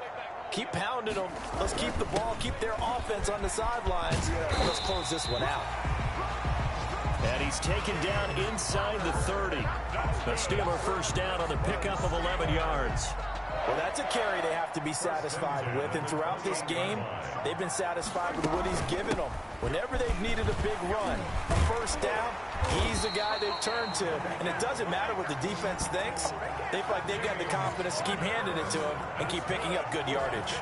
keep pounding them. Let's keep the ball, keep their offense on the sidelines. Let's close this one out. And he's taken down inside the 30. The Steeler first down on the pickup of 11 yards. Well, that's a carry they have to be satisfied with. And throughout this game, they've been satisfied with what he's given them. Whenever they've needed a big run, a first down, he's the guy they've turned to. And it doesn't matter what the defense thinks. They feel like they've got the confidence to keep handing it to him and keep picking up good yardage.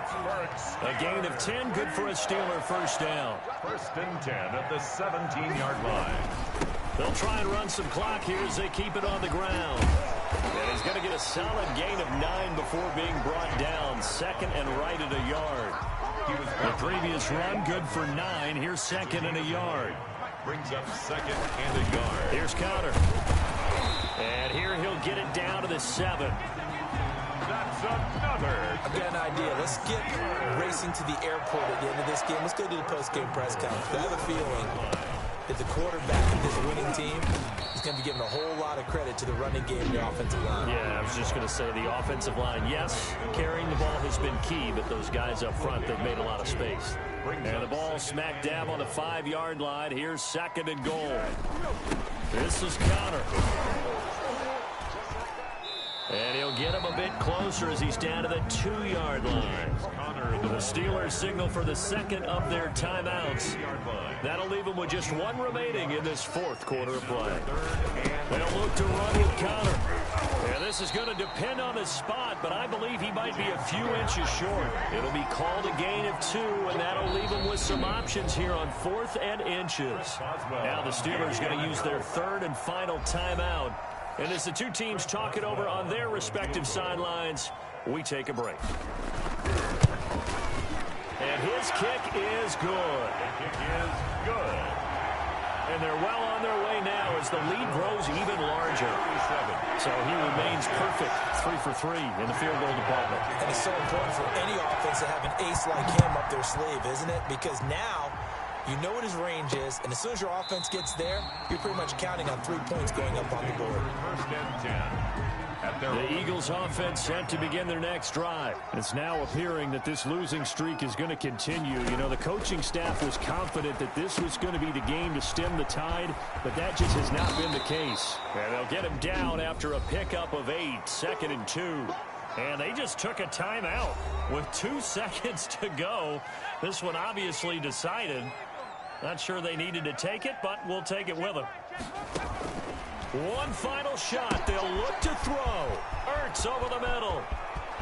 A gain of 10, good for a Steeler first down. 1st and 10 at the 17-yard line. They'll try and run some clock here as they keep it on the ground. And he's going to get a solid gain of 9 before being brought down. 2nd and right at a yard. The previous run, good for 9. Here's 2nd and a yard. Brings up 2nd and a yard. Here's Connor. And here he'll get it down to the 7. That's another. I've got an idea. Let's get racing to the airport at the end of this game. Let's go do the post-game press conference. I have a feeling that the quarterback of this winning team is going to be given a whole lot of credit to the running game and the offensive line. Yeah, I was just going to say the offensive line, yes, carrying the ball has been key, but those guys up front, they've made a lot of space. And the ball smack dab on the 5-yard line. Here's 2nd and goal. This is Connor. And he'll get him a bit closer as he's down to the 2-yard line. The Steelers signal for the 2nd of their timeouts. That'll leave them with just 1 remaining in this 4th quarter of play. They'll look to run with Connor. And this is going to depend on his spot, but I believe he might be a few inches short. It'll be called a gain of 2, and that'll leave him with some options here on 4th and inches. Now the Steelers going to use their 3rd and final timeout. And as the two teams talk it over on their respective sidelines, we take a break. And his kick is good. The kick is good. And they're well on their way now as the lead grows even larger. So he remains perfect, 3 for 3 in the field goal department. And it's so important for any offense to have an ace like him up their sleeve, isn't it? Because now you know what his range is, and as soon as your offense gets there, you're pretty much counting on 3 points going up on the board. 1st and 10. The Eagles offense set to begin their next drive. It's now appearing that this losing streak is going to continue. You know, the coaching staff was confident that this was going to be the game to stem the tide, but that just has not been the case. And they'll get him down after a pickup of 8, 2nd and 2. And they just took a timeout with 2 seconds to go. This one obviously decided. Not sure they needed to take it, but we'll take it with them. One final shot. They'll look to throw. Ertz over the middle.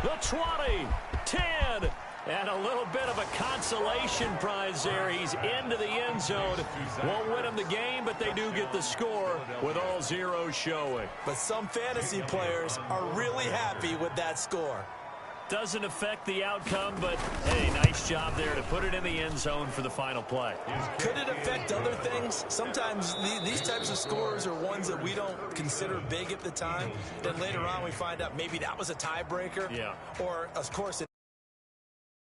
The 20, 10, and a little bit of a consolation prize there. He's into the end zone. Won't win him the game, but they do get the score with all zeros showing. But some fantasy players are really happy with that score. Doesn't affect the outcome, but hey, nice job there to put it in the end zone for the final play. Could it affect other things? Sometimes these types of scores are ones that we don't consider big at the time. Then later on we find out maybe that was a tiebreaker. Yeah. Or, of course,